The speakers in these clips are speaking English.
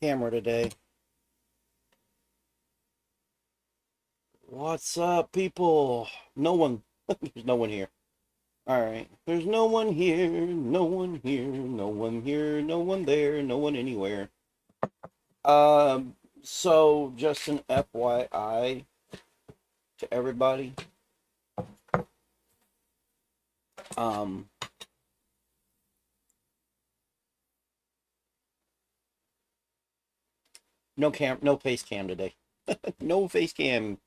camera today. What's up, people? No one. There's no one here. All right. There's no one here. No one here. No one here. No one there. No one anywhere. So just an FYI to everybody. Um. No face cam today. No face cam.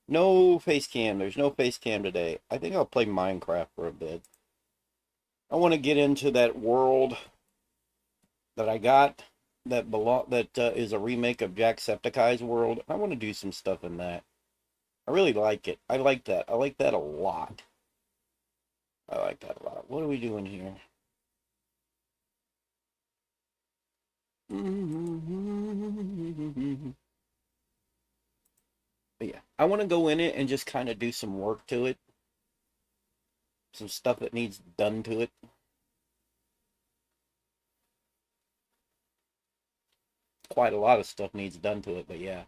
No face cam. There's no face cam today. I think I'll play Minecraft for a bit. I want to get into that world that I got that is a remake of Jacksepticeye's world. I want to do some stuff in that. I really like it. I like that. I like that a lot. I like that a lot. What are we doing here? But yeah, I want to go in it and just kind of do some work to it. Some stuff that needs done to it. Quite a lot of stuff needs done to it, but yeah.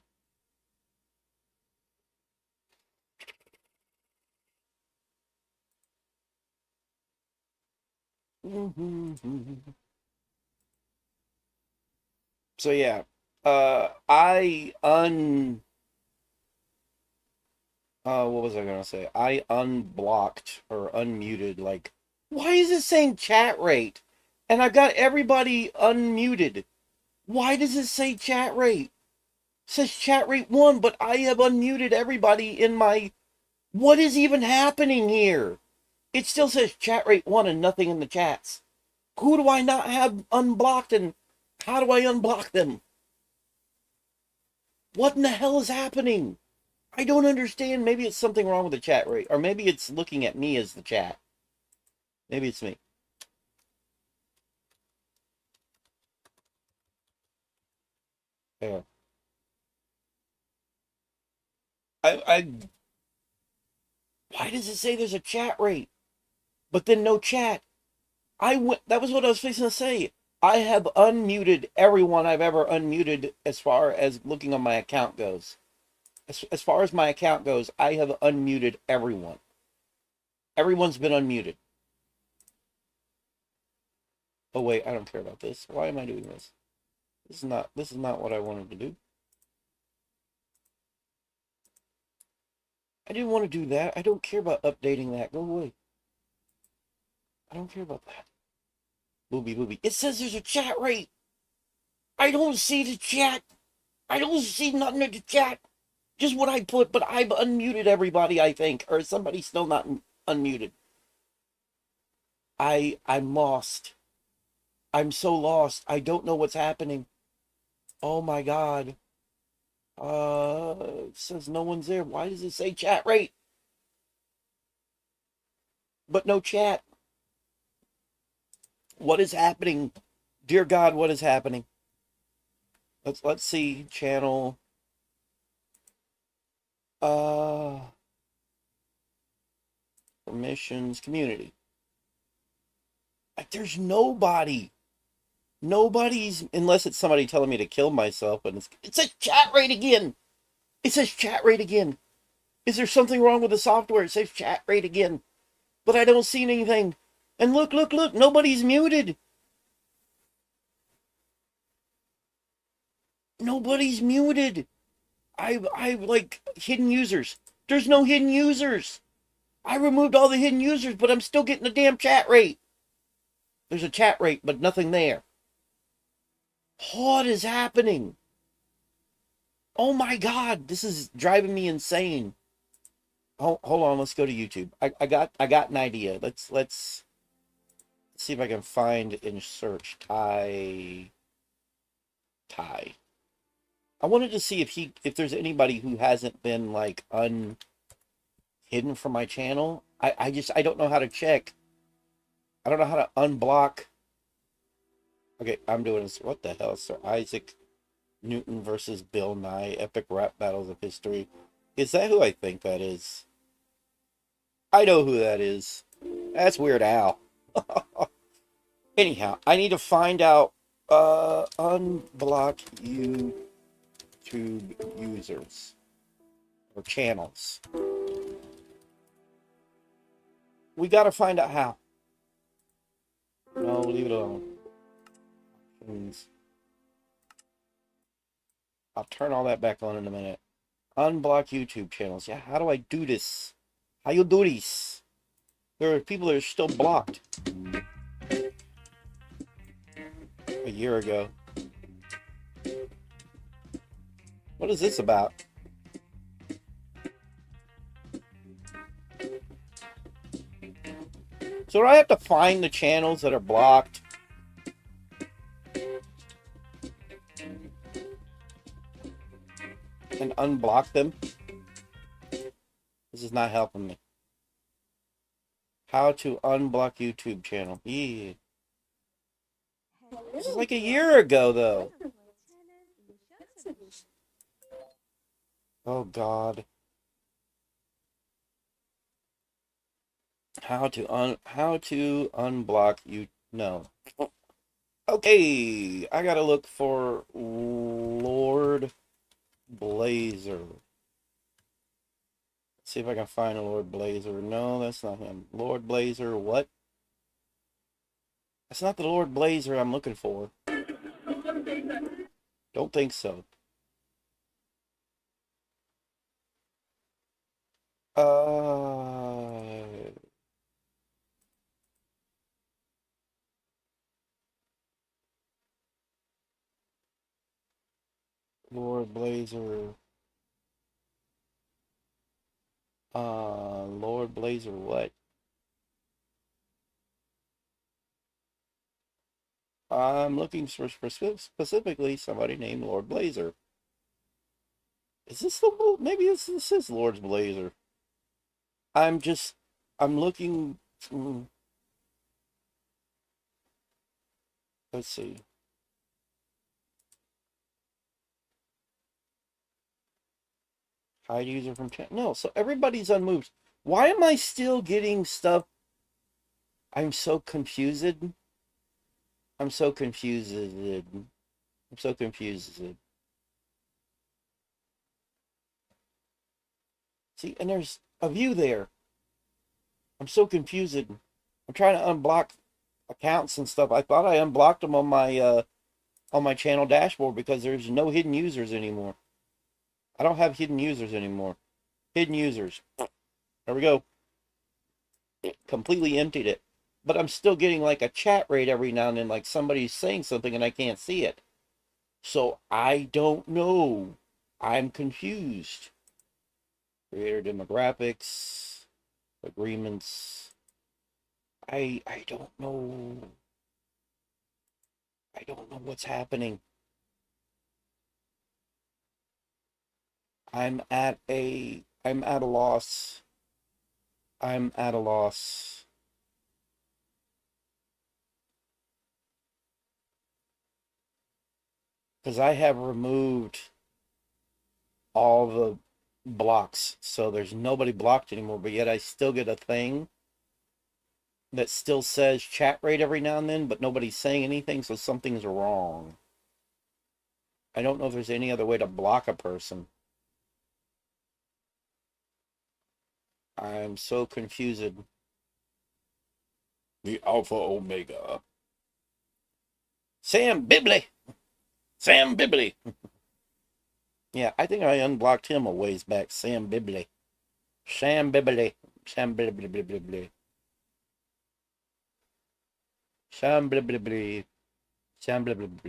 So yeah, what was I gonna say? I unblocked or unmuted, like, why is it saying chat rate? And I've got everybody unmuted. Why does it say chat rate? It says chat rate 1, but I have unmuted everybody in my... What is even happening here? It still says chat rate 1 and nothing in the chats. Who do I not have unblocked, and how do I unblock them? What in the hell is happening? I don't understand. Maybe it's something wrong with the chat rate, or maybe it's looking at me as the chat. Maybe it's me. Yeah. I why does it say there's a chat rate, but then no chat? That was what I was fixing to say. I have unmuted everyone I've ever unmuted as far as looking on my account goes. As far as my account goes, I have unmuted everyone. Everyone's been unmuted. Oh wait, I don't care about this. Why am I doing this? This is not what I wanted to do. I didn't want to do that. I don't care about updating that. Go away. I don't care about that. Booby booby. It says there's a chat rate. I don't see the chat. I don't see nothing in the chat. Just what I put, but I've unmuted everybody, I think. Or is somebody still not unmuted? I'm lost. I'm so lost. I don't know what's happening. Oh my god. It says no one's there. Why does it say chat rate? But no chat. What is happening? Dear God, what is happening? Let's see. Channel. Uh Permissions, community. Like, there's nobody. Nobody's, unless it's somebody telling me to kill myself, and it says chat rate again. It says chat rate again. Is there something wrong with the software? It says chat rate again. But I don't see anything. And look, look, look, nobody's muted. Nobody's muted. I like hidden users. There's no hidden users. I removed all the hidden users, but I'm still getting the damn chat rate. There's a chat rate, but nothing there. What is happening? Oh my god, this is driving me insane. Hold on, let's go to YouTube. I got an idea. Let's see if I can find and search Ty. I wanted to see if there's anybody who hasn't been like hidden from my channel. I don't know how to check. I don't know how to unblock. Okay, I'm doing this. What the hell, Sir Isaac Newton versus Bill Nye, epic rap battles of history. Is that who I think that is? I know who that is. That's Weird Al. Anyhow, I need to find out Unblock YouTube users or channels. We gotta find out how. No, leave it alone. I'll turn all that back on in a minute. Unblock YouTube channels. Yeah, how do I do this? How you do this? There are people that are still blocked. A year ago. What is this about? So do I have to find the channels that are blocked? And unblock them? This is not helping me. How to unblock YouTube channel. Yeah. This is like a year ago, though. Oh, God. How to unblock you? No. Okay, I gotta look for Lord Blazer. Let's see if I can find a Lord Blazer. No, that's not him. Lord Blazer, what? That's not the Lord Blazer I'm looking for. Don't think so. Lord Blazer. Lord Blazer, what? I'm looking for specifically somebody named Lord Blazer. Is this the, maybe this is Lord Blazer. I'm looking, let's see. Hide user from chat. No, so everybody's unmoved. Why am I still getting stuff? I'm so confused. I'm so confused. I'm so confused. See, and there's a view there. I'm so confused. I'm trying to unblock accounts and stuff. I thought I unblocked them on my channel dashboard because there's no hidden users anymore. I don't have hidden users anymore. Hidden users. There we go. Completely emptied it. But I'm still getting like a chat rate every now and then, like somebody's saying something and I can't see it. So I don't know. I'm confused. Creator demographics, agreements. I don't know. I don't know what's happening. I'm at a loss. I'm at a loss. Because I have removed all the blocks, so there's nobody blocked anymore, but yet I still get a thing that still says chat rate every now and then, but nobody's saying anything, so something's wrong. I don't know if there's any other way to block a person. I'm so confused. The Alpha Omega. Sam Bibley! Sam Bibley! Yeah, I think I unblocked him a ways back. Sam Bibley. Sam Bibley. Sam Bibley. Sam Bibley. Sam Bibley.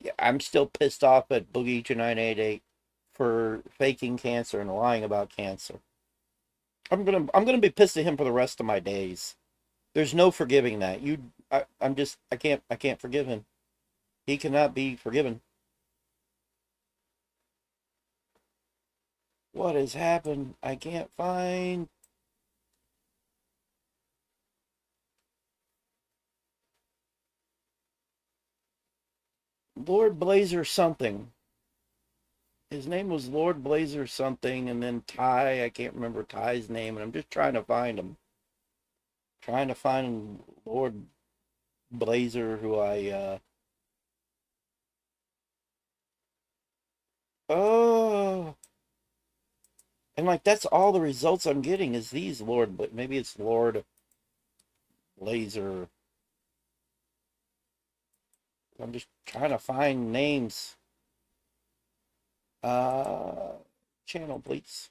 Yeah, I'm still pissed off at Boogie2988 for faking cancer and lying about cancer. I'm gonna be pissed at him for the rest of my days. There's no forgiving that. I can't forgive him. He cannot be forgiven. What has happened? I can't find. Lord Blazer something. His name was Lord Blazer something, and then Ty. I can't remember Ty's name, and I'm just trying to find him. Trying to find Lord Blazer, who oh, and like that's all the results I'm getting is these Lord, but maybe it's Lord Blazer. I'm just trying to find names. Uh, channel, please.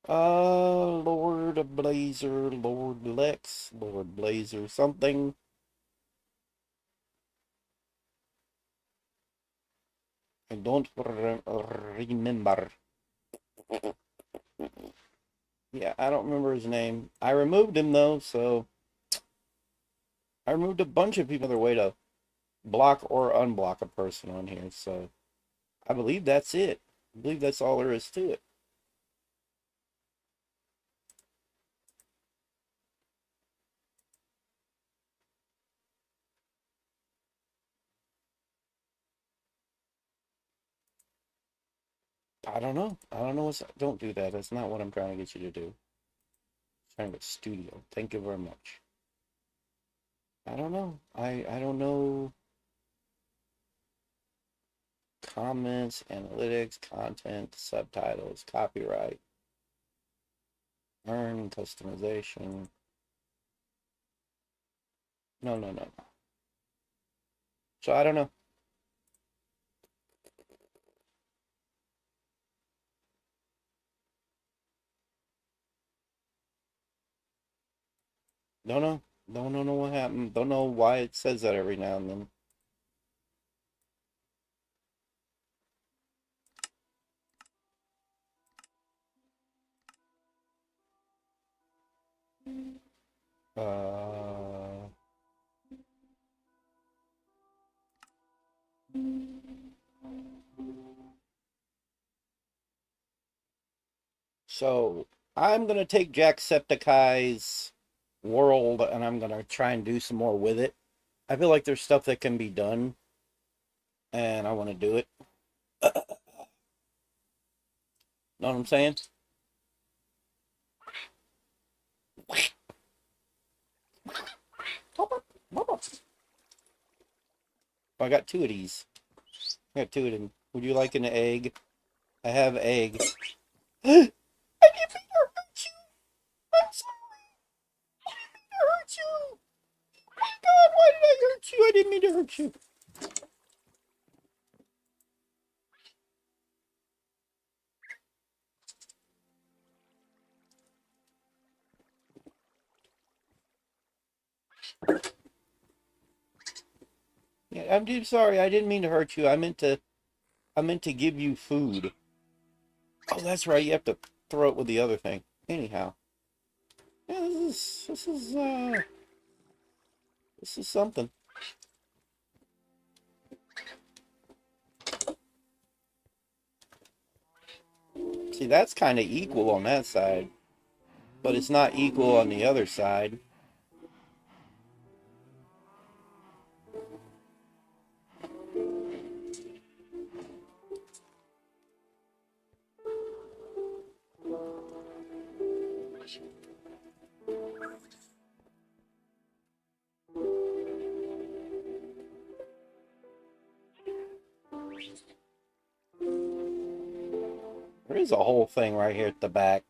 Lord Blazer, Lord Lex, Lord Blazer, something. I don't remember. Yeah, I don't remember his name. I removed him though, so I removed a bunch of people. Other way to block or unblock a person on here, so I believe that's it. I believe that's all there is to it. I don't know. I don't know what's. Don't do that. That's not what I'm trying to get you to do. I'm trying to get studio. Thank you very much. I don't know. I don't know. Comments, analytics, content, subtitles, copyright, earn, customization. No, no, no. So I don't know. Don't know. Don't know what happened. Don't know why it says that every now and then. Uh, so I'm gonna take Jacksepticeye's world and I'm gonna try and do some more with it. I feel like there's stuff that can be done, and I want to do it. Know what I'm saying? I got two of these. I got two of them. Would you like an egg? I have egg. I didn't mean to hurt you. I'm sorry. I didn't mean to hurt you. Oh my God, why did I hurt you? I didn't mean to hurt you. Yeah, I'm sorry. I didn't mean to hurt you. I meant to give you food. Oh, that's right. You have to throw it with the other thing. Anyhow, yeah, this is something. See, that's kind of equal on that side, but it's not equal on the other side. There is a whole thing right here at the back.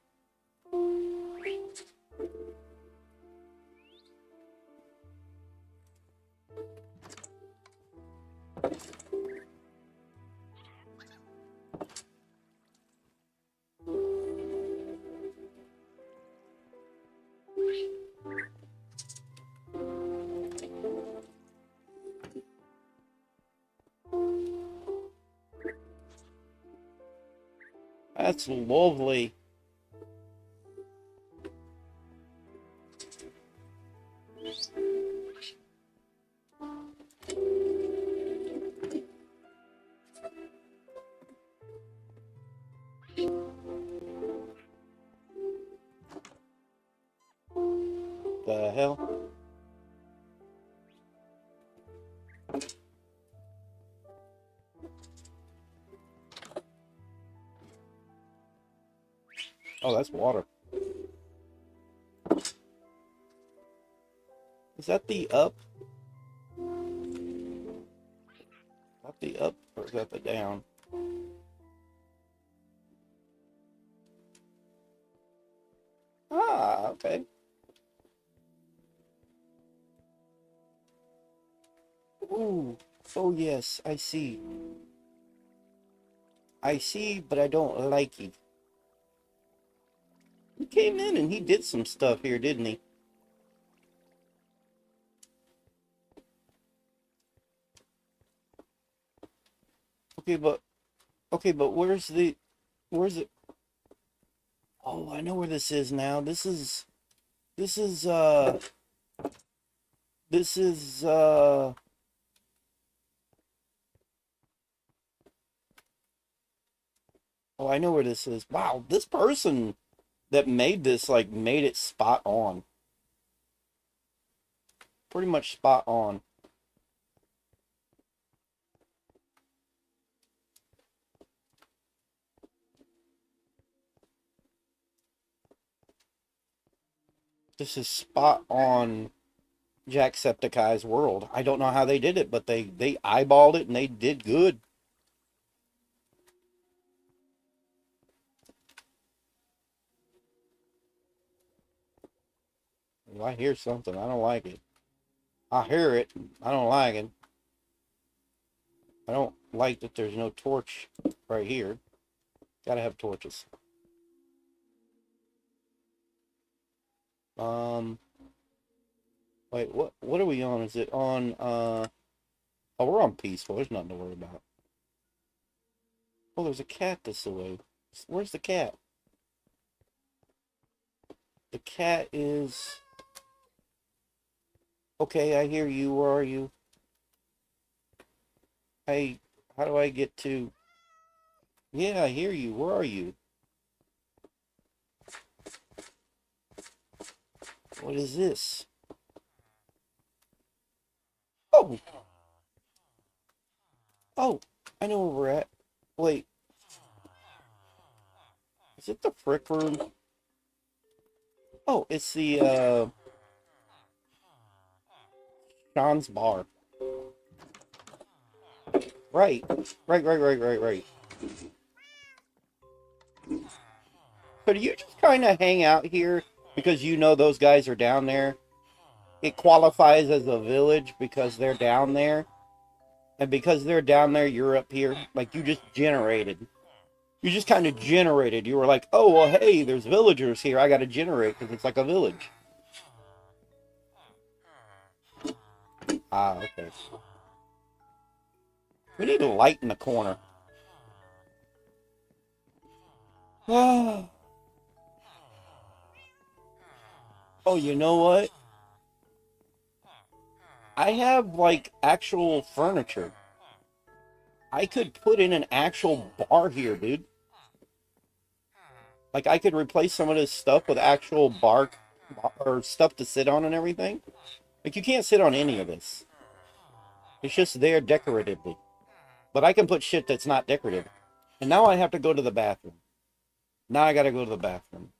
That's lovely. The hell? Oh, that's water. Is that the up? Not the up, or is that the down? Ah, okay. Ooh. Oh yes, I see. I see, but I don't like it. He came in and he did some stuff here, didn't he? Okay, but where's it? Oh, I know where this is now. This is this is oh, I know where this is. Wow, this person that made this like made it spot on. Pretty much spot on. This is spot on Jacksepticeye's world. I don't know how they did it, but they eyeballed it and they did good. Well, I hear something. I don't like it. I hear it. I don't like it. I don't like that there's no torch right here. Gotta have torches. Um, wait, what are we on? Is it on, oh, we're on peaceful. There's nothing to worry about. Oh, there's a cat this way. Where's the cat? The cat is... Okay, I hear you. Where are you? Hey, how do I get to... Yeah, I hear you. Where are you? What is this? Oh! Oh! I know where we're at. Wait. Is it the frick room? Oh, it's the, Sean's bar. Right. Right. So do you just kind of hang out here because you know those guys are down there? It qualifies as a village because they're down there. And because they're down there, you're up here. Like, you just generated. You just kind of generated. You were like, oh, well, hey, there's villagers here. I got to generate because it's like a village. Ah, okay. We need a light in the corner. Oh, you know what? I have, like, actual furniture. I could put in an actual bar here, dude. Like, I could replace some of this stuff with actual bark or stuff to sit on and everything. Like, you can't sit on any of this. It's just there decoratively. But I can put shit that's not decorative. And now I have to go to the bathroom. Now I gotta go to the bathroom.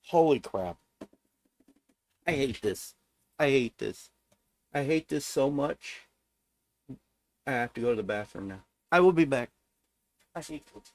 Holy crap. I hate this. I hate this. I hate this so much. I have to go to the bathroom now. I will be back. I hate this.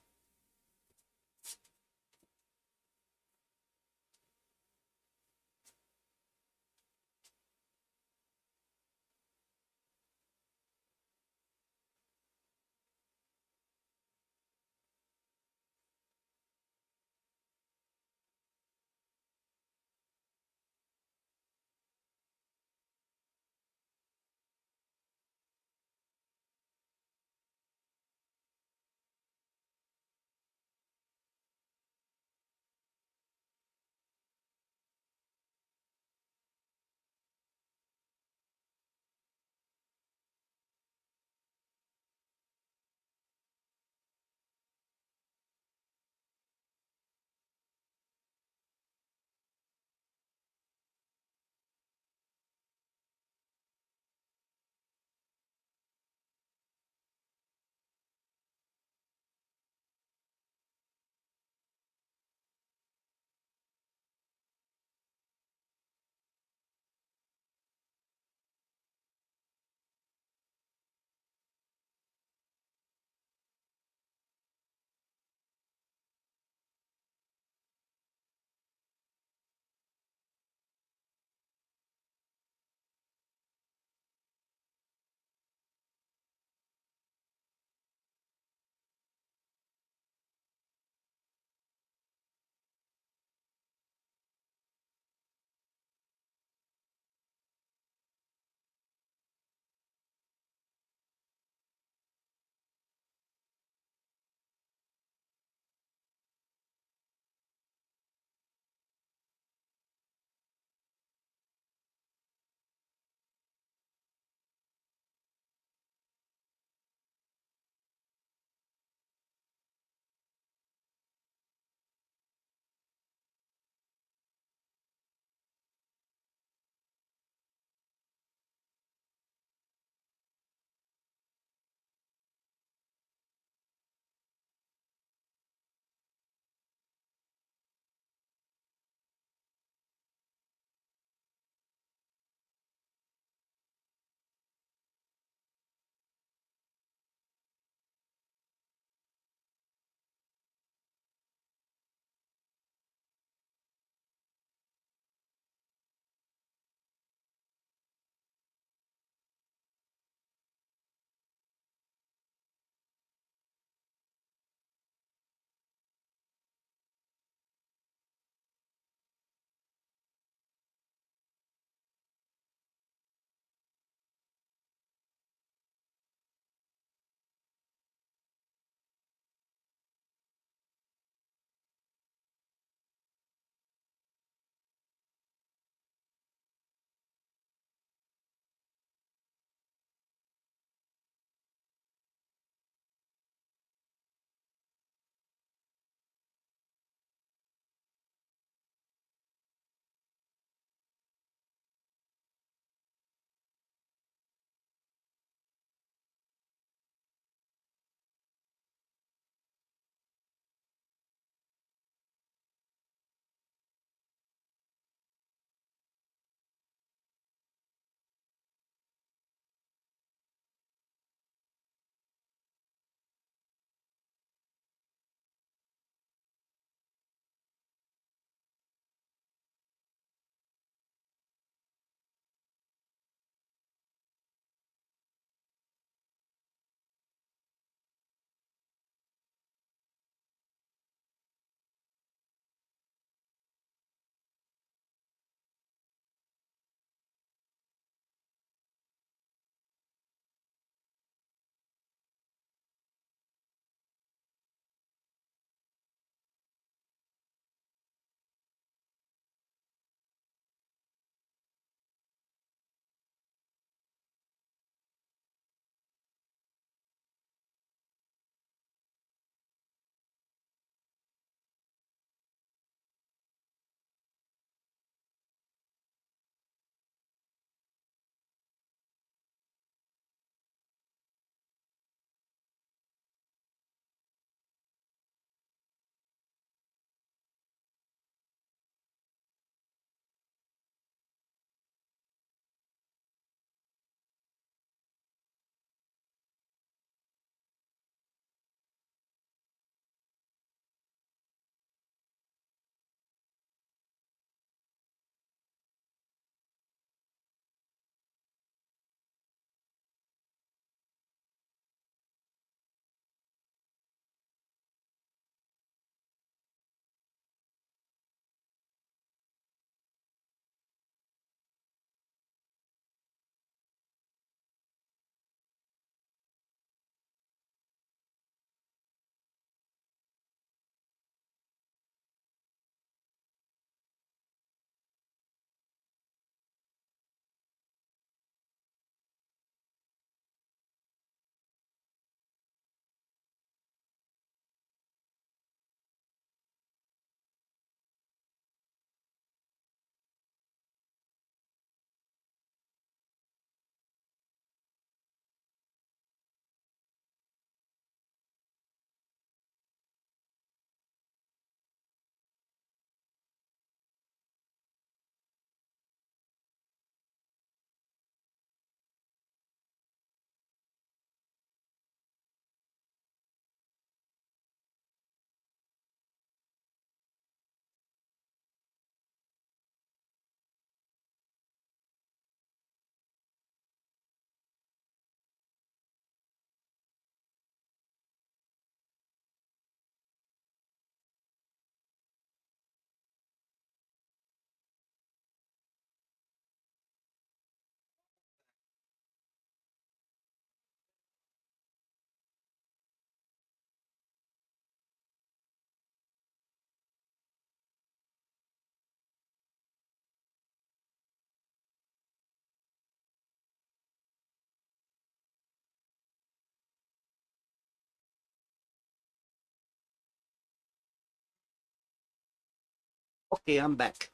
Okay, I'm back.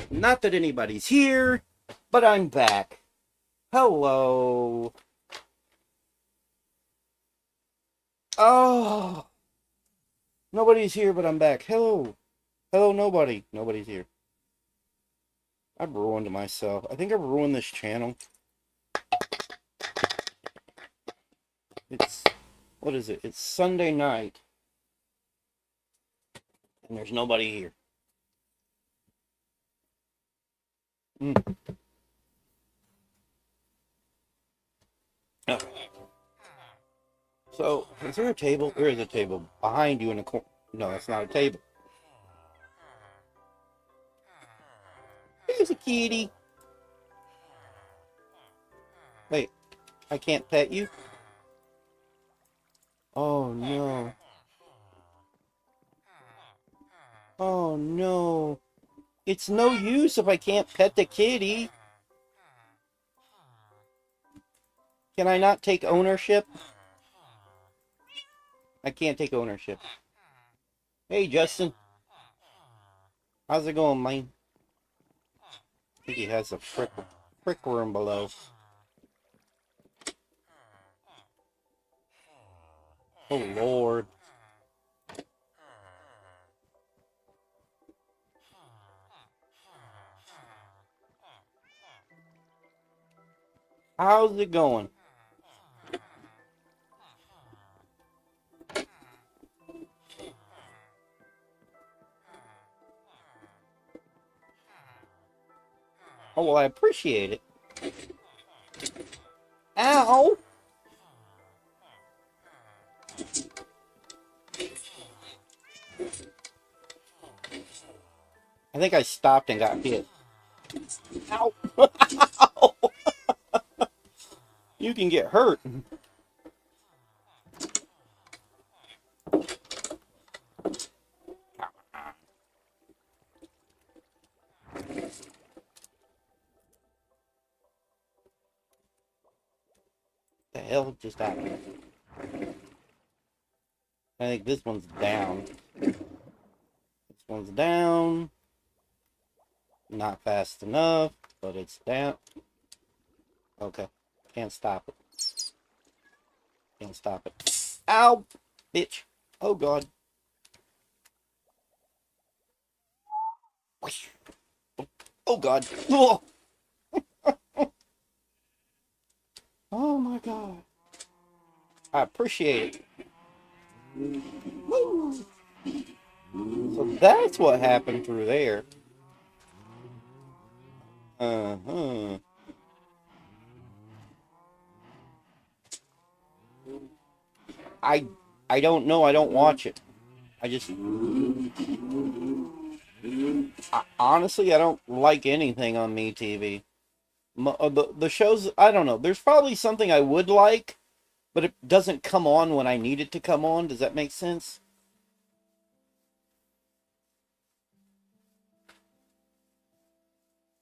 Not that anybody's here, but I'm back. Hello. Oh, nobody's here, but I'm back. Hello. Hello, nobody. Nobody's here. I've ruined myself. I think I've ruined this channel. It's, what is it? It's Sunday night. And there's nobody here. Mm. Oh. So, is there a table? There is a table behind you in the corner. No, that's not a table. There's a kitty. Wait, I can't pet you? Oh, no. Oh, no. It's no use if I can't pet the kitty. Can I not take ownership? I can't take ownership. Hey, Justin. How's it going, man? I think he has a frick room below. Oh, Lord. How's it going? Oh, well, I appreciate it. Ow! I think I stopped and got hit. Ow! Ow! You can get hurt. The hell just happened? I think this one's down. This one's down. Not fast enough, but it's down. Okay. Can't stop it. Can't stop it. Ow! Bitch. Oh, God. Oh, God. Oh, oh my God. I appreciate it. Woo. So that's what happened through there. Uh-huh. I I don't know. I don't watch it. Honestly, I don't like anything on MeTV. The shows, I don't know. There's probably something I would like, but it doesn't come on when I need it to come on. Does that make sense?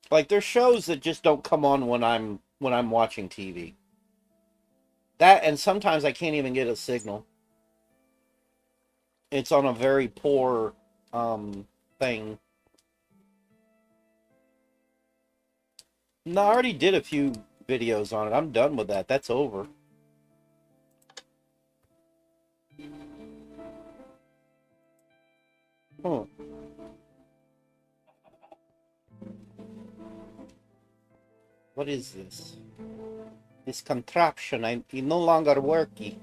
Like there's shows that just don't come on when I'm watching TV. That and sometimes I can't even get a signal. It's on a very poor thing. No, I already did a few videos on it. I'm done with that. That's over. Huh. What is this? This contraption, I'm no longer working.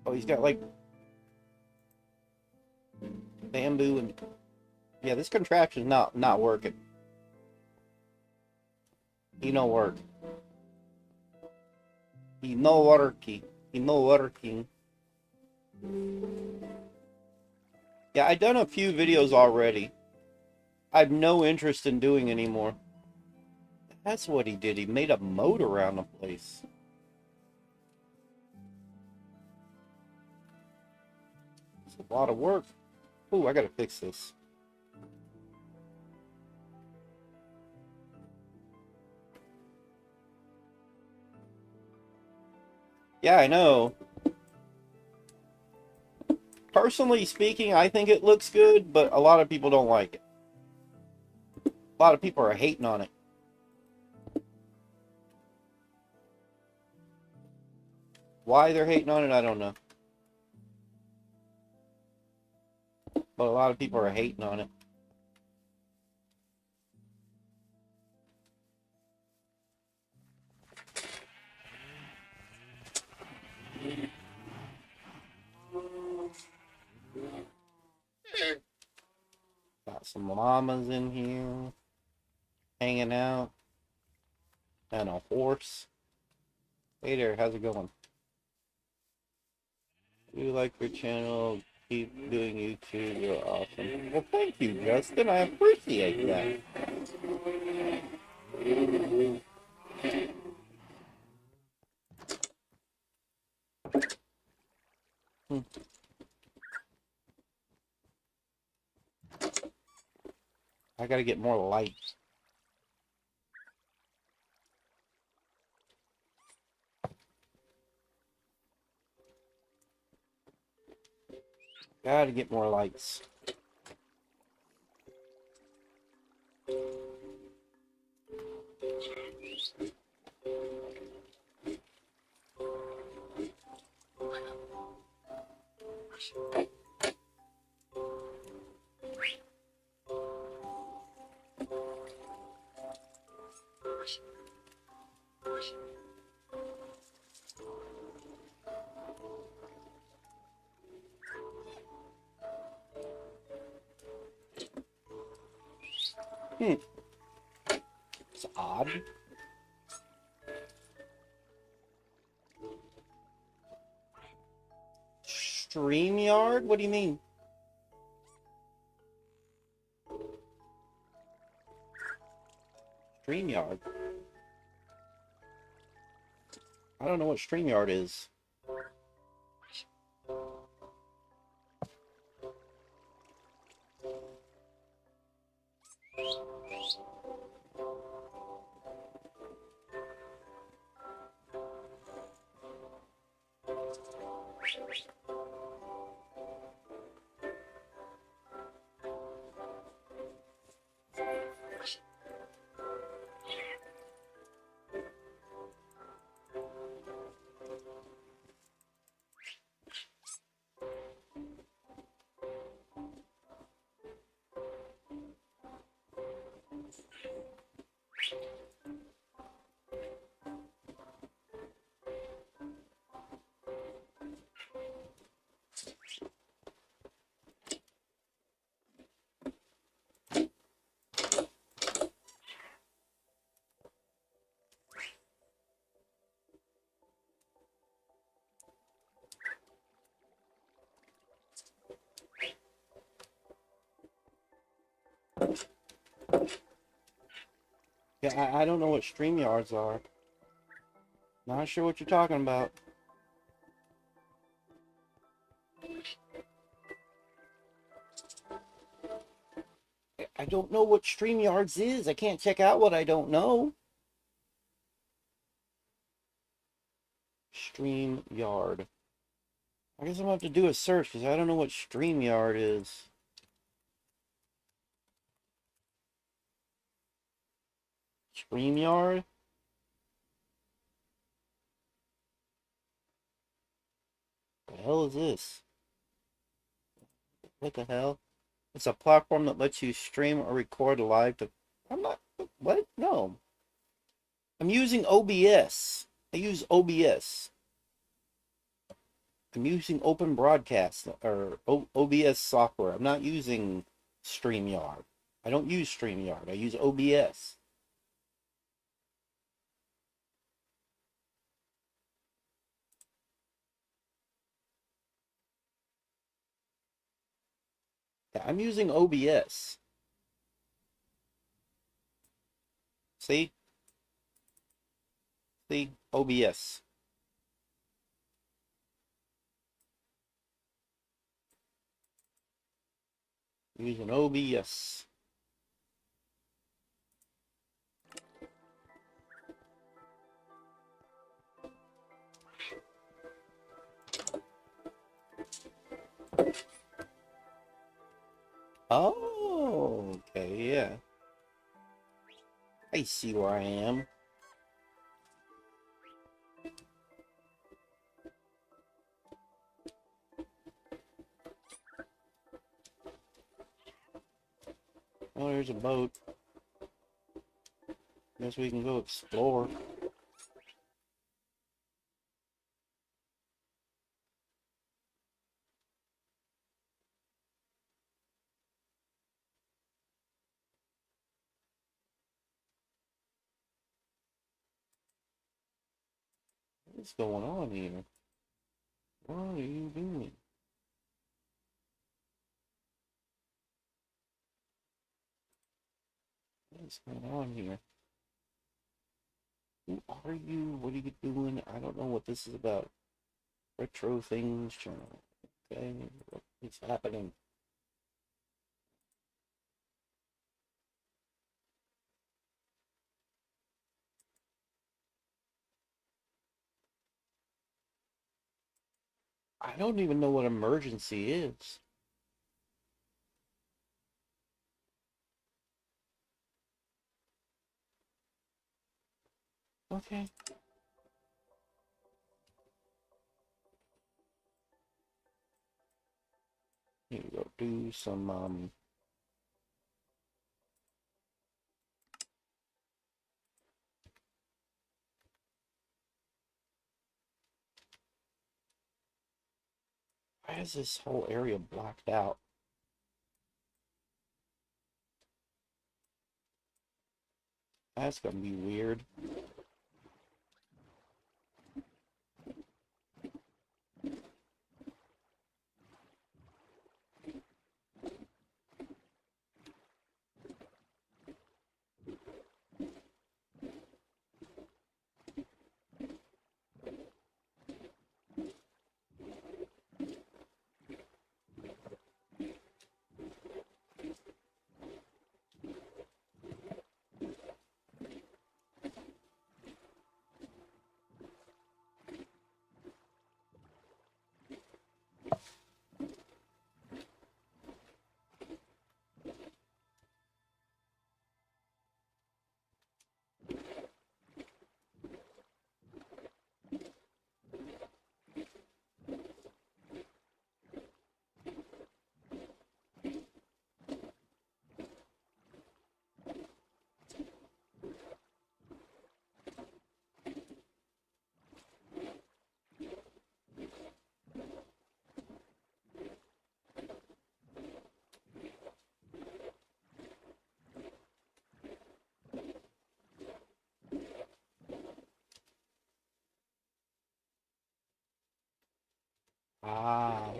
Oh, he's got like bamboo and yeah, this contraption's not working. He no work. He no working. He no working. Yeah, I've done a few videos already. I have no interest in doing anymore. That's what he did. He made a moat around the place. It's a lot of work. Ooh, I gotta fix this. Yeah, I know. Personally speaking, I think it looks good, but a lot of people don't like it. A lot of people are hating on it. Why they're hating on it, I don't know. But a lot of people are hating on it. Got some llamas in here hanging out, and a horse. Hey there, how's it going? We like your channel. Keep doing YouTube. You're awesome. Well, thank you, Justin. I appreciate that. Hmm. I gotta get more light. Gotta get more lights. Hmm. It's odd. StreamYard? What do you mean? StreamYard? I don't know what StreamYard is. Yeah, I don't know what StreamYards are. Not sure what you're talking about. I don't know what StreamYards is. I can't check out what I don't know. StreamYard. I guess I'm gonna have to do a search because I don't know what StreamYard is. StreamYard? What the hell is this? What the hell? It's a platform that lets you stream or record live to... I'm not... What? No. I'm using OBS. I use OBS. I'm using Open Broadcast or OBS software. I'm not using StreamYard. I don't use StreamYard. I use OBS. Yeah, I'm using OBS. See? See? OBS. Using OBS. Oh, okay, yeah. I see where I am. Oh, there's a boat. Guess we can go explore. What's going on here? What are you doing? What's going on here? Who are you? What are you doing? I don't know what this is about. Retro Things Channel. Okay, what is happening? I don't even know what emergency is. Okay. Here we go. Do some, why is this whole area blacked out? That's gonna be weird. Ah.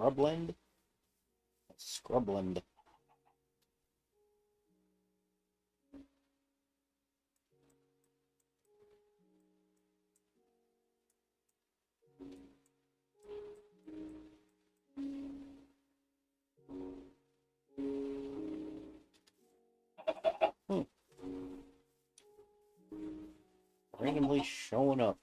Scrubland? Scrubland. Hmm. Randomly showing up.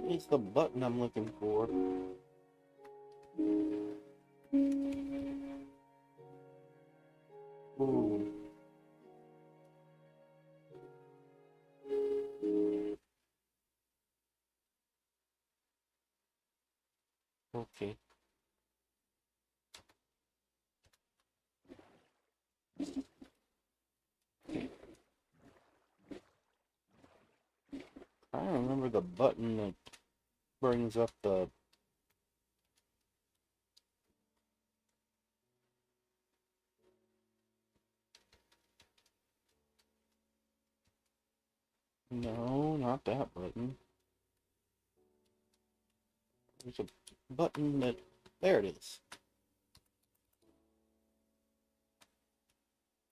is the button I'm looking for? Ooh. Okay. I don't remember the button that brings up the... No, not that button. There's a button that... There it is.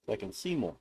So I can see more.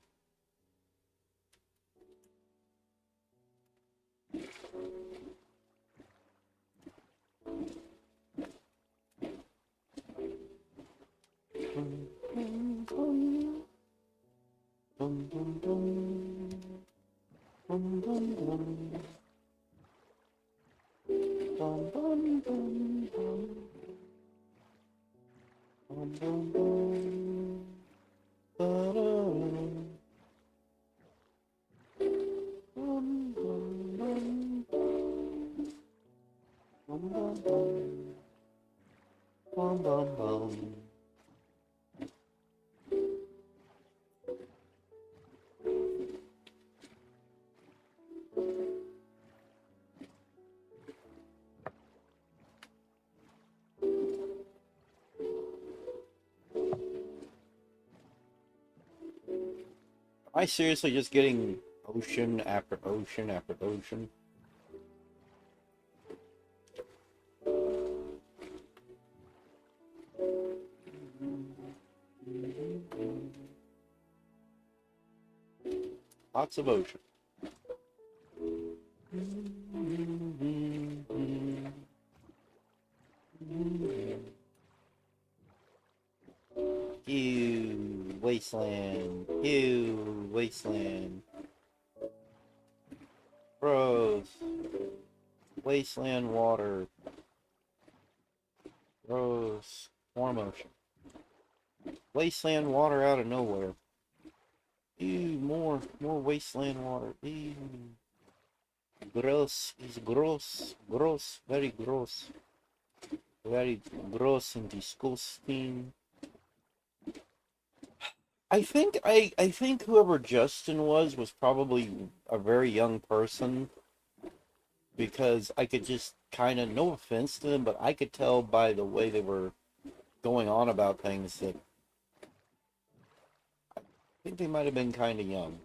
Am I seriously just getting ocean after ocean after ocean? Lots of ocean. Ew, wasteland. Ew, wasteland. Gross. Wasteland water. Gross. Warm ocean. Wasteland water out of nowhere. Ew, more wasteland water. Ew. Gross is gross. Gross. Very gross. Very gross and disgusting. I think whoever Justin was probably a very young person, because I could just kind of, no offense to them, but I could tell by the way they were going on about things that I think they might have been kind of young.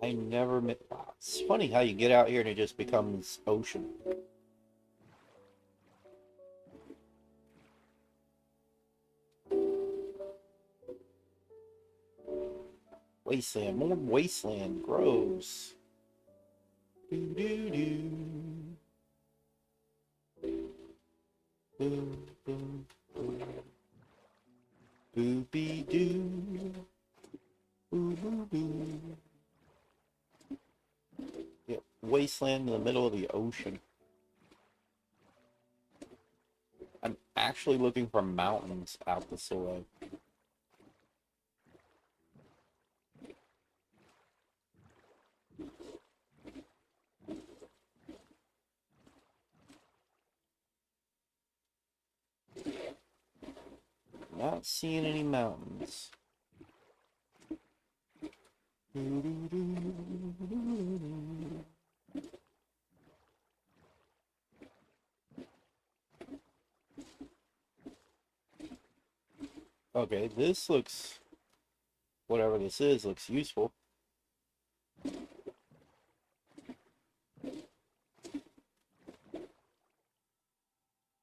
I never met. Wow, it's funny how you get out here and it just becomes ocean. Wasteland, more wasteland, gross. Doo doo doo. Boo boo boo. Boopy doo. Boo boo boo. Yep, wasteland in the middle of the ocean. I'm actually looking for mountains out this way. Not seeing any mountains. Okay, this looks, whatever this is, looks useful.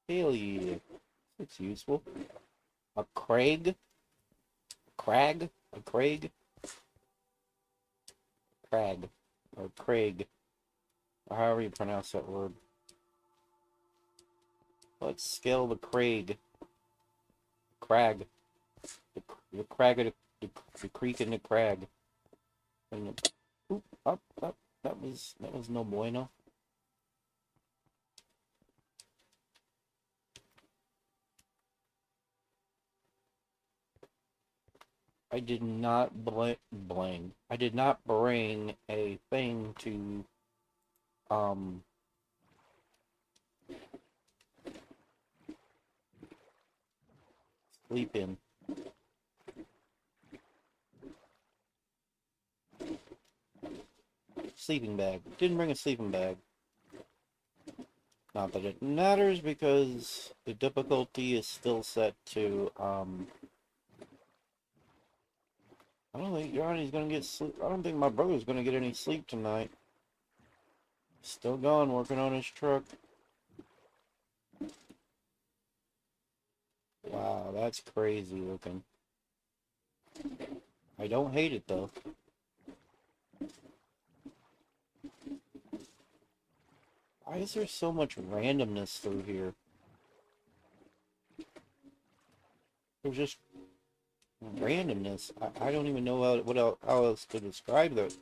Hell yeah, looks useful. A crag? Crag? A crag? Crag. Or Craig. Or however you pronounce that word. Let's scale the Craig. crag. The crag of the creek and the crag. And oop, up. That was no bueno. I did not bling. I did not bring a thing to sleep in. Sleeping bag. Didn't bring a sleeping bag. Not that it matters because the difficulty is still set to I don't think Johnny's gonna get sleep. I don't think my brother's gonna get any sleep tonight. Still gone working on his truck. Wow, that's crazy looking. I don't hate it though. Why is there so much randomness through here? There's just randomness. I don't even know how else to describe the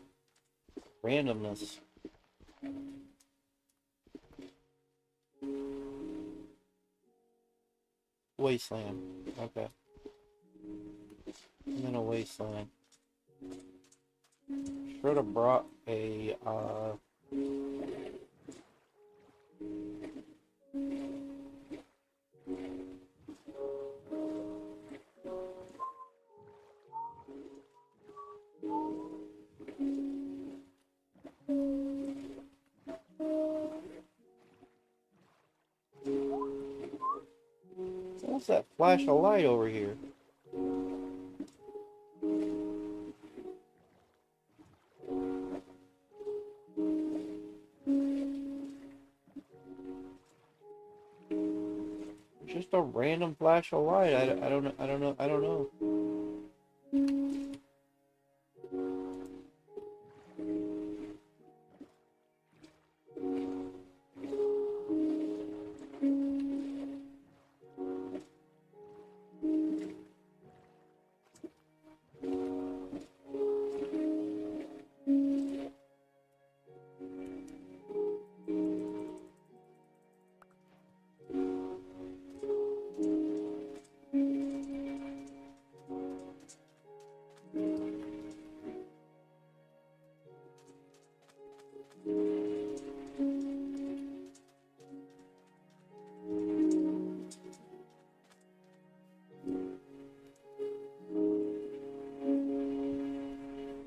randomness. Wasteland. Okay. And then a wasteland. Should have brought a what's that flash of light over here? Just a random flash of light. I don't know.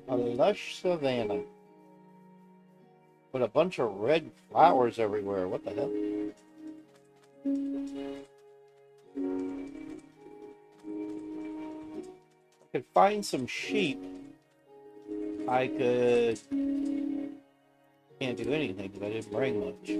A lush savanna with a bunch of red flowers everywhere. What the hell? I could find some sheep. I could... Can't do anything because I didn't bring much.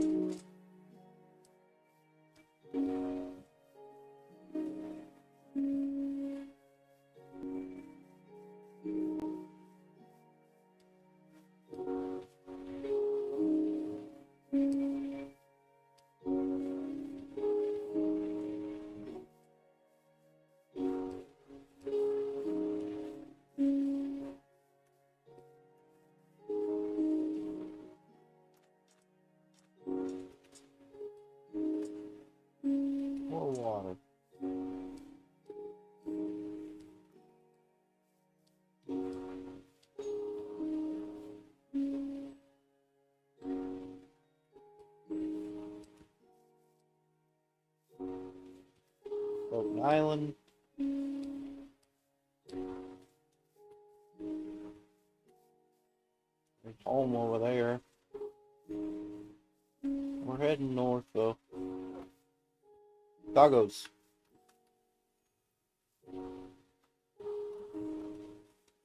More water. Floating island. There's home over there. We're heading north though. Doggos.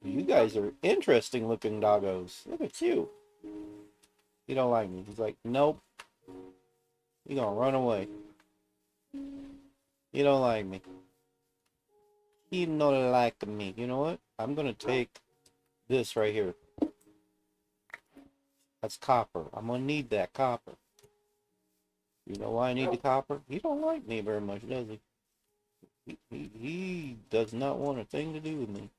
You guys are interesting looking doggos. Look at you. You don't like me. He's like, nope. You're gonna run away. You don't like me. You don't like me. You know what? I'm gonna take this right here. That's copper. I'm gonna need that copper. You know why I need the copper? He don't like me very much, does he? He does not want a thing to do with me.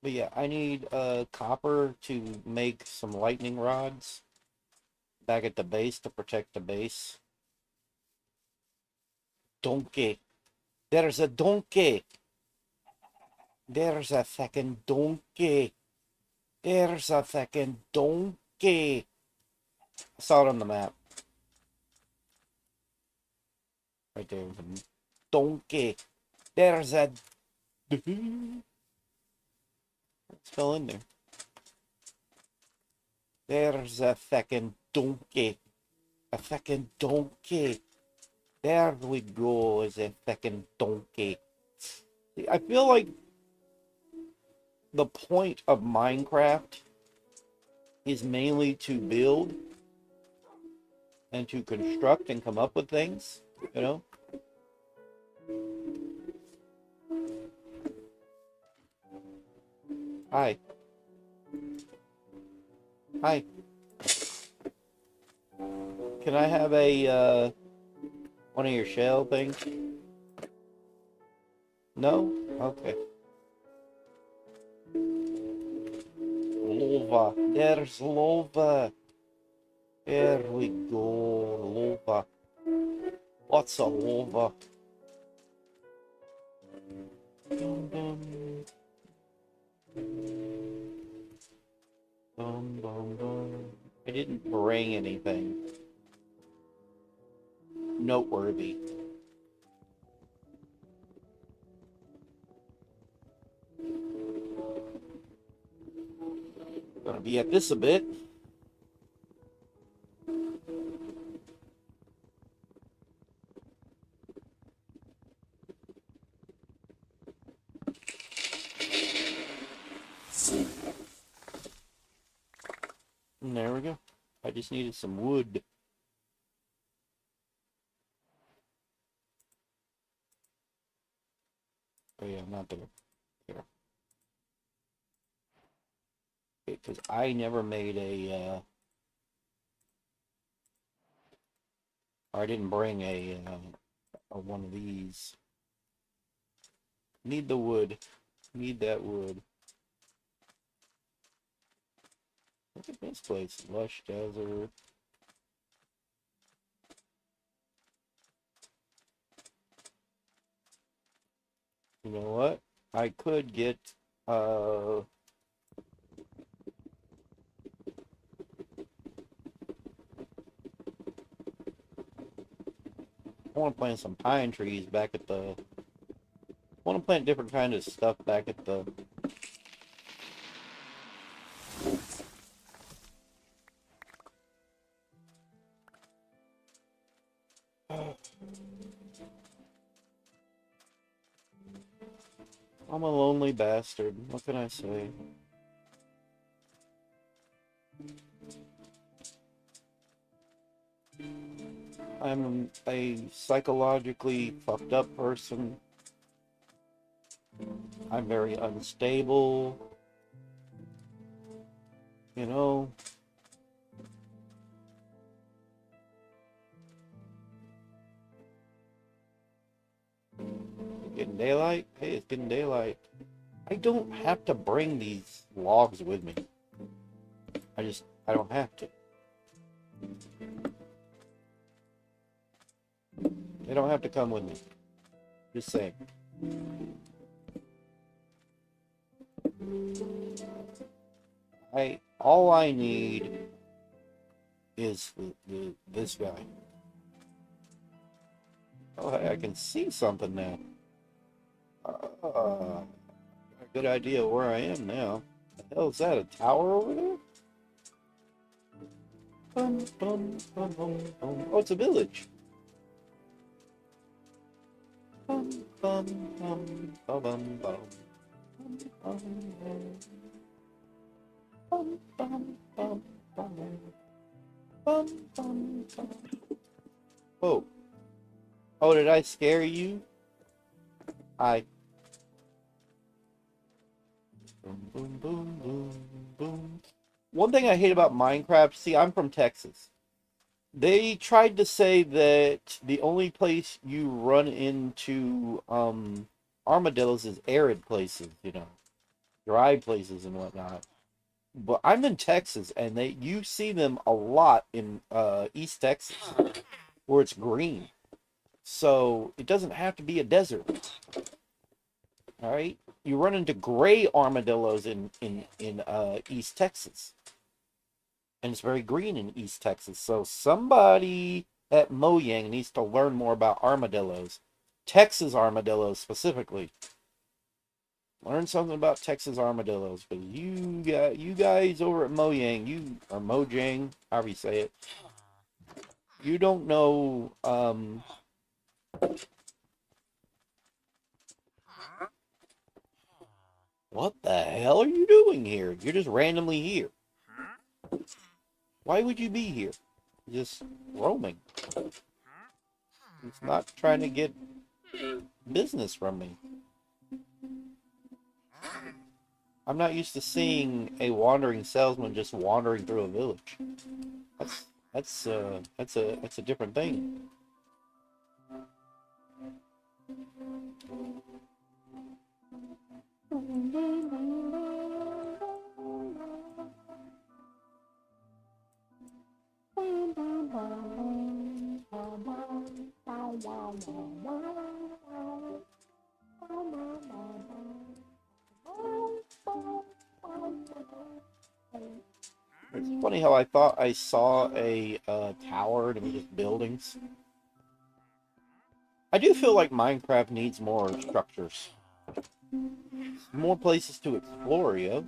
But yeah, I need copper to make some lightning rods back at the base to protect the base. Donkey. There's a donkey. There's a fucking donkey. There's a fucking donkey. I saw it on the map. Right there. Donkey. There's a... It's fell in there. There's a fucking donkey. A fucking donkey. There we go. Is a fucking donkey. I feel like the point of Minecraft is mainly to build and to construct and come up with things, you know? Hi. Hi. Can I have a, one of your shell things? No? Okay. Lava. There's lava. There we go. Lava. Lots of lava. Dum, dum. Dum, dum, dum. I didn't bring anything noteworthy. Gonna be at this a bit. And there we go. I just needed some wood. Oh yeah, not there. Here. Because I never made or I didn't bring a one of these. Need the wood. Need that wood. Look at this place. Lush desert. You know what? I could get I want to plant some pine trees back at the... I want to plant different kind of stuff back at the... I'm a lonely bastard. What can I say? I'm a psychologically fucked up person. I'm very unstable. You know? Getting daylight? Hey, it's getting daylight. I don't have to bring these logs with me. I don't have to. They don't have to come with me. Just saying. All I need is this guy. Oh, hey, I can see something now. A good idea where I am now. The hell is that? A tower over there? Bum, bum, bum, bum, bum. Oh, it's a village. Bum, bum, bum, bum, bum, bum. Bum, bum, bum, bum, bum, bum, bum, bum. Oh. Oh, did I scare you? Boom, boom, boom, boom, boom. One thing I hate about Minecraft, see, I'm from Texas. They tried to say that the only place you run into armadillos is arid places, dry places and whatnot. But I'm in Texas, and you see them a lot in East Texas, where it's green. So it doesn't have to be a desert. All right, you run into gray armadillos in East Texas, and it's very green in East Texas. So somebody at Mojang needs to learn more about armadillos, Texas armadillos specifically. Learn something about Texas armadillos, but you guys over at Mojang, or Mojang, however you say it, you don't know. What the hell are you doing here? You're just randomly here. Why would you be here? Just roaming. It's not trying to get business from me. I'm not used to seeing a wandering salesman just wandering through a village. That's a different thing. It's funny how I thought I saw a tower and it was just buildings. I do feel like Minecraft needs more structures. More places to explore, yo.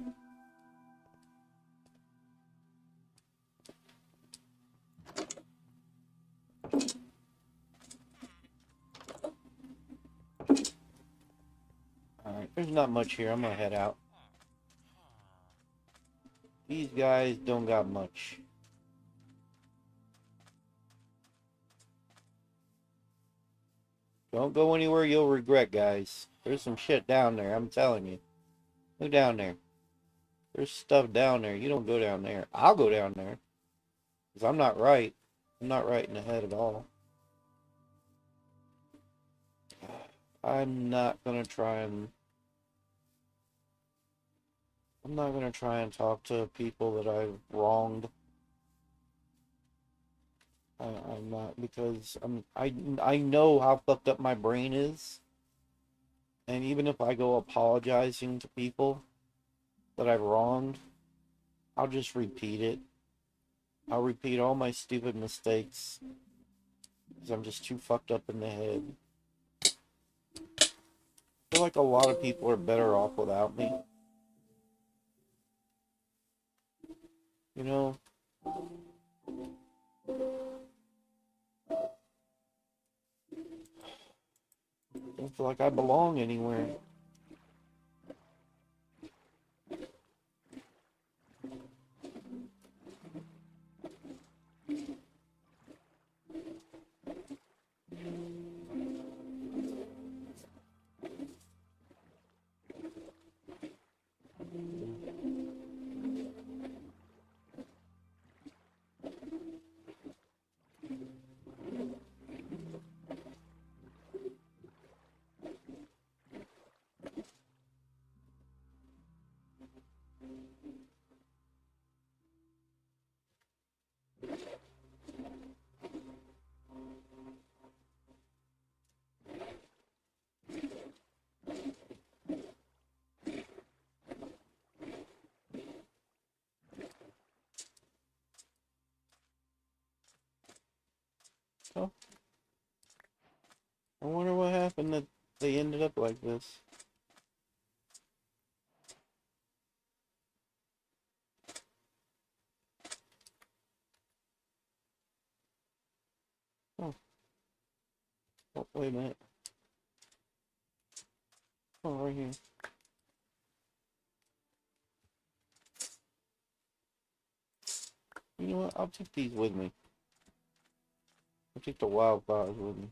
Alright, there's not much here. I'm gonna head out. These guys don't got much. Don't go anywhere you'll regret, guys. There's some shit down there, I'm telling you. Go down there. There's stuff down there. You don't go down there. I'll go down there. Because I'm not right. I'm not right in the head at all. I'm not gonna try and talk to people that I've wronged. I'm not, because I know how fucked up my brain is, and even if I go apologizing to people that I've wronged, I'll just repeat it. I'll repeat all my stupid mistakes because I'm just too fucked up in the head. I feel like a lot of people are better off without me. You know? I don't feel like I belong anywhere. So, I wonder what happened that they ended up like this. Oh, wait a minute. Oh, right here. You know what? I'll take these with me. I'll take the wildflowers with me.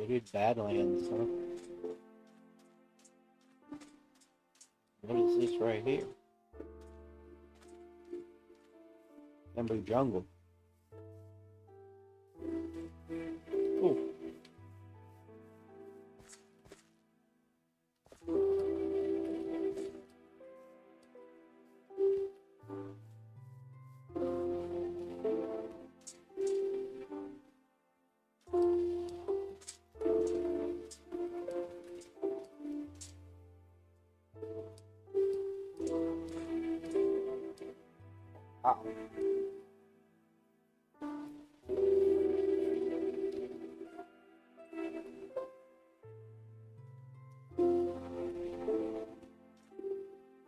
Rated Badlands, huh? What is this right here? Ember Jungle. Cool. Wow.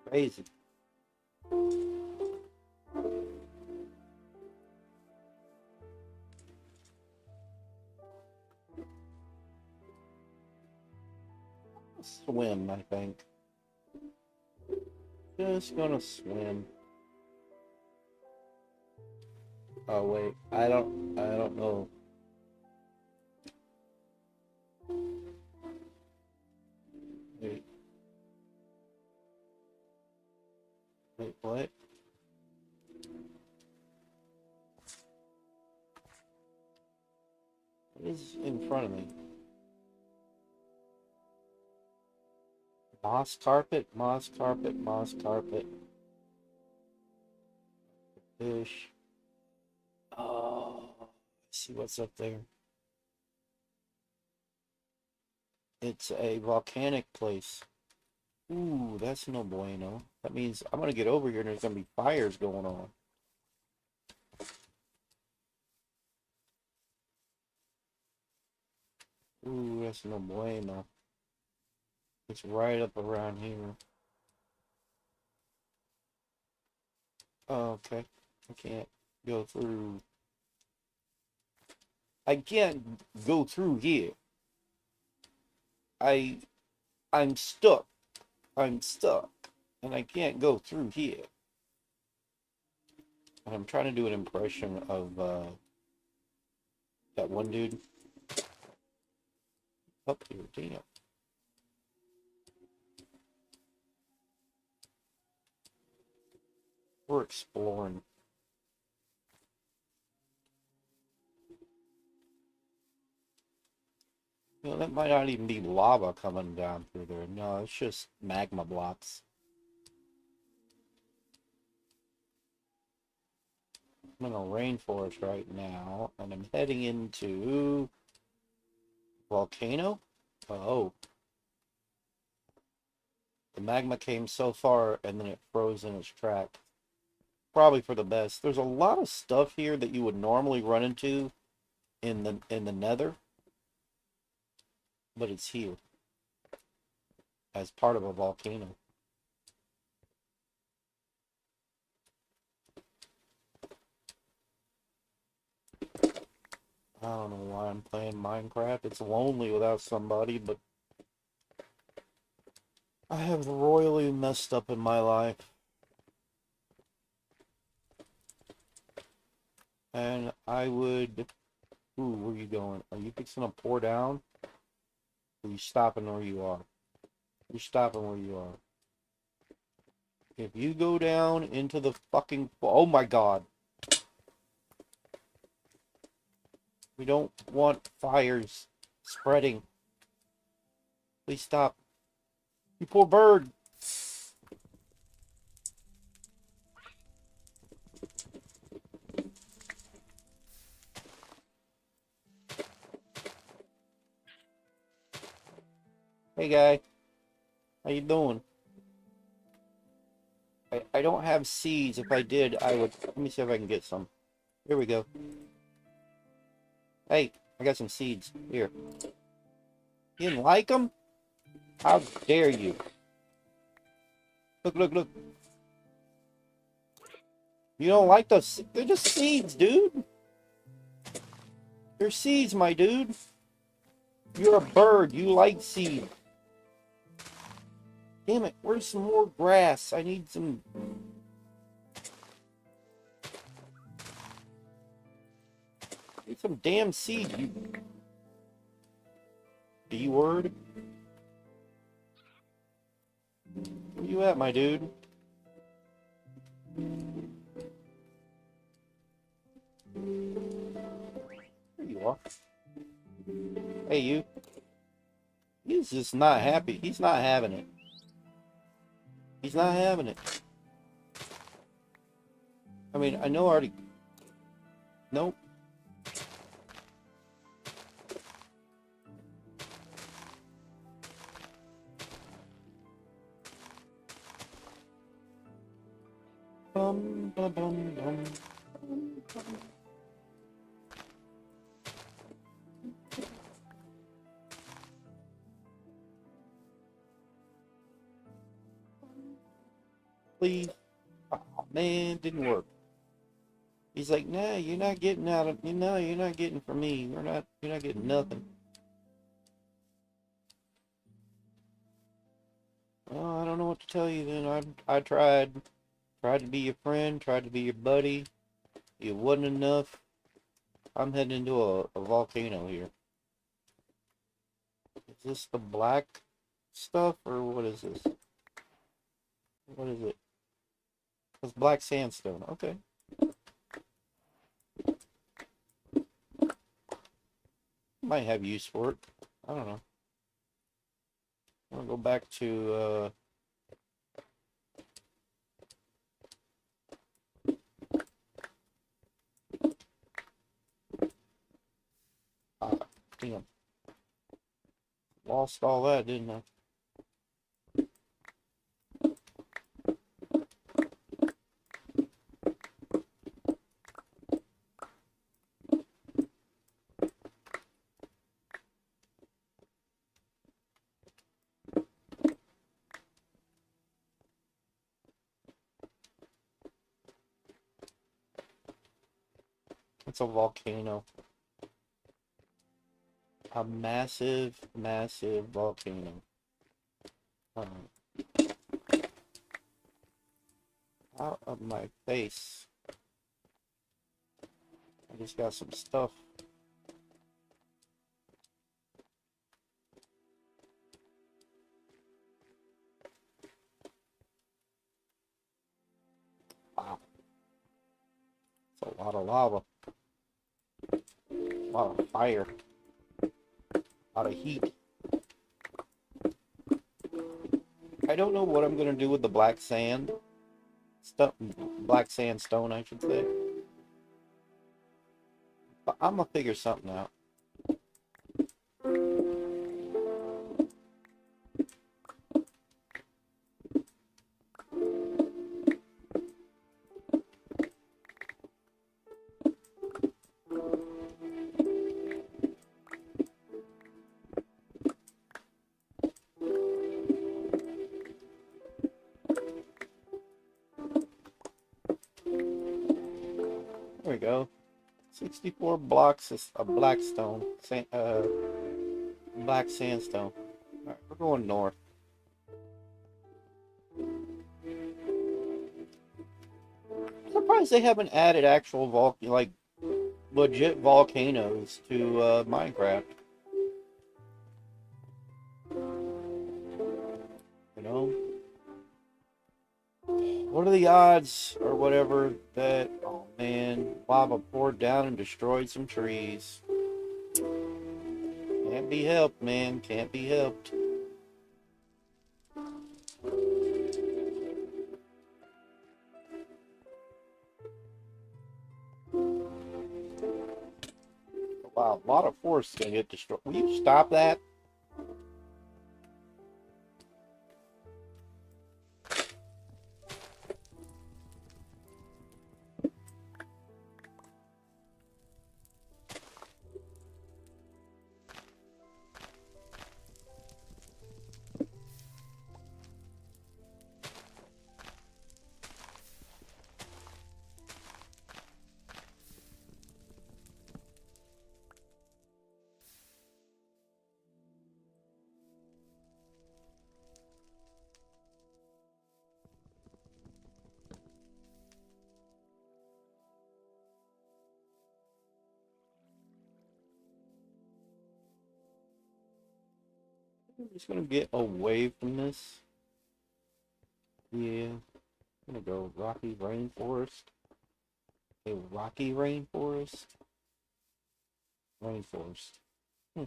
Crazy. Swim, I think. Just gonna swim. Oh wait, I don't know. Wait, what? What is in front of me? Moss carpet, moss carpet, moss carpet. Fish. Oh, I see what's up there. It's a volcanic place. Ooh, that's no bueno. That means I'm gonna get over here and there's gonna be fires going on. Ooh, that's no bueno. It's right up around here. Oh, okay. I can't go through. I can't go through here. I'm stuck. I'm stuck. And I can't go through here. And I'm trying to do an impression of that one dude. Up here, damn. We're exploring. You know, that might not even be lava coming down through there. No, it's just magma blocks. I'm in a rainforest right now, and I'm heading into volcano. Oh, the magma came so far, and then it froze in its track. Probably for the best. There's a lot of stuff here that you would normally run into in the Nether, but it's here as part of a volcano. I don't know why I'm playing Minecraft. It's lonely without somebody, but I have royally messed up in my life. And I would... Ooh, where are you going? Are you fixing to pour down? Or are you stopping where you are? You're stopping where you are. If you go down into the fucking... Oh my god. We don't want fires spreading. Please stop. You poor bird. Hey guy. How you doing? I don't have seeds. If I did, I would... Let me see if I can get some. Here we go. Hey, I got some seeds. Here. You didn't like them? How dare you? Look, look, look. You don't like those? They're just seeds, dude. They're seeds, my dude. You're a bird. You like seeds. Damn it. Where's some more grass? I need some... Need some damn seed. You... D-word? Where you at, my dude? There you are. Hey, you. He's just not happy. He's not having it. He's not having it. I mean, I know I already... Nope. Bum, bum, bum, bum. Please. Oh, man, didn't work. He's like, nah, you're not getting out of... No, you're not getting from me. You're not getting nothing. Well, I don't know what to tell you then. I tried. Tried to be your friend, tried to be your buddy. It wasn't enough. I'm heading into a volcano here. Is this the black stuff, or what is this? What is it? It's black sandstone. Okay. Might have use for it. I don't know. I'm gonna go back to damn. Lost all that, didn't I? It's a volcano. A massive, massive volcano. Out of my face. I just got some stuff. Wow. It's a lot of lava. A lot of fire. A lot of heat. I don't know what I'm gonna do with the black sand. Black sandstone, I should say. But I'm gonna figure something out. There we go. 64 blocks of blackstone. Black sandstone. Alright, we're going north. I'm surprised they haven't added actual legit volcanoes to Minecraft. You know? What are the odds or whatever that, oh man, lava poured down and destroyed some trees? Can't be helped, man. Can't be helped. Wow, a lot of forests gonna get destroyed. Will you stop that? I'm just gonna get away from this. Yeah. I'm gonna go rocky rainforest. A rocky rainforest? Rainforest. Hmm.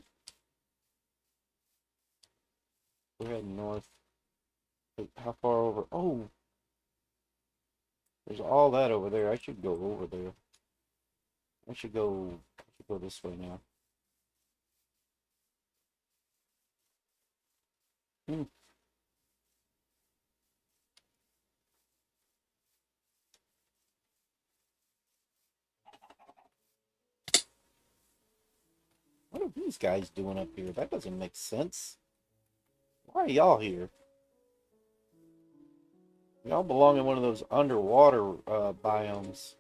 We're heading north. Wait, how far over? Oh, there's all that over there. I should go over there. I should go this way now. Hmm. What are these guys doing up here? That doesn't make sense. Why are y'all here? Y'all belong in one of those underwater biomes.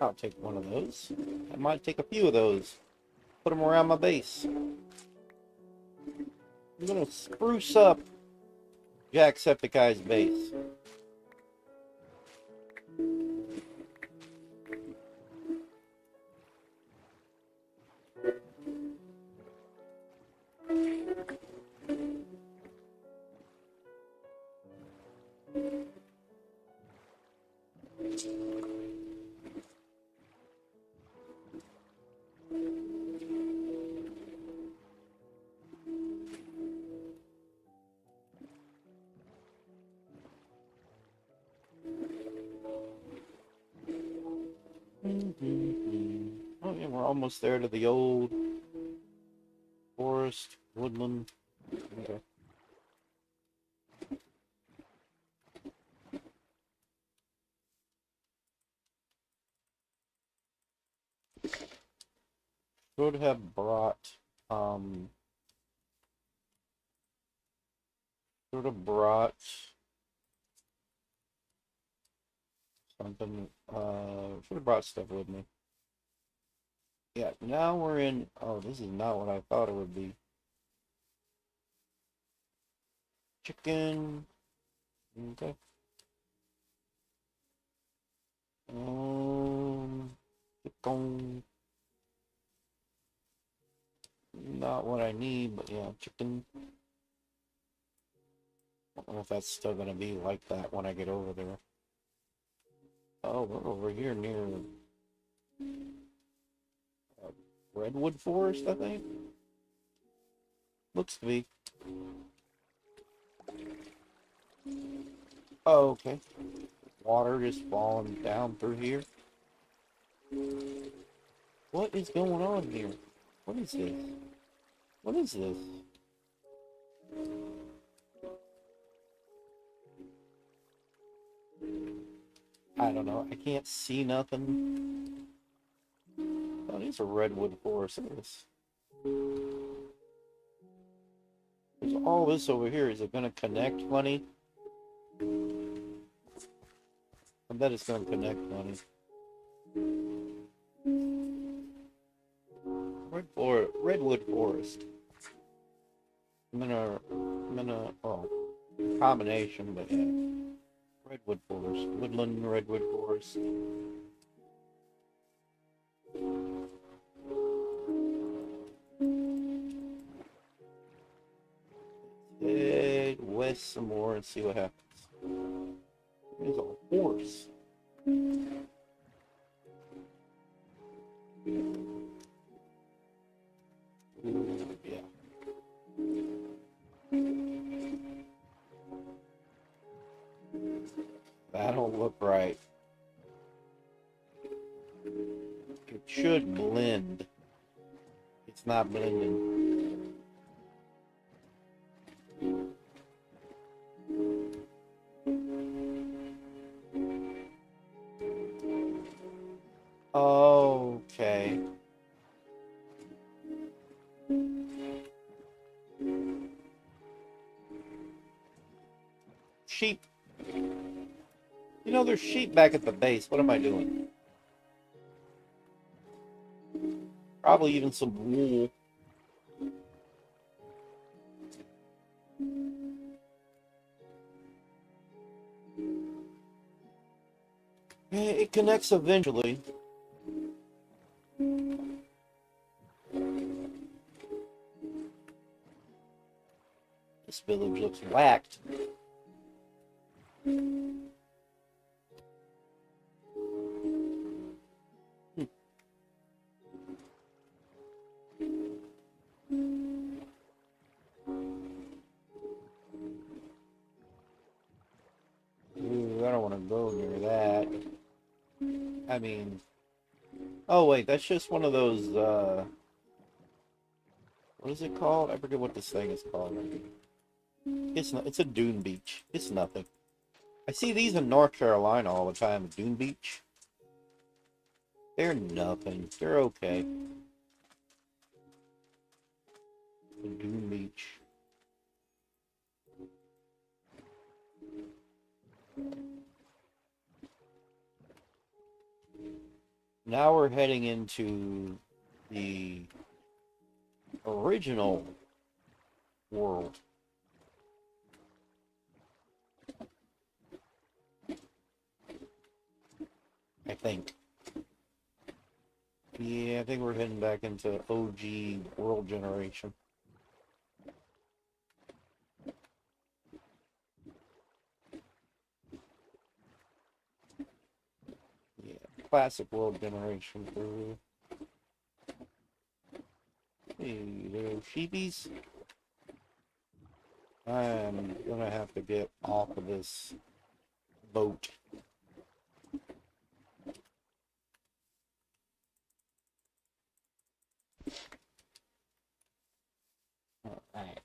I'll take one of those. I might take a few of those. Put them around my base. I'm gonna spruce up Jacksepticeye's base. Oh yeah, we're almost there to the old forest, woodland. Okay. Should have brought, um, should have brought something, should have brought stuff with me. Yeah, now we're in, oh, this is not what I thought it would be. Chicken, okay. Chicken, not what I need, but yeah, chicken. I don't know if that's still gonna be like that when I get over there. Oh, we're over here near uh, Redwood Forest, I think. Looks to be. Oh, okay. Water just falling down through here. What is going on here? What is this? What is this? I don't know. I can't see nothing. Oh, these are redwood forest. There's all this over here. Is it going to connect funny? I bet it's going to connect funny. Redwood forest. Oh, combination, but yeah. Redwood forest. Woodland redwood forest. Head west some more and see what happens. There's a horse. Ooh, yeah. That don't look right. It should blend. It's not blending. Okay. Sheep. You know, there's sheep back at the base. What am I doing? Probably even some wool. It connects eventually. This village looks whacked. Ooh, I don't want to go near that. I mean, oh wait, that's just one of those, what is it called? I forget what this thing is called. It's not, it's a dune beach. It's nothing. I see these in North Carolina all the time, dune beach. They're nothing. They're okay. The dune beach. Now we're heading into the original world. I think. Yeah, I think we're heading back into OG world generation. Yeah, classic world generation for hey, little sheepies. I'm gonna have to get off of this boat. Alright.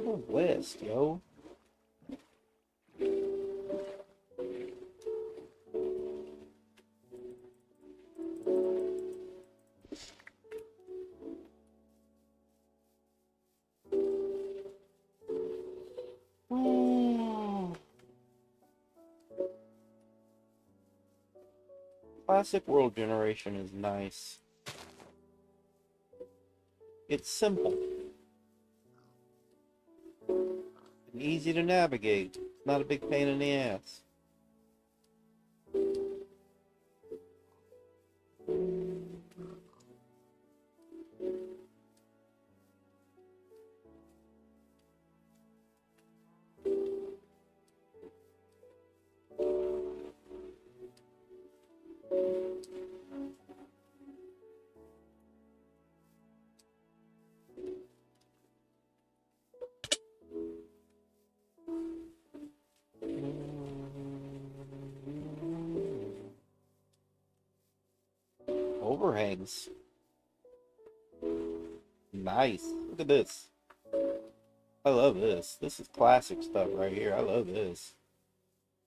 Go west, yo. Classic world generation is nice. It's simple and easy to navigate. It's not a big pain in the ass. Overhangs. Nice. Look at this. I love this. This is classic stuff right here. I love this.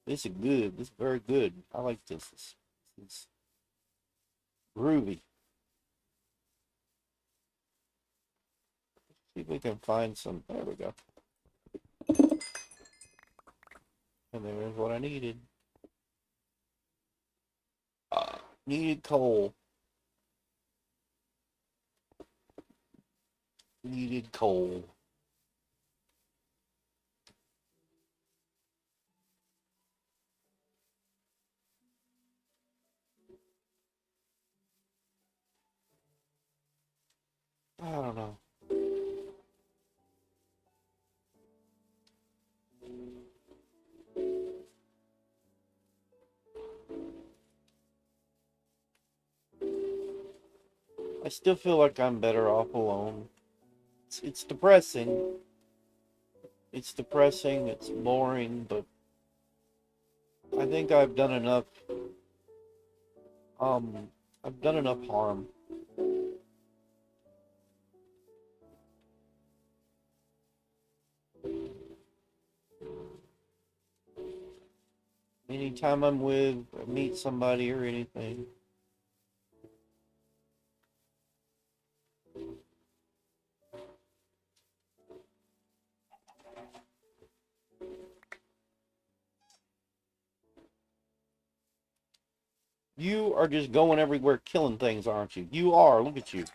This is good. This is very good. I like this. This is groovy. See if we can find some. There we go. And there's what I needed. Needed coal. Needed coal. I don't know. I still feel like I'm better off alone. It's depressing. It's depressing, it's boring, but I think I've done enough I've done enough harm Anytime I'm with, meet somebody or anything. You are just going everywhere killing things, aren't you? You are. Look at you.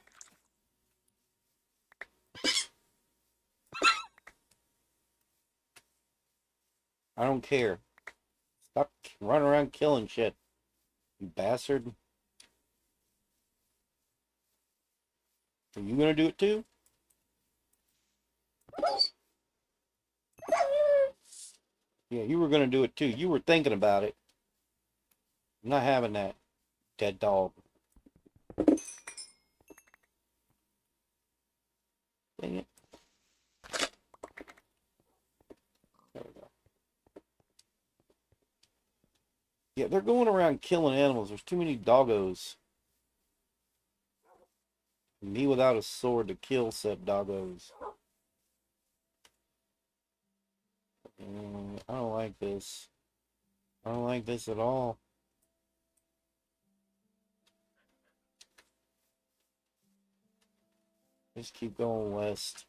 I don't care. Stop running around killing shit, you bastard. Are you gonna do it too? Yeah, you were gonna do it too. You were thinking about it. I'm not having that, dead dog. Dang it. There we go. Yeah, they're going around killing animals. There's too many doggos. Me without a sword to kill said doggos. I don't like this. I don't like this at all. Just keep going west.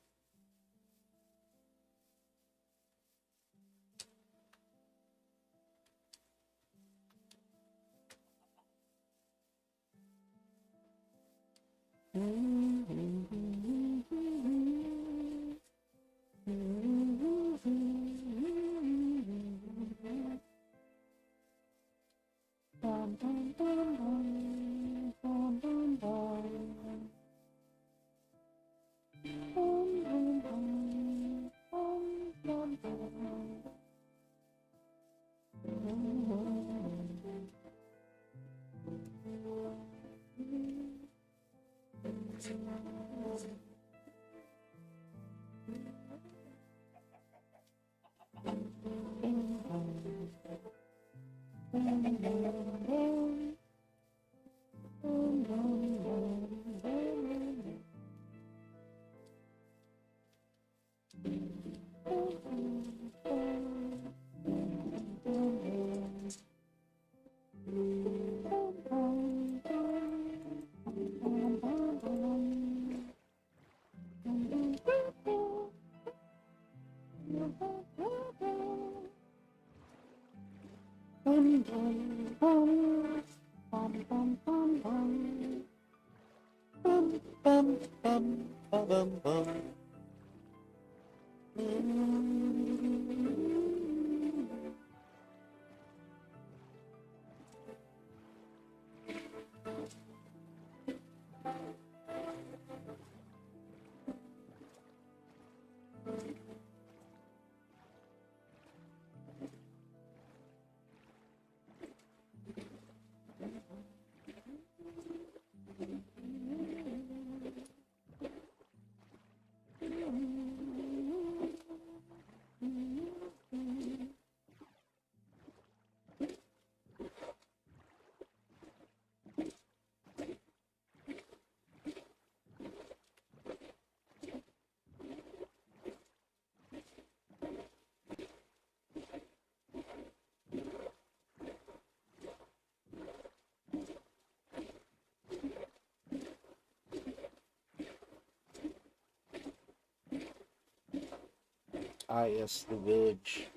Yes, the village.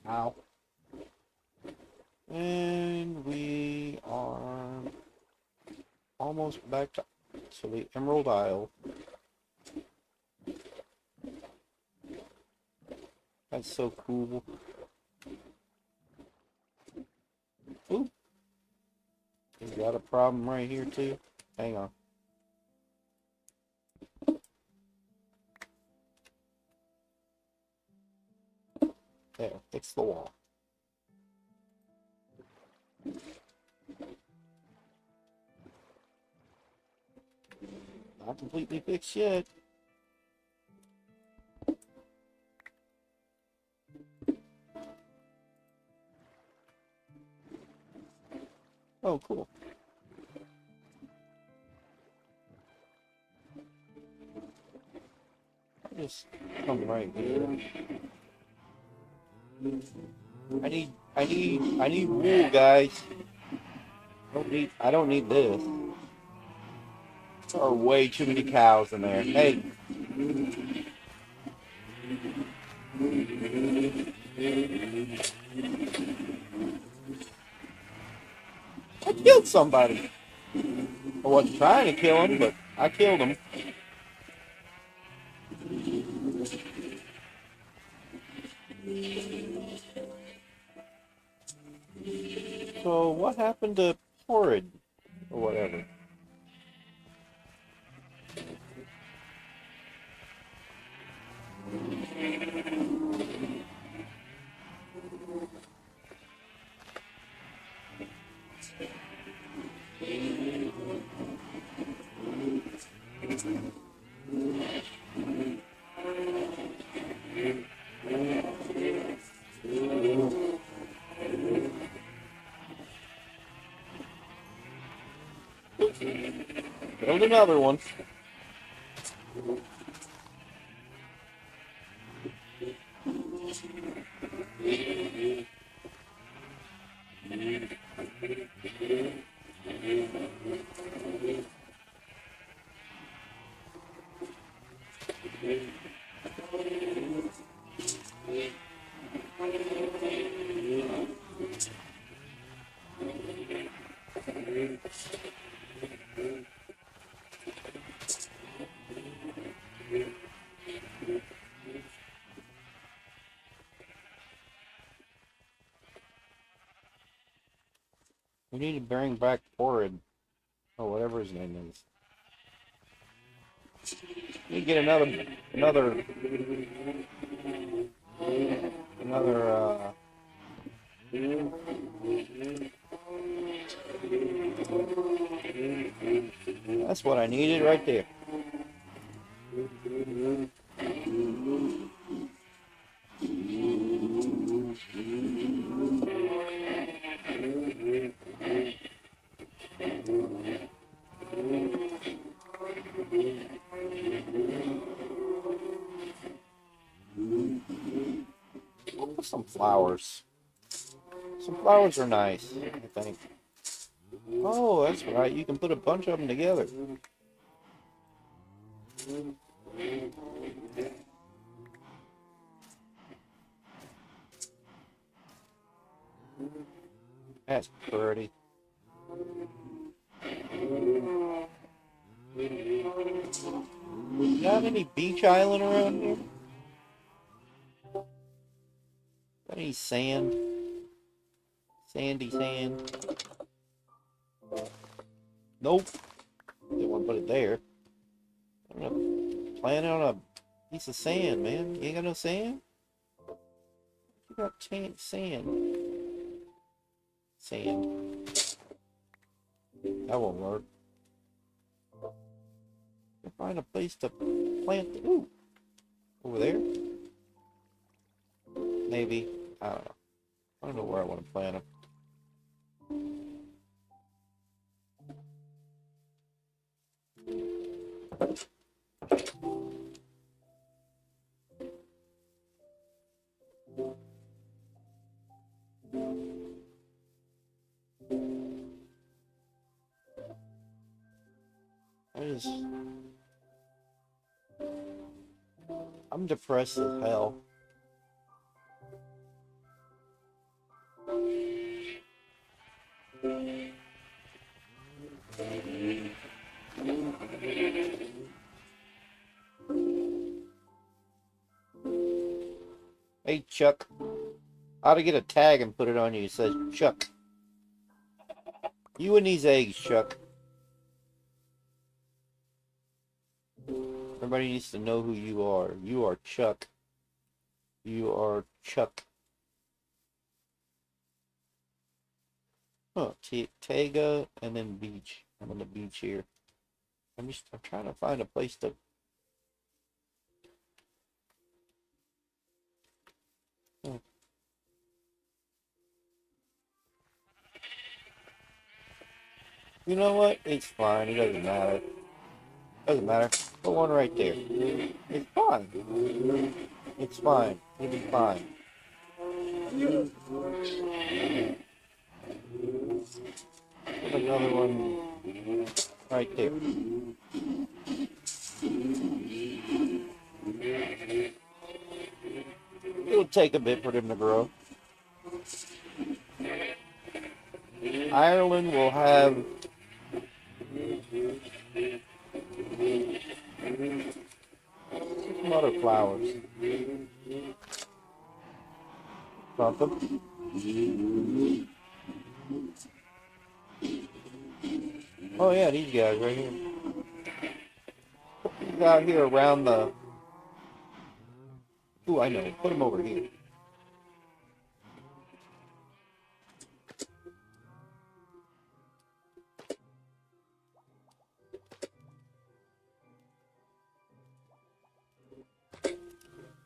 Ow. And we are almost back to the Emerald Isle. That's so cool. Ooh. We got a problem right here too. Hang on. There, fix the wall. Not completely fixed yet. Oh, cool. I'll just come right here. I need wool, guys. I don't need this. There are way too many cows in there. Hey. I killed somebody. I wasn't trying to kill him, but I killed him. So what happened to Horrid? Or whatever. Build another one. We need to bring back Horrid. Or whatever his name is. We need to get another, that's what I needed right there. Some flowers. Some flowers are nice, I think. Oh, that's right. You can put a bunch of them together. That's pretty. You got any beach island around here? Got any sand? Sandy sand? Nope. Didn't want to put it there. I'm gonna plant on a piece of sand, man. You ain't got no sand? You got sand. Sand. That won't work. Find a place to plant. Ooh. Over there? Maybe. I don't know. I don't know where I want to plant them. I'm depressed as hell. Hey, Chuck. I ought to get a tag and put it on you. It says Chuck. You and these eggs, Chuck. Everybody needs to know who you are. You are Chuck. You are Chuck. Huh, Tega and then beach. I'm on the beach here. I'm trying to find a place to. You know what? It's fine. It doesn't matter. Doesn't matter. Put one right there. It's fine. It's fine. It'll be fine. Put another one right there. It'll take a bit for them to grow. Ireland will have some other flowers. Something. Oh yeah, these guys right here. These out here around the. Ooh, I know. Put them over here.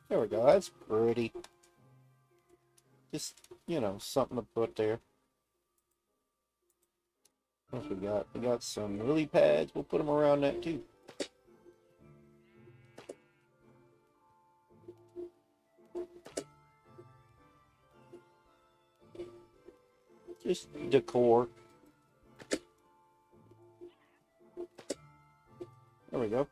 There we go. That's pretty. Just, something to put there. What else we got? We got some lily pads. We'll put them around that too. Just decor. There we go.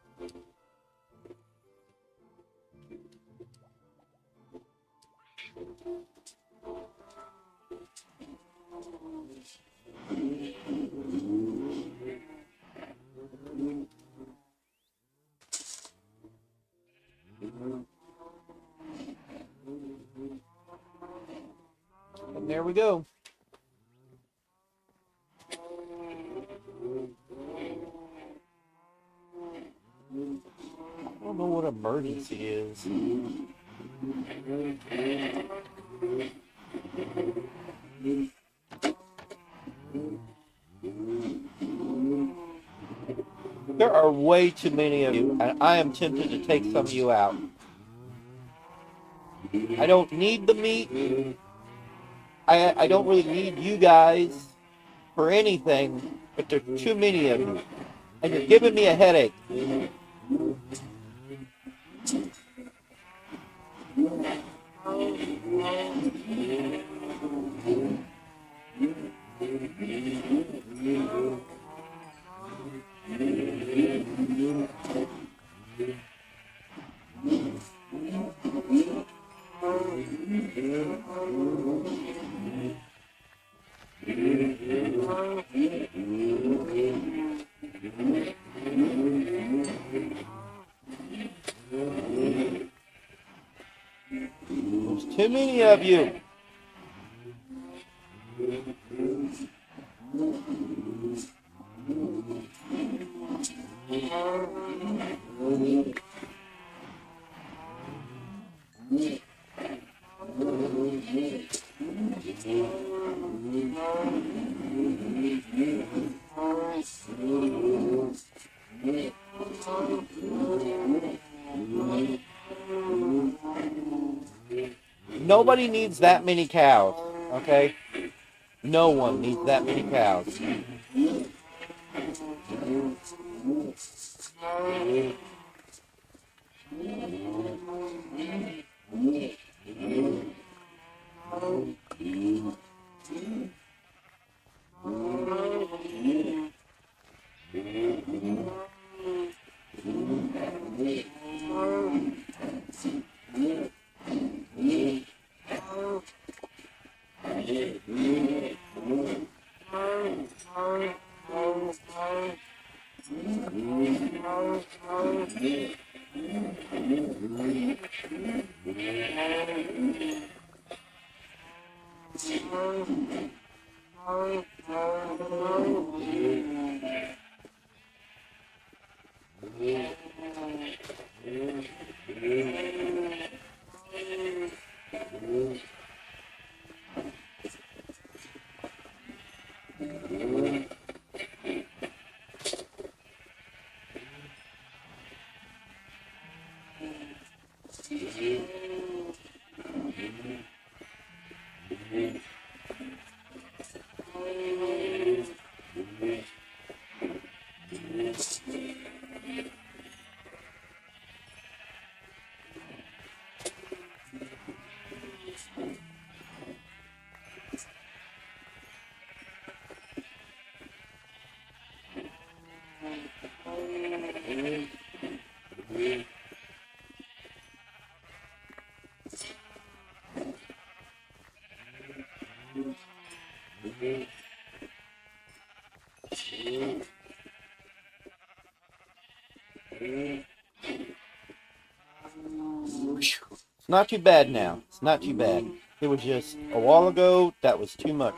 And there we go. I don't know what emergency is. There are way too many of you, and I am tempted to take some of you out. I don't need the meat. I don't really need you guys for anything, but there are too many of you. And you're giving me a headache. There's too many of you. Nobody needs that many cows, okay? No one needs that many cows. It's not too bad now. It's not too bad. It was just a while ago that was too much.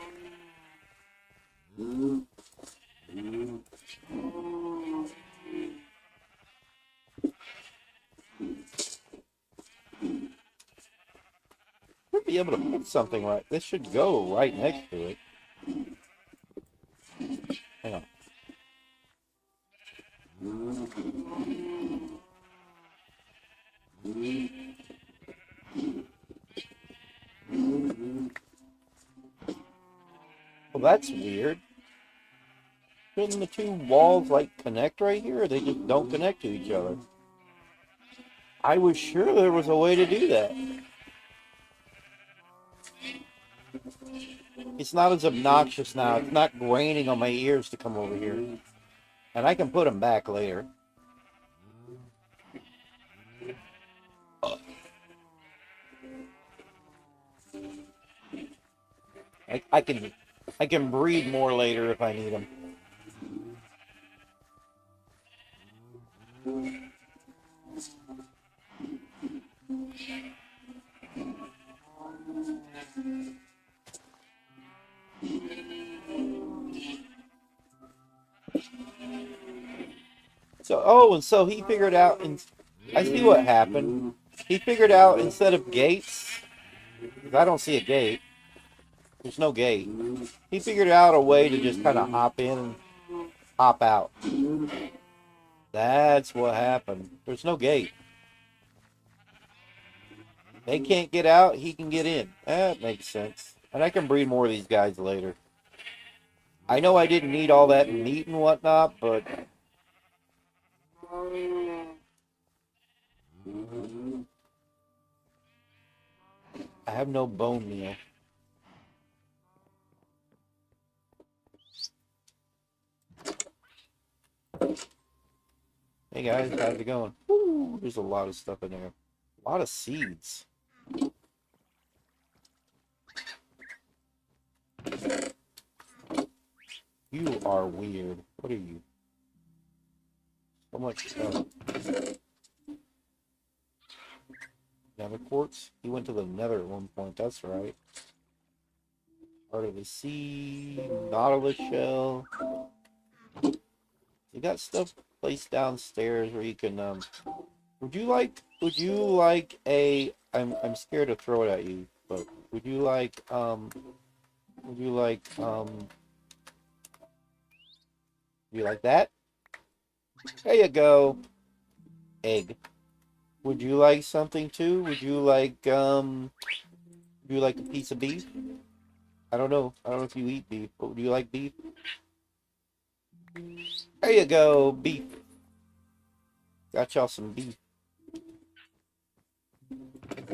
Should be able to put something right. This should go right next to it. Hang on. Well, that's weird. Shouldn't the two walls like connect right here, or they just don't connect to each other? I was sure there was a way to do that. It's not as obnoxious now. It's not graining on my ears to come over here. And I can put them back later. I can breed more later if I need them. And so he figured out, and I see what happened. He figured out instead of gates, because I don't see a gate. There's no gate. He figured out a way to just kind of hop in and hop out. That's what happened. There's no gate. They can't get out, he can get in. That makes sense. And I can breed more of these guys later. I know I didn't need all that meat and whatnot, but I have no bone meal. Hey guys, how's it going? Woo, there's a lot of stuff in there. A lot of seeds. You are weird. What are you? So much stuff. Nether quartz? He went to the nether at one point, that's right. Part of the sea, nautilus shell. You got stuff placed downstairs where you can would you like a I'm scared to throw it at you, but would you like that? There you go. Egg. Would you like something too? Would you like a piece of beef? I don't know. I don't know if you eat beef, but would you like beef? There you go, beef. Got y'all some beef. I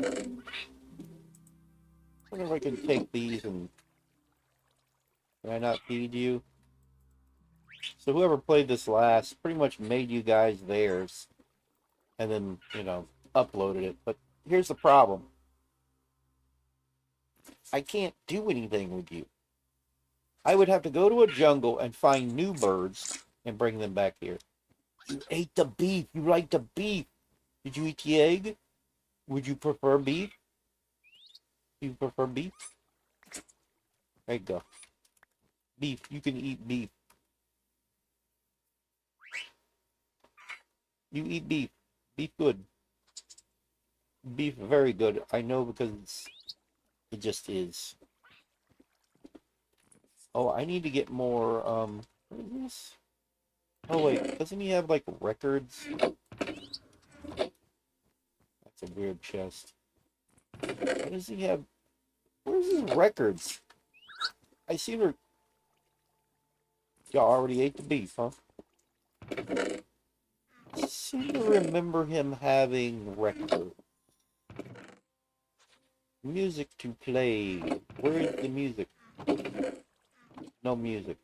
wonder if I can take these and can I not feed you? So whoever played this last pretty much made you guys theirs and then, uploaded it. But here's the problem. I can't do anything with you. I would have to go to a jungle and find new birds and bring them back here. You ate the beef. You like the beef. Did you eat the egg? Would you prefer beef? Do you prefer beef? There you go. Beef. You can eat beef. You eat beef. Beef good. Beef very good. I know because it just is. Oh, I need to get more, what is this? Oh wait, doesn't he have like records? That's a weird chest. What does he have? Where's his records? I see her. Y'all already ate the beef, huh? I seem to remember him having records. Music to play. Where is the music? No music.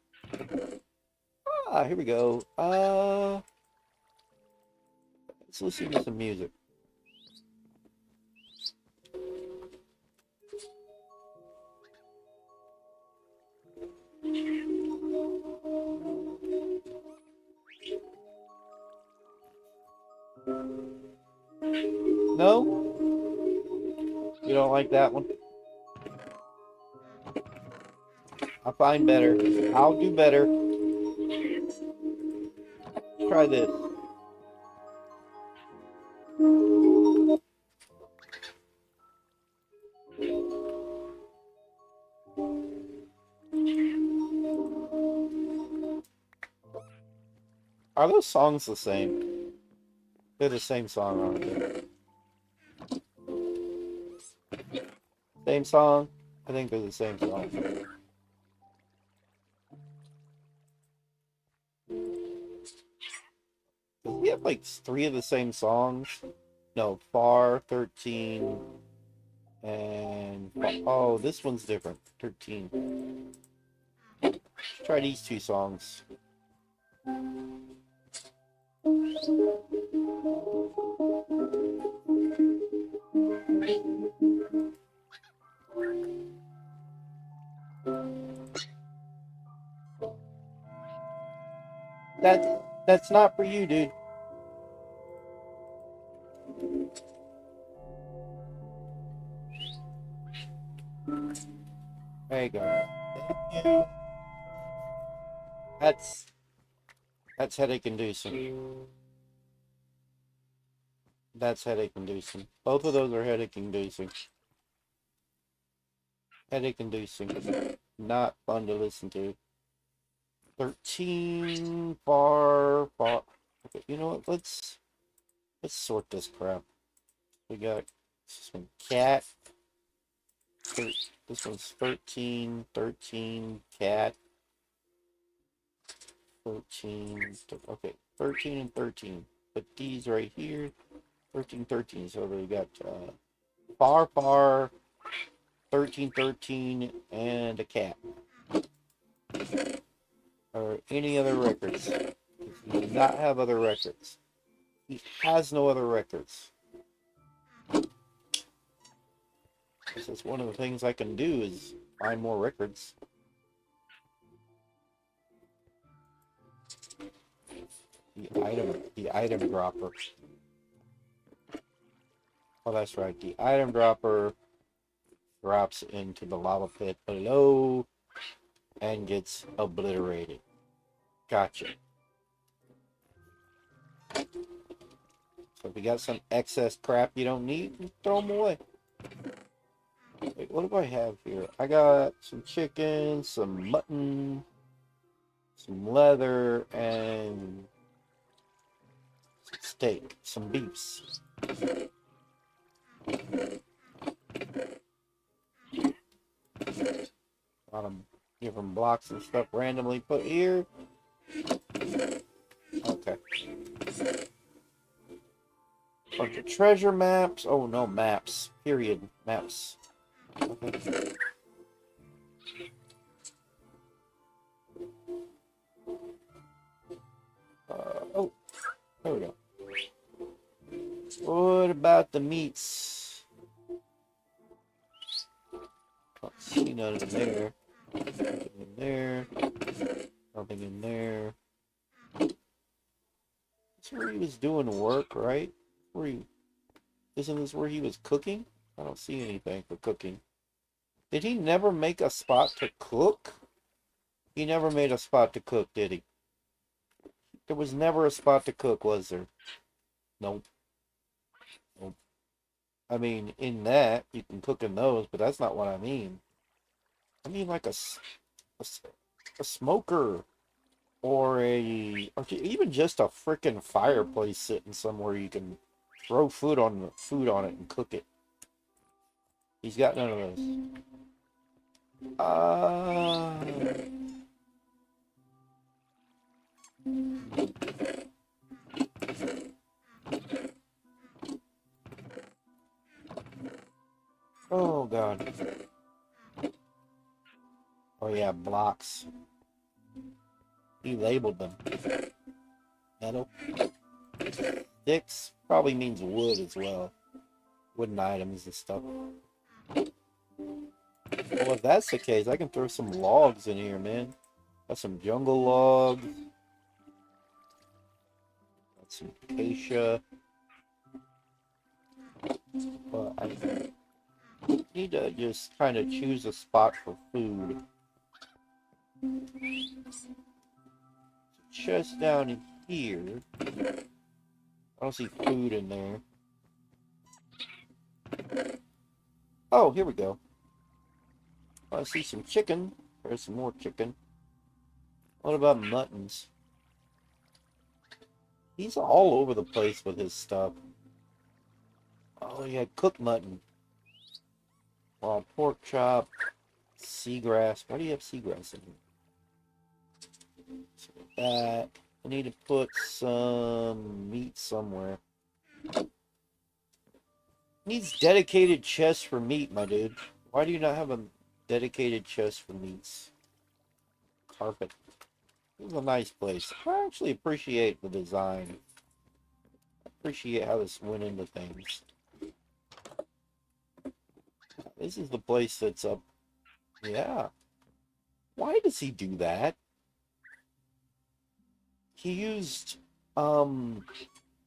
Ah, here we go. Let's listen to some music. No? You don't like that one? I'll find better. I'll do better. Try this. Are those songs the same? They're the same song, aren't they? Same song? I think they're the same song. We have like 3 of the same songs. No, Far, 13, and... Oh, this one's different. 13. Let's try these 2 songs. That's not for you, dude. There you go. Thank you. That's headache inducing. That's headache inducing. Both of those are headache inducing. Headache inducing. Not fun to listen to. 13 far. Okay, you know what? Let's sort this crap. We got this one cat. This one's 13, cat. 13. Okay, 13 and 13. Put these right here. 13. So we got far, 13, and a cat. Or any other records. He does not have other records. He has no other records. This is one of the things I can do is find more records. The item dropper. Oh, that's right. The item dropper drops into the lava pit below and gets obliterated. Gotcha. So if you got some excess crap you don't need, throw them away. Wait, what do I have here? I got some chicken, some mutton, some leather, and some steak, some beefs. A lot of different blocks and stuff randomly put here. Okay. Bunch of treasure maps. Oh no, maps. Period. Maps. Okay. Oh, there we go. What about the meats? Can't see none in there. Nothing in there. Nothing in there. That's where he was doing work, right? Isn't this where he was cooking? I don't see anything for cooking. Did he never make a spot to cook? He never made a spot to cook, did he? There was never a spot to cook, was there? Nope. Nope. I mean, in that, you can cook in those, but that's not what I mean. I mean like a smoker. Or even just a frickin' fireplace sitting somewhere you can throw food on it and cook it. He's got none of those. Oh god. Oh yeah, blocks. He labeled them. Metal. Sticks probably means wood as well. Wooden items and stuff. Well, if that's the case, I can throw some logs in here, man. Got some jungle logs. Got some acacia. But I need to just kind of choose a spot for food. Chest down in here. I don't see food in there. Oh, here we go. I see some chicken. There's some more chicken. What about muttons? He's all over the place with his stuff. Oh, yeah, cooked mutton. Wild pork chop. Seagrass. Why do you have seagrass in here? So that. I need to put some meat somewhere. Needs dedicated chest for meat, my dude. Why do you not have a dedicated chest for meats? Carpet. This is a nice place. I actually appreciate the design. I appreciate how this went into things. This is the place that's up. Yeah. Why does he do that? He used, and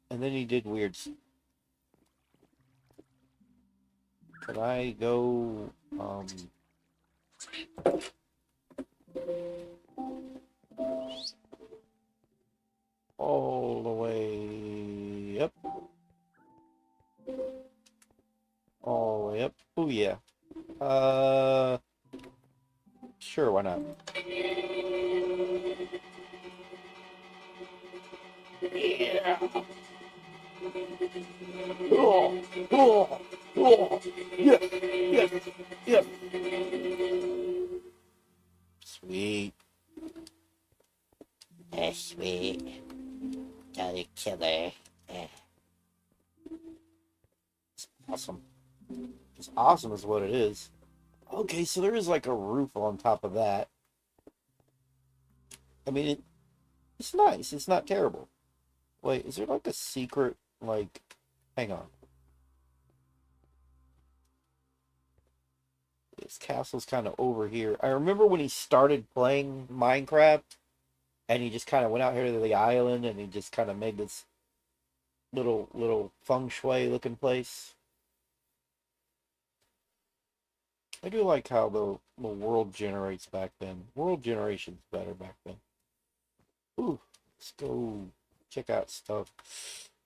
then he did weird. Could I go, all the way up? All the way up? Oh, yeah. Sure, why not? Yeah. Oh, oh, oh. Yes, yes, yes. Sweet. That's sweet. Got a killer. It's awesome. It's awesome is what it is. Okay, so there is like a roof on top of that. I mean, it's nice. It's not terrible. Wait, is there like a secret, like, hang on. This castle's kind of over here. I remember when he started playing Minecraft, and he just kind of went out here to the island, and he just kind of made this little feng shui looking place. I do like how the world generates back then. World generation's better back then. Ooh, let's go check out stuff.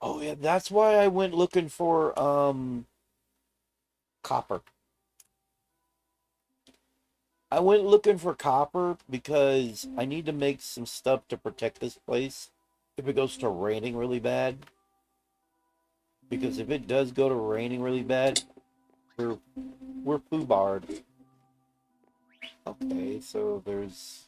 Oh yeah, that's why I went looking for copper. I went looking for copper because I need to make some stuff to protect this place if it goes to raining really bad. Because if it does go to raining really bad, we're foobarred. Okay, so there's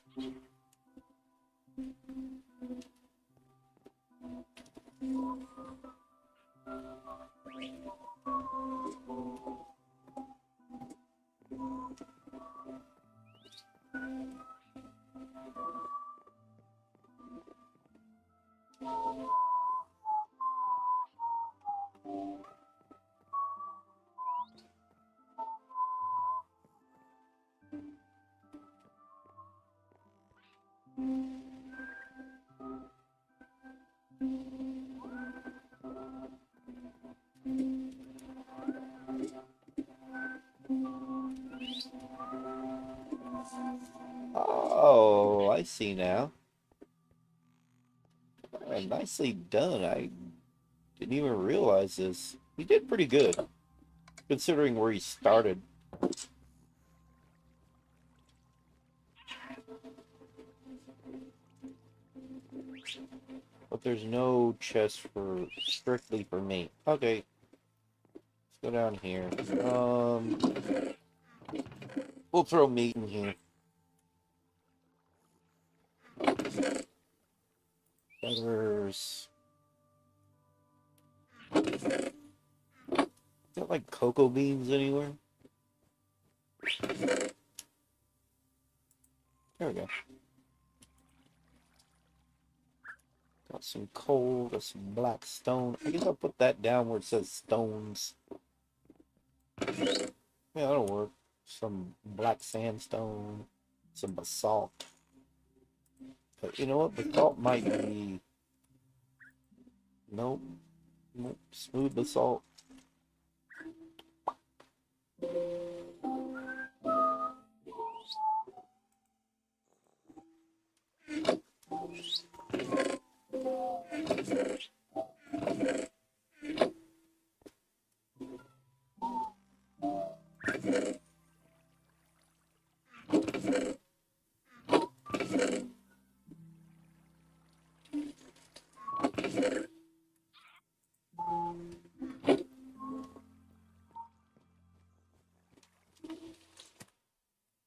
oh, I see now. Nicely done. I didn't even realize this. He did pretty good, considering where he started. But there's no chest for strictly for me. Okay. Let's go down here. We'll throw meat in here. Feathers. Got like cocoa beans anywhere? There we go. Got some coal, got some black stone. I guess I'll put that down where it says stones. Yeah, that'll work. Some black sandstone, some basalt. But you know what? Basalt might be... Nope. Nope. Smooth basalt.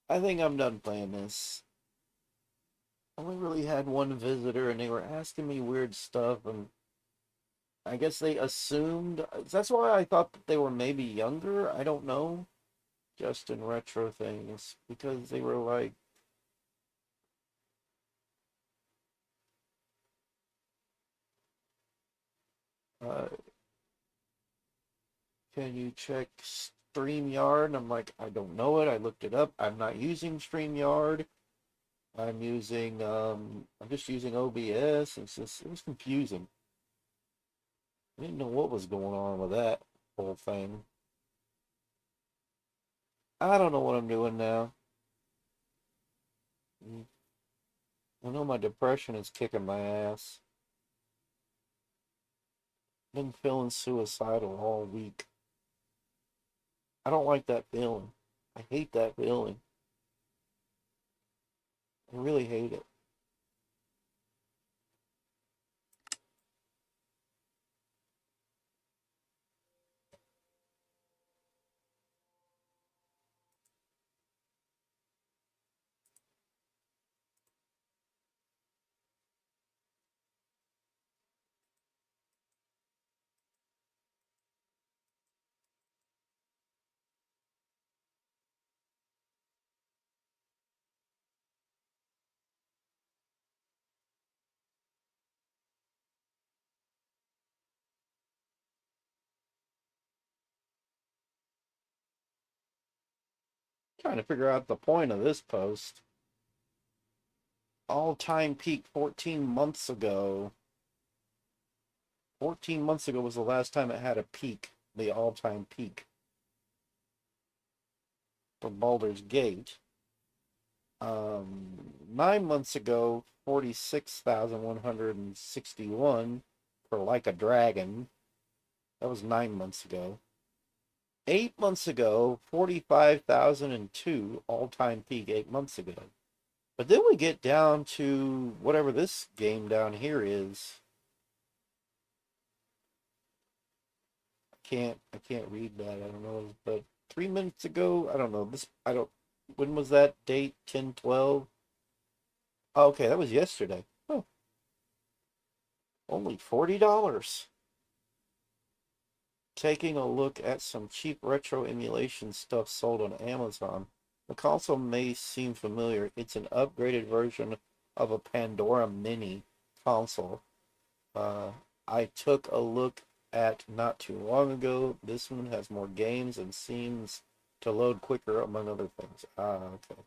I think I'm done playing this. I only really had one visitor, and they were asking me weird stuff, and I guess they assumed. That's why I thought that they were maybe younger. I don't know. Just in retro things, because they were like, uh, "Can you check StreamYard?" And I'm like, "I don't know it. I looked it up. I'm not using StreamYard. I'm just using OBS." It was confusing. I didn't know what was going on with that whole thing. I don't know what I'm doing now. Mm, I know my depression is kicking my ass. Been feeling suicidal all week. I don't like that feeling. I hate that feeling. I really hate it. Trying to figure out the point of this post. All-time peak 14 months ago. 14 months ago was the last time it had a peak, the all-time peak for Baldur's Gate. 9 months ago, 46,161 for Like a Dragon. That was 9 months ago. 8 months ago, 45,002 all-time peak 8 months ago. But then we get down to whatever this game down here is. I can't read that. I don't know. But 3 minutes ago, I don't know. I don't. When was that date? 10/12. Oh, okay, that was yesterday. Oh, only $40. Taking a look at some cheap retro emulation stuff sold on Amazon. The console may seem familiar. It's an upgraded version of a Pandora Mini console. Uh, I took a look at not too long ago. This one has more games and seems to load quicker, among other things. Ah, okay.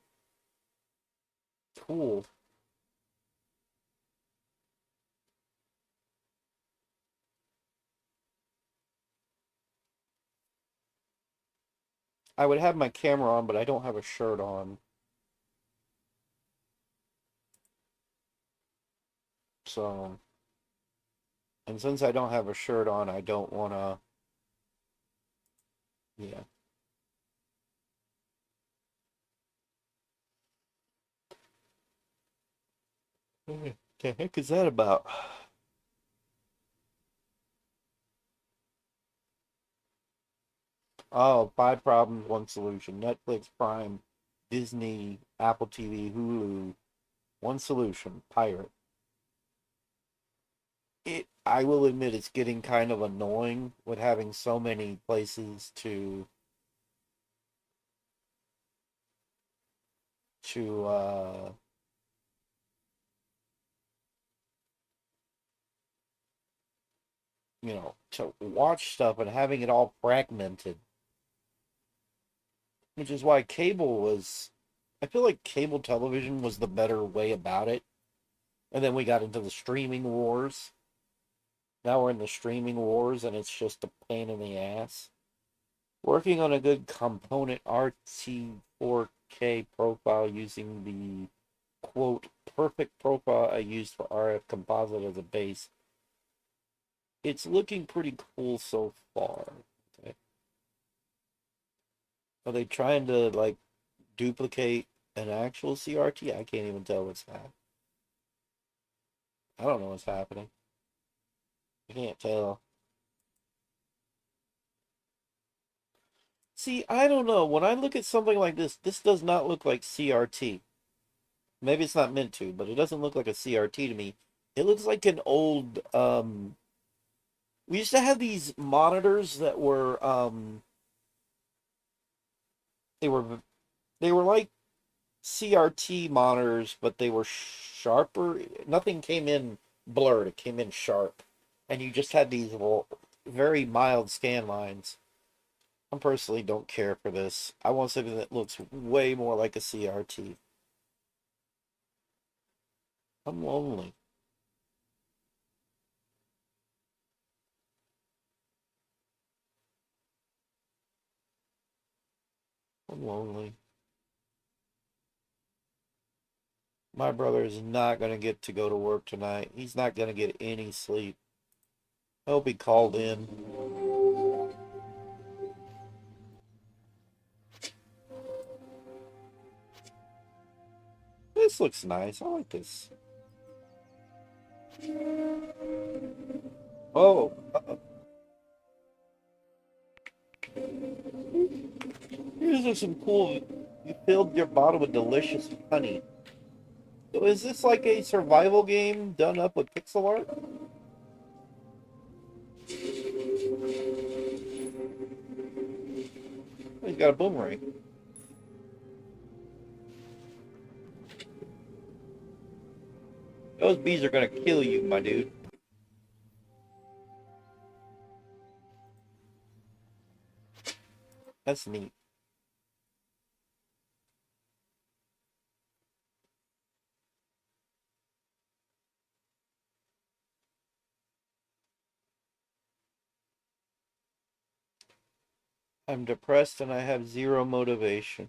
Cool. I would have my camera on, but I don't have a shirt on. So, and since I don't have a shirt on, I don't want to, yeah. What the heck is that about? Oh, five problems, one solution. Netflix, Prime, Disney, Apple TV, Hulu. One solution. Pirate. I will admit it's getting kind of annoying with having so many places to to watch stuff and having it all fragmented, which is why cable was. I feel like cable television was the better way about it. And then we got into the streaming wars. Now we're in the streaming wars and it's just a pain in the ass. Working on a good component RT4K profile using the quote perfect profile I used for RF composite as a base. It's looking pretty cool so far. Okay. Are they trying to like duplicate an actual CRT? I can't even tell what's happening. I don't know what's happening. I can't tell. See, I don't know. When I look at something like this does not look like CRT. Maybe it's not meant to, but it doesn't look like a CRT to me. It looks like an old we used to have these monitors that were they were they were like CRT monitors, but they were sharper. Nothing came in blurred, it came in sharp. And you just had these very mild scan lines. I personally don't care for this. I want something that looks way more like a CRT. I'm lonely. I'm lonely. My brother is not going to get to go to work tonight. He's not going to get any sleep. He'll be called in. This looks nice. I like this. Oh, here's some cool. You filled your bottle with delicious honey. So is this like a survival game done up with pixel art? Oh, he's got a boomerang. Those bees are gonna kill you, my dude. That's neat. I'm depressed and I have zero motivation.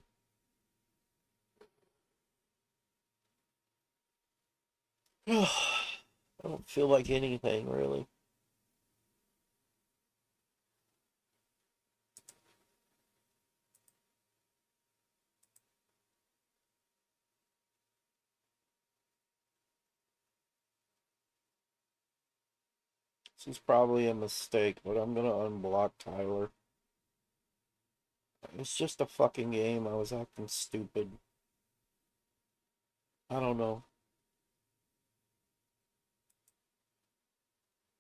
I don't feel like anything, really. This is probably a mistake, but I'm gonna unblock Tyler. It's just a fucking game. I was acting stupid. I don't know.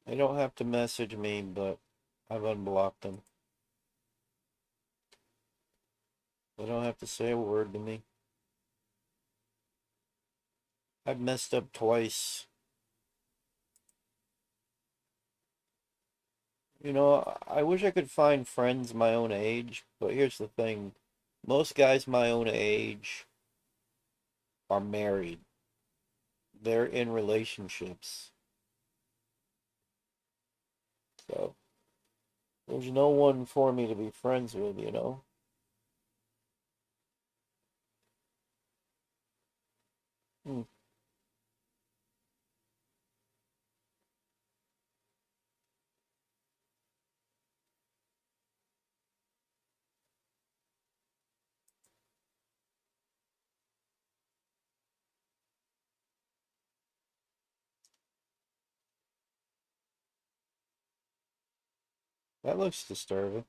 They don't have to message me, but I've unblocked them. They don't have to say a word to me. I've messed up twice. You know, I wish I could find friends my own age, but here's the thing. Most guys my own age are married. They're in relationships. So, there's no one for me to be friends with, you know? Hmm. That looks disturbing.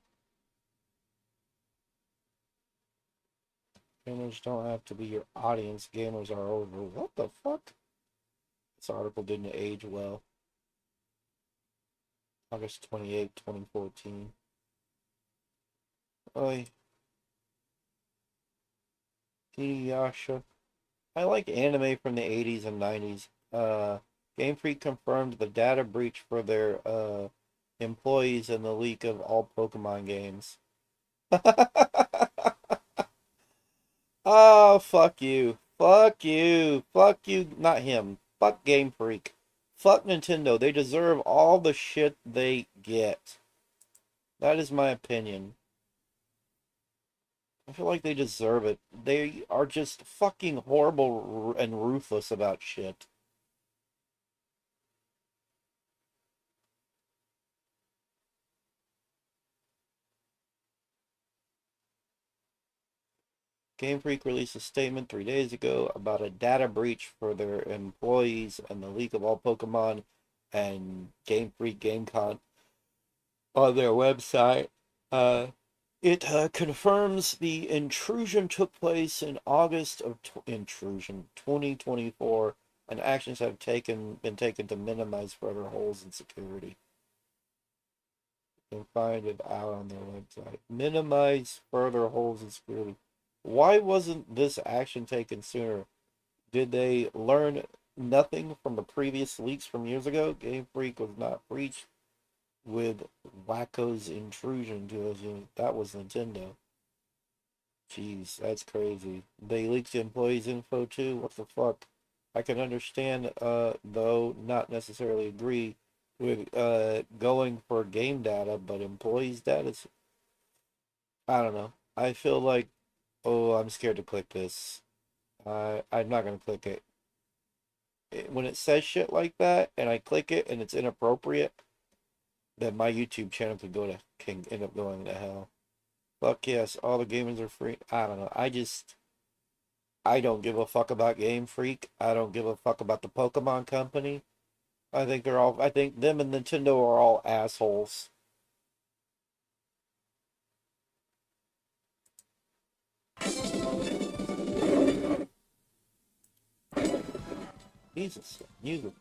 Gamers don't have to be your audience. Gamers are over. What the fuck? This article didn't age well. August 28, 2014. Oi, Inuyasha. I like anime from the 80s and 90s. Game Freak confirmed the data breach for their employees and the leak of all Pokemon games. Oh, fuck you. Fuck you. Fuck you. Not him. Fuck Game Freak. Fuck Nintendo. They deserve all the shit they get. That is my opinion. I feel like they deserve it. They are just fucking horrible and ruthless about shit. Game Freak released a statement 3 days ago about a data breach for their employees and the leak of all Pokemon and Game Freak GameCon on their website. Uh, it confirms the intrusion took place in August of intrusion 2024, and actions have been taken to minimize further holes in security. You can find it out on their website. Minimize further holes in security. Why wasn't this action taken sooner? Did they learn nothing from the previous leaks from years ago? Game Freak was not breached with Wacko's intrusion to us. That was Nintendo. Jeez, that's crazy. They leaked the employees' info too. What the fuck? I can understand, though not necessarily agree with going for game data, but employees' data. I don't know. I feel like, oh, I'm scared to click this. I'm not gonna click it. When it says shit like that, and I click it, and it's inappropriate, then my YouTube channel could can end up going to hell. Fuck yes, all the gamers are free. I don't know. I don't give a fuck about Game Freak. I don't give a fuck about the Pokemon Company. I think them and Nintendo are all assholes. Jesus, music.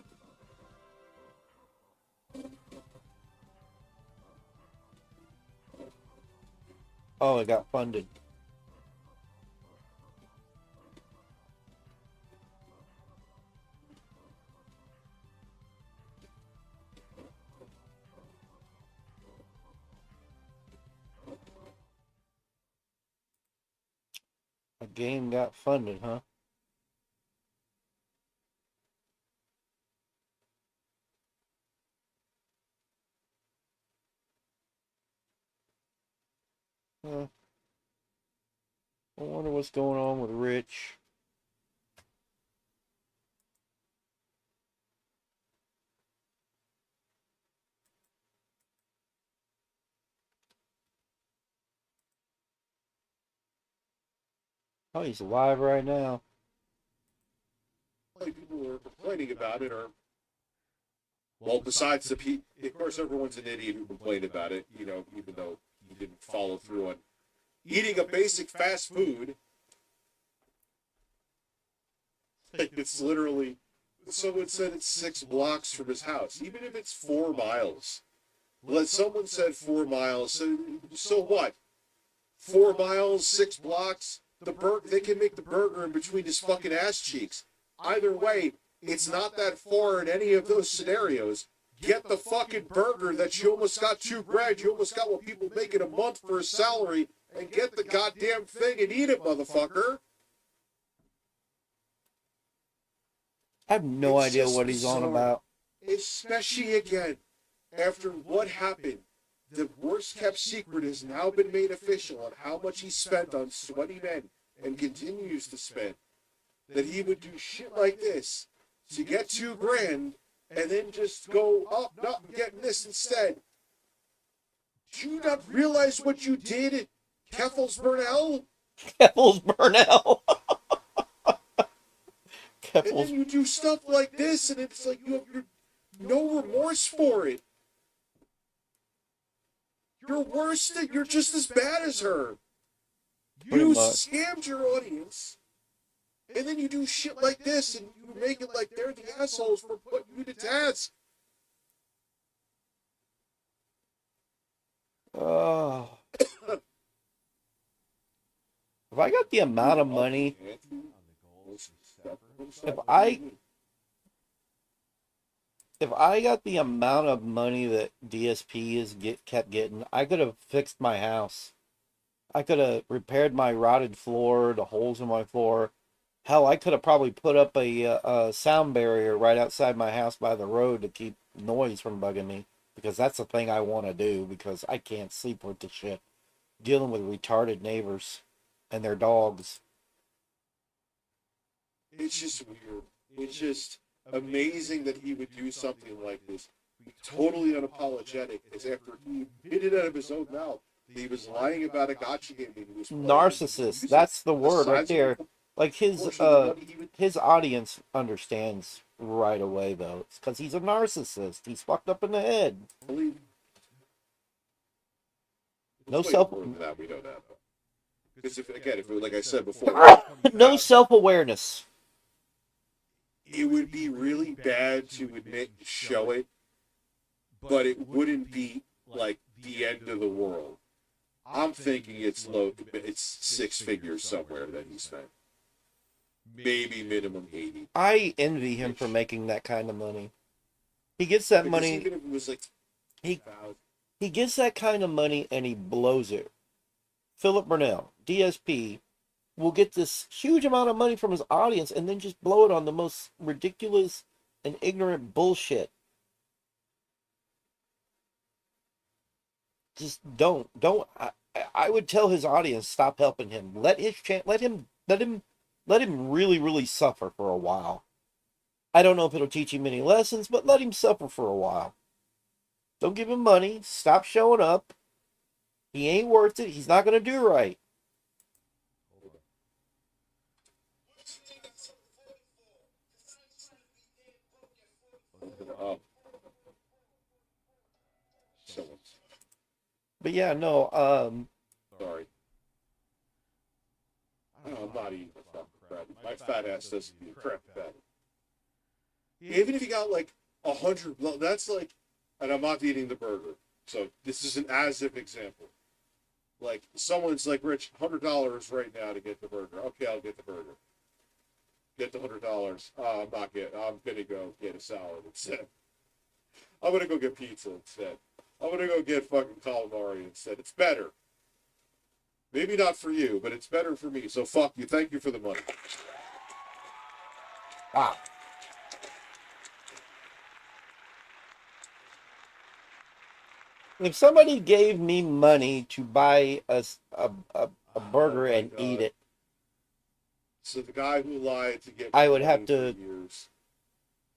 Oh, it got funded. A game got funded, huh? I wonder what's going on with Rich. Oh, he's alive right now. People who are complaining about it are, well, besides of course, everyone's an idiot who complained about it, even though he didn't follow through on eating a basic fast food. It's literally, someone said it's 6 blocks from his house, even if it's 4 miles. Someone said 4 miles, so what? 4 miles, 6 blocks. They can make the burger in between his fucking ass cheeks. Either way, it's not that far in any of those scenarios. Get the fucking burger that you almost got $2 grand. You almost got what people make in a month for a salary, and get the goddamn thing and eat it, motherfucker. I have no It's idea just what he's on bizarre. about. Especially again, after what happened. The worst kept secret has now been made official on how much he spent on sweaty men and continues to spend. That he would do shit like this to get $2 grand and then just go, oh, no, I'm getting this instead. Do you not realize what you did, Keffels Burnell? Keffels Burnell. And then Keffels. you do stuff like this, and it's like you have no remorse for it. You're worse than, you're just as bad as her. Pretty You much. scammed your audience, and then you do shit like this, and you make it like they're the assholes for putting you to task. Oh. If I got the amount of money, if I if I got the amount of money that DSP kept getting, I could have fixed my house. I could have repaired my rotted floor, the holes in my floor. Hell, I could have probably put up a sound barrier right outside my house by the road to keep noise from bugging me. Because that's the thing I want to do, because I can't sleep with the shit. Dealing with retarded neighbors. and their dogs. It's just weird. It's just amazing that he would do something like this. Be totally unapologetic, as after he admitted out of his own mouth that he was lying about a gotcha game that he was playing. Narcissist. That's the word right there. Like his audience understands right away though. It's because he's a narcissist. He's fucked up in the head. No self. That we don't have. Because if like I said before, no self-awareness. It would be really bad to admit, show it, but it wouldn't be like the end of the world. I'm thinking it's low. It's six figures somewhere that he spent. Maybe minimum 80. I envy him for making that kind of money. He gets that money. Even if it was like he gets that kind of money and he blows it. Philip Burnell, DSP, will get this huge amount of money from his audience and then just blow it on the most ridiculous and ignorant bullshit. Just don't. I would tell his audience, stop helping him. Let him really, really suffer for a while. I don't know if it'll teach him any lessons, but let him suffer for a while. Don't give him money. Stop showing up. He ain't worth it. He's not going to do right. But yeah, no, sorry. I'm not eating the fucking crap. My fat ass doesn't eat crap fat. Even if you got like 100, that's like, and I'm not eating the burger. So this is an as if example. Like someone's like, Rich, $100 right now to get the burger. Okay, I'll get the burger. Get the $100. I'm not getting. I'm gonna go get a salad instead. I'm gonna go get pizza instead. I'm gonna go get fucking calamari instead. It's better. Maybe not for you, but it's better for me. So fuck you. Thank you for the money. Wow. If somebody gave me money to buy a burger and eat it, so the guy who lied to get I would have to years,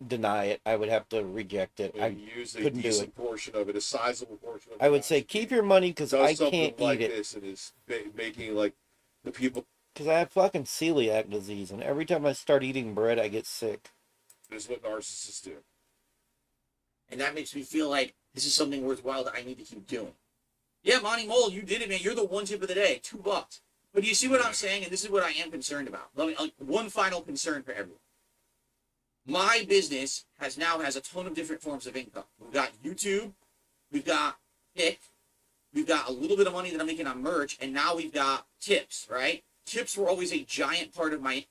deny it. I would have to reject it. I use a couldn't do decent it. portion of it, a sizable portion of it. I would say keep your money because I can't like eat it. This and is making like the people. Because I have fucking celiac disease, and every time I start eating bread, I get sick. This is what narcissists do. And that makes me feel like this is something worthwhile that I need to keep doing. Yeah, Monty Mole, you did it, man. You're the one tip of the day. $2. But do you see what I'm saying? And this is what I am concerned about. One final concern for everyone. My business has a ton of different forms of income. We've got YouTube, we've got Pick, we've got a little bit of money that I'm making on merch, and now we've got tips, right? Tips were always a giant part of my...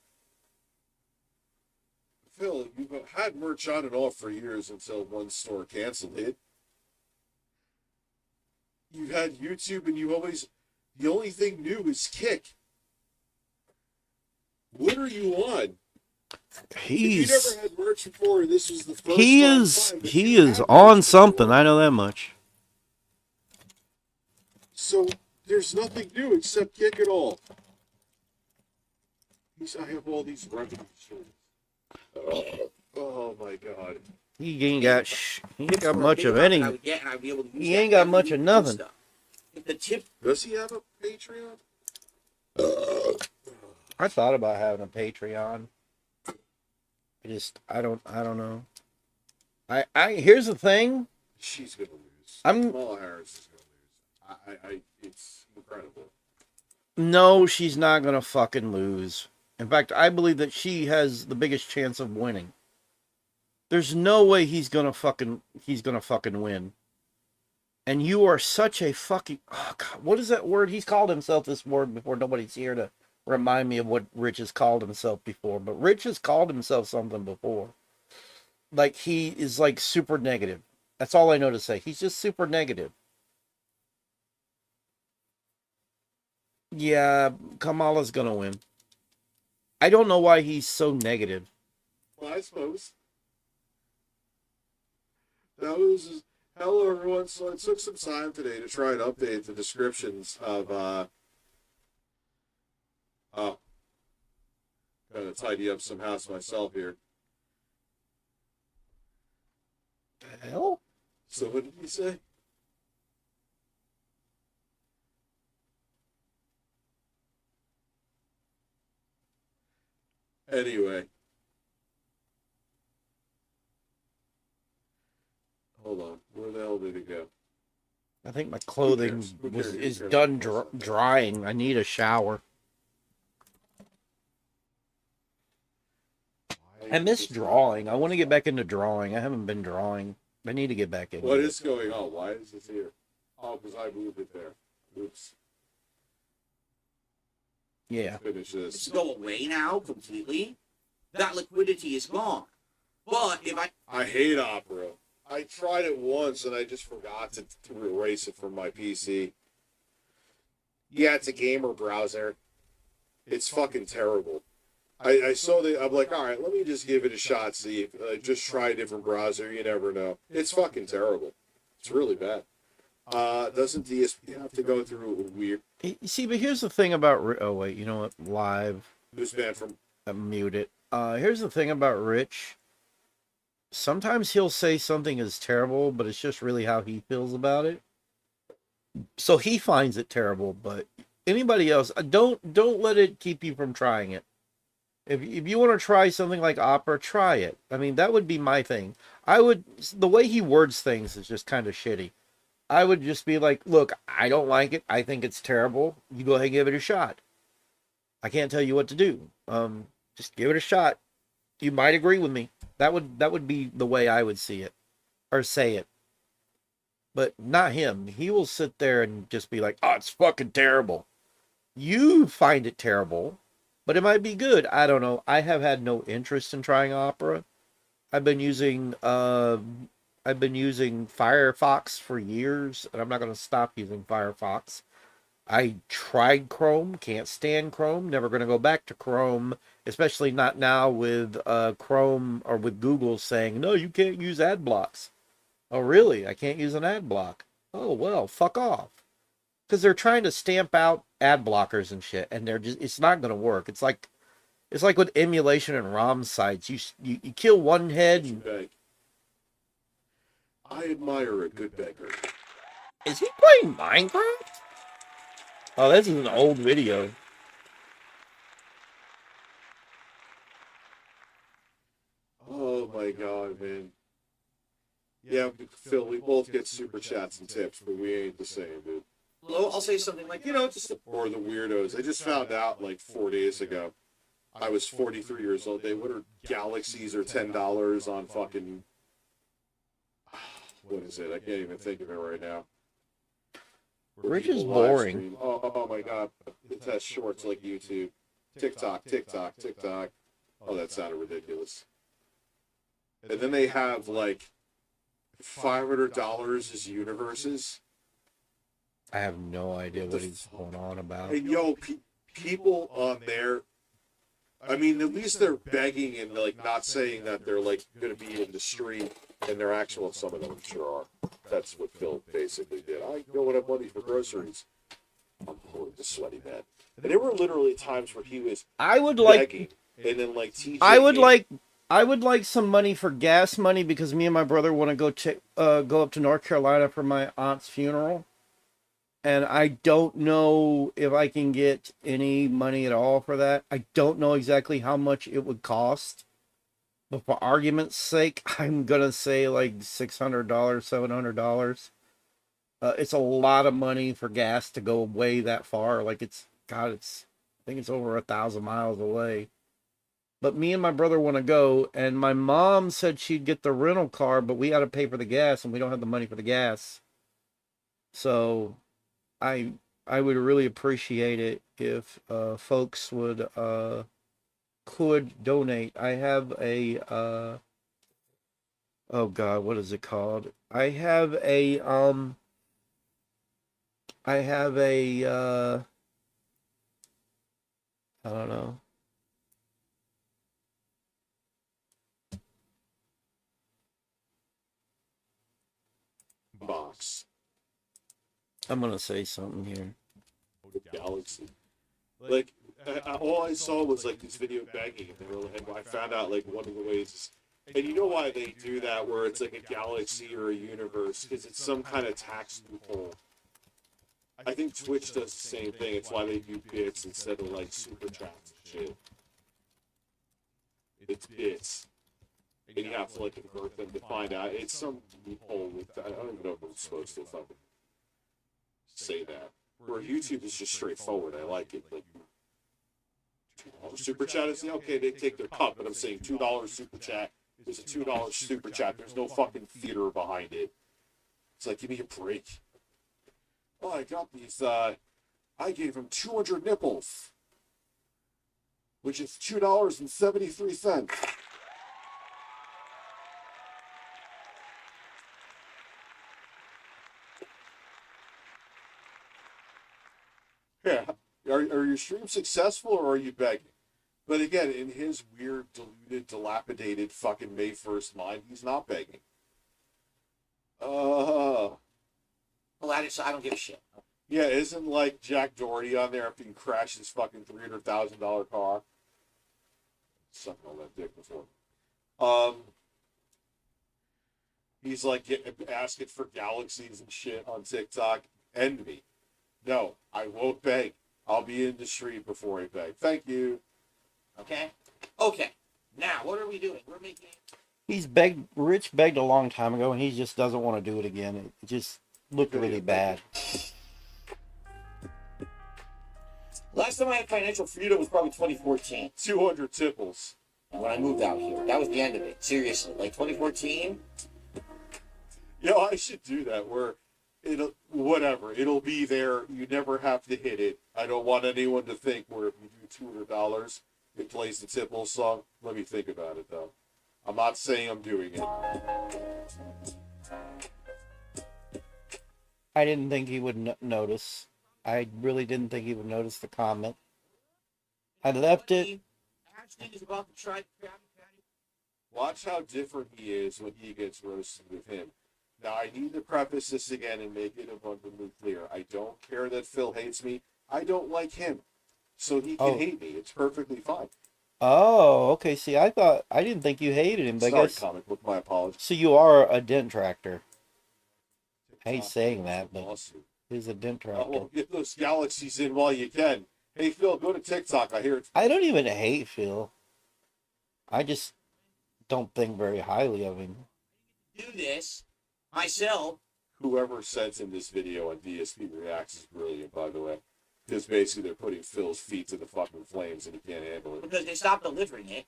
Phil, you've had merch on and off for years until one store canceled it. You've had YouTube and the only thing new is Kick. What are you on? You never had merch before, and this was the first he is on something. I know that much. So there's nothing new except Kick at all. I have all these revenue streams. Oh my god. He ain't got much of any. He ain't got much of nothing. The tip. Does he have a Patreon? I thought about having a Patreon. I don't know. Here's the thing. She's gonna lose. Kamala Harris is gonna lose. It's incredible. No, she's not gonna fucking lose. In fact, I believe that she has the biggest chance of winning. There's no way he's gonna fucking win. And you are such a fucking... Oh God, what is that word? He's called himself this word before. Nobody's here to remind me of what Rich has called himself before. But Rich has called himself something before. Like, he is, like, super negative. That's all I know to say. He's just super negative. Yeah, Kamala's gonna win. I don't know why he's so negative. Well, I suppose. Hello, everyone. So I took some time today to try and update the descriptions of Oh, gotta tidy up some house myself here. The hell? So what did he say? Anyway. Hold on. Where the hell did it go? I think my clothing Who cares? is Who cares? done drying. I need a shower. I miss drawing. I want to get back into drawing. I haven't been drawing. I need to get back in. What is going on? Why is this here? Oh, because I moved it there. Oops. Yeah. Finish It's this. go away now completely. That liquidity is gone. But if I hate Opera. I tried it once and I just forgot to erase it from my PC. Yeah, it's a gamer browser. It's fucking terrible. I saw the. I'm like, all right, let me just give it a shot. See if just try a different browser. You never know. It's fucking terrible. It's really bad. Doesn't DSP have to go through a weird? You see, but here's the thing about... Oh, wait. You know what? Live. Who's banned from? Mute it. Here's the thing about Rich. Sometimes he'll say something is terrible, but it's just really how he feels about it. So he finds it terrible, but anybody else, don't let it keep you from trying it. If you want to try something like Opera, try it. I mean, that would be my thing. The way he words things is just kind of shitty. I would just be like, look, I don't like it. I think it's terrible. You go ahead and give it a shot. I can't tell you what to do. Just give it a shot. You might agree with me. That would be the way I would see it or say it. But not him. He will sit there and just be like, oh, it's fucking terrible. You find it terrible, but it might be good. I don't know. I have had no interest in trying Opera. I've been using Firefox for years, and I'm not going to stop using Firefox. I tried Chrome, can't stand Chrome, never going to go back to Chrome, especially not now with Chrome or with Google saying, no, you can't use ad blocks. Oh, really? I can't use an ad block. Oh, well, fuck off. Because they're trying to stamp out ad blockers and shit, and it's not going to work. It's like with emulation and ROM sites. You kill one head. Beg. I admire a good beggar. Is he playing Minecraft? Oh, this is an old video. Oh my god, man. Yeah, Phil, we both get super chats and tips, but we ain't the same, dude. I'll say something like, just Or the weirdos. I just found out like 4 days ago. I was 43 years old. They ordered Galaxies or $10 on fucking. What is it? I can't even think of it right now. Where Rich is people live boring. stream. Oh my god. It has shorts like YouTube. TikTok. Oh, that sounded ridiculous. And then they have like $500 as universes. I have no idea what he's going on about. And yo, people on there, I mean, at least they're begging and like not saying that they're like going to be in the street, and they're actual. Some of them sure are. That's what Phil basically did. I don't have money for groceries. I'm poor, the sweaty man. And there were literally times where he was I would like begging, and then like TJ. I would like some money for gas money because me and my brother want to go up to North Carolina for my aunt's funeral. And I don't know if I can get any money at all for that. I don't know exactly how much it would cost. But for argument's sake, I'm going to say like $600, $700. It's a lot of money for gas to go way that far. Like I think it's over 1,000 miles away. But me and my brother want to go, and my mom said she'd get the rental car, but we got to pay for the gas, and we don't have the money for the gas. So I would really appreciate it if folks would could donate. I have a oh god, what is it called? I have a I don't know. box. I'm gonna say something here. Galaxy. Like, all I saw was like this video begging, and I found out like one of the ways is, and you know why they do that, where it's like a galaxy or a universe, because it's some kind of tax loophole. I think Twitch does the same thing. It's why they do bits instead of like super chats and shit. It's bits, and you have to like convert them to find out. It's some loophole with I don't even know if I'm supposed to fucking say that. Where YouTube is just straightforward. I like it. Like $2 super chat is okay. They take their cut, but I'm saying $2 super chat is a $2 super chat. There's no fucking theater behind it. It's like, give me a break. Oh, I got these. I gave him 200 nipples, which is $2.73. Yeah. Are your streams successful or are you begging? But again, in his weird, diluted, dilapidated fucking May 1st mind, he's not begging. Well, I don't give a shit. Yeah, isn't like Jack Doherty on there after he crashed his fucking $300,000 car? Sucking on that dick before. He's like asking for galaxies and shit on TikTok. End me. No, I won't beg. I'll be in the street before I beg. Thank you. Okay? Okay. Now, what are we doing? We're making... Rich begged a long time ago, and he just doesn't want to do it again. It just looked really bad. Last time I had financial freedom was probably 2014. 200 tipples. When I moved out here. That was the end of it. Seriously. Like 2014. Yo, I should do that where it'll be there. You never have to hit it. I don't want anyone to think where if you do $200, it plays the Tipple song. Let me think about it though. I'm not saying I'm doing it. I didn't think he would notice. I really didn't think he would notice the comment. I left it. Ashton is about to try Krabby Patty. Watch how different he is when he gets roasted with him. Now, I need to preface this again and make it abundantly clear. I don't care that Phil hates me. I don't like him. So he can hate me. It's perfectly fine. Oh, okay. See, I didn't think you hated him, but I Sorry, guess. comic book, my apologies. So you are a dent tractor. I hate saying that, but Lawsuit. he's a dent Oh, tractor. well, get those galaxies in while you can. Hey, Phil, go to TikTok. I hear it's... I don't even hate Phil. I just don't think very highly of him. Do this myself. Whoever sent him this video on DSP Reacts is brilliant, by the way. Because basically they're putting Phil's feet to the fucking flames and he can't handle it. Because they stopped delivering it.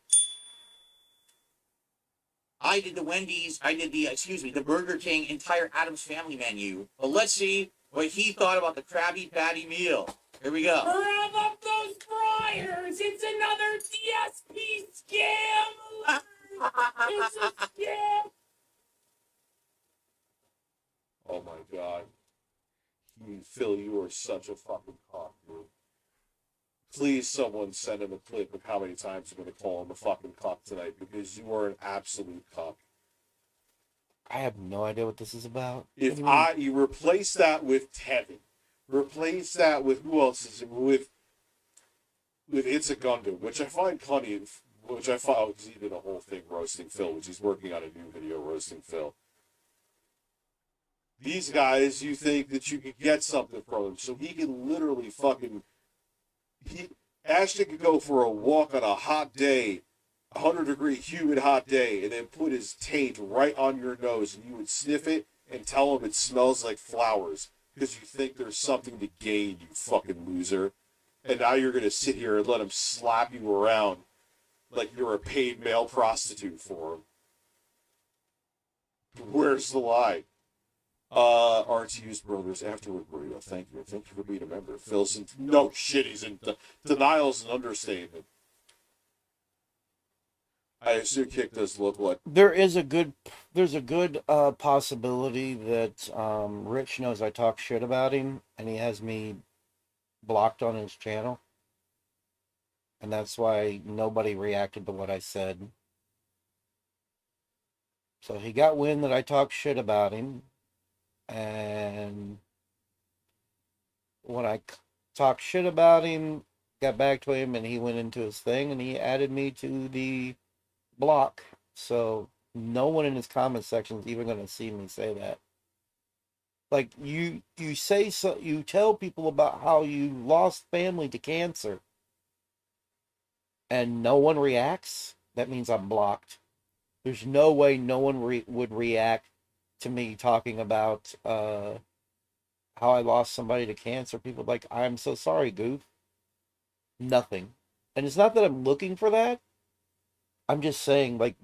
I did the the Burger King entire Addams Family menu. But let's see what he thought about the Krabby Patty meal. Here we go. Rev up those fryers! It's another DSP scam alert! It's a scam! Oh my god. Phil, you are such a fucking cock, dude. Please, someone send him a clip of how many times you're going to call him a fucking cock tonight, because you are an absolute cock. I have no idea what this is about. If you replace that with Tevin, replace that with who else is it? With It's a Gundam, which I find funny, which I thought was even a whole thing roasting Phil, which he's working on a new video roasting Phil. These guys, you think that you could get something from them, so he can literally fucking... Ashton could go for a walk on a hot day, 100-degree humid hot day, and then put his taint right on your nose, and you would sniff it and tell him it smells like flowers, because you think there's something to gain, you fucking loser. And now you're going to sit here and let him slap you around like you're a paid male prostitute for him. Where's the lie? RTU's brothers afterward burrito. Thank you. Thank you for being a member. Phil's in... No shit, he's in... Denial's an understatement. I assume Kick does look like... There's a good possibility that Rich knows I talk shit about him, and he has me blocked on his channel. And that's why nobody reacted to what I said. So he got wind that I talk shit about him. And when I talk shit about him, got back to him and he went into his thing and he added me to the block. So no one in his comment section is even going to see me say that. Like you say, so you tell people about how you lost family to cancer and no one reacts. That means I'm blocked. There's no way no one would react to me talking about how I lost somebody to cancer. People like, I'm so sorry, goof. Nothing. And it's not that I'm looking for that. I'm just saying, like,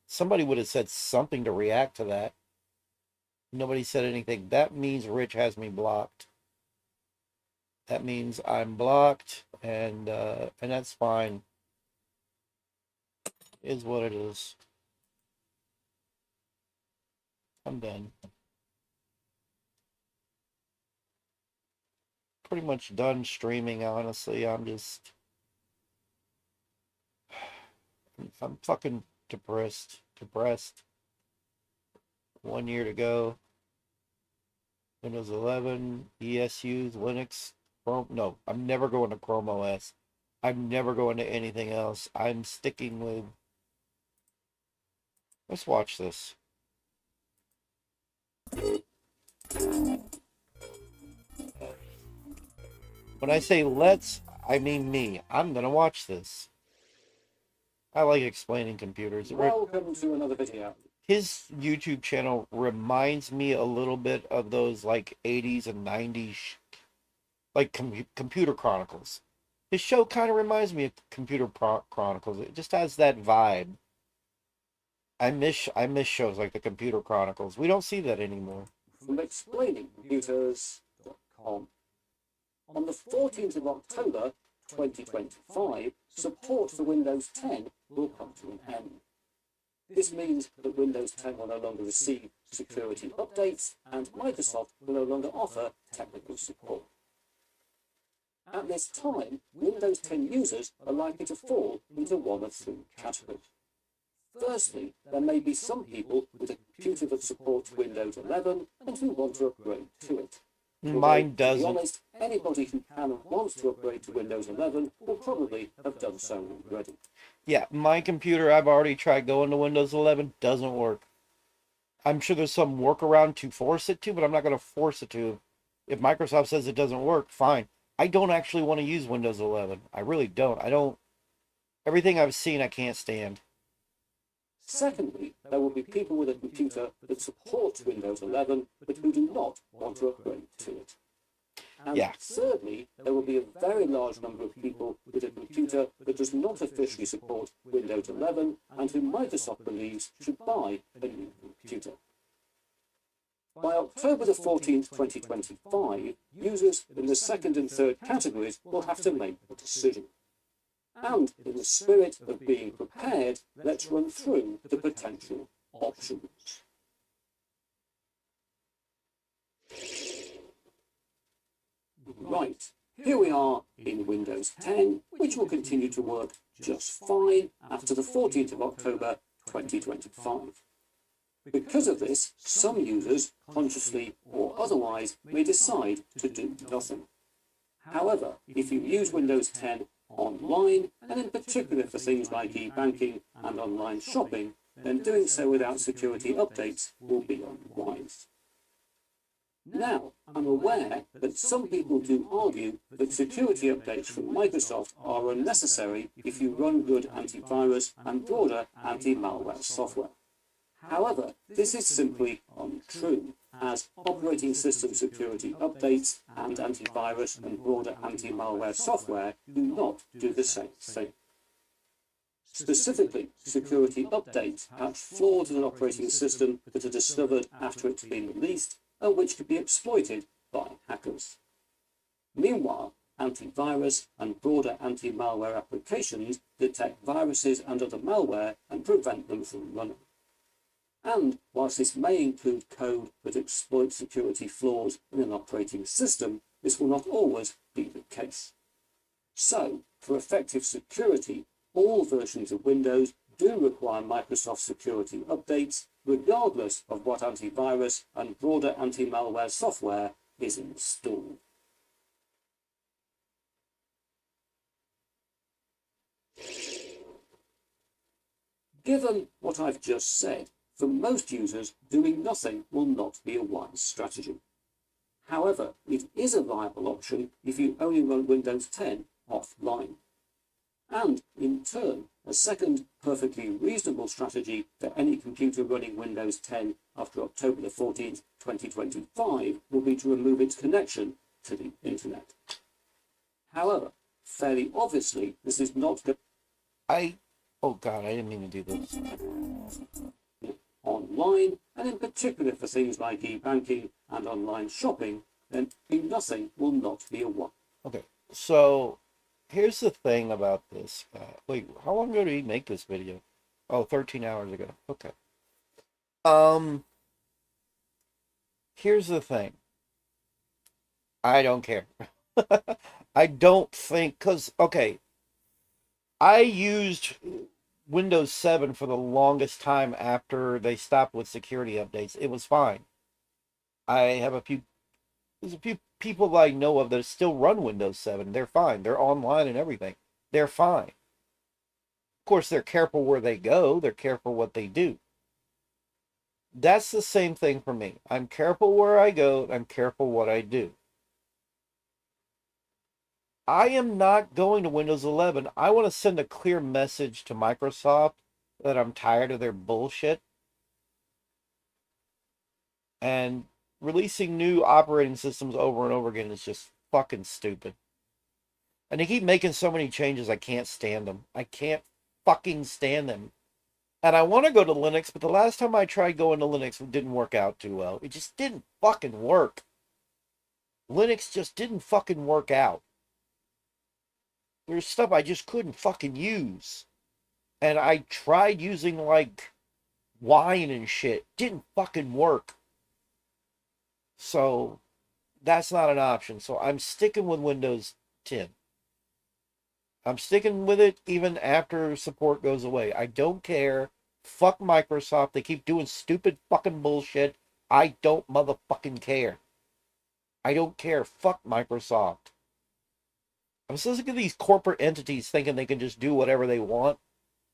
somebody would have said something to react to that. Nobody said anything. That means Rich has me blocked. That means I'm blocked, and that's fine. Is what it is. I'm done. Pretty much done streaming, honestly. I'm fucking depressed. 1 year to go. Windows 11, ESUs, Linux, Chrome. No, I'm never going to Chrome OS. I'm never going to anything else. I'm sticking with. Let's watch this. When I say let's, I mean me. I'm gonna watch this. I like explaining computers. Welcome to another video. His YouTube channel reminds me a little bit of those like 80s and 90s, like Computer Chronicles. His show kind of reminds me of Computer Chronicles. It just has that vibe. I miss shows like the Computer Chronicles. We don't see that anymore. From explainingcomputers.com. On the 14th of October 2025, support for Windows 10 will come to an end. This means that Windows 10 will no longer receive security updates and Microsoft will no longer offer technical support. At this time, Windows 10 users are likely to fall into one of three categories. Firstly, there may be some people with a computer that supports Windows 11 and who want to upgrade to it. Mine doesn't. To be honest, anybody who can and wants to upgrade to Windows 11 will probably have done so already. Yeah, my computer, I've already tried going to Windows 11. Doesn't work. I'm sure there's some workaround to force it to, but I'm not going to force it to. If Microsoft says it doesn't work, fine. I don't actually want to use Windows 11. I really don't. Everything I've seen, I can't stand. Secondly, there will be people with a computer that supports Windows 11 but who do not want to upgrade to it. And thirdly, there will be a very large number of people with a computer that does not officially support Windows 11 and who Microsoft believes should buy a new computer. By October the 14th, 2025, users in the second and third categories will have to make a decision. And in the spirit of being prepared, let's run through the potential options. Right, here we are in Windows 10, which will continue to work just fine after the 14th of October 2025. Because of this, some users, consciously or otherwise, may decide to do nothing. However, if you use Windows 10 online, and in particular for things like e-banking and online shopping, then doing so without security updates will be unwise. Now, I'm aware that some people do argue that security updates from Microsoft are unnecessary if you run good antivirus and broader anti-malware software. However, this is simply untrue, as operating system security updates and antivirus and broader anti-malware software do not do the same thing. Specifically, security updates patch flaws in an operating system that are discovered after it's been released and which could be exploited by hackers. Meanwhile, antivirus and broader anti-malware applications detect viruses and other malware and prevent them from running. And whilst this may include code that exploits security flaws in an operating system, this will not always be the case. So, for effective security, all versions of Windows do require Microsoft security updates, regardless of what antivirus and broader anti-malware software is installed. Given what I've just said, for most users, doing nothing will not be a wise strategy. However, it is a viable option if you only run Windows 10 offline. And, in turn, a second perfectly reasonable strategy for any computer running Windows 10 after October the 14th, 2025 will be to remove its connection to the internet. However, fairly obviously, this is not Oh god, I didn't mean to do this. online, and in particular for things like e-banking and online shopping, then doing nothing will not be a one. Okay, so here's the thing about this. Wait, how long ago did he make this video? Oh, 13 hours ago. Okay. Here's the thing. I don't care. I don't think, because, okay, I used Windows 7 for the longest time after they stopped with security updates. It was fine. There's a few people that I know of that still run Windows 7. They're fine. They're online and everything. They're fine. Of course, they're careful where they go. They're careful what they do. That's the same thing for me. I'm careful where I go. I'm careful what I do. I am not going to Windows 11. I want to send a clear message to Microsoft that I'm tired of their bullshit. And releasing new operating systems over and over again is just fucking stupid. And they keep making so many changes, I can't stand them. I can't fucking stand them. And I want to go to Linux, but the last time I tried going to Linux, it didn't work out too well. It just didn't fucking work. Linux just didn't fucking work out. There's stuff I just couldn't fucking use. And I tried using, like, Wine and shit. Didn't fucking work. So, that's not an option. So, I'm sticking with Windows 10. I'm sticking with it even after support goes away. I don't care. Fuck Microsoft. They keep doing stupid fucking bullshit. I don't motherfucking care. I don't care. Fuck Microsoft. I'm so sick of these corporate entities thinking they can just do whatever they want,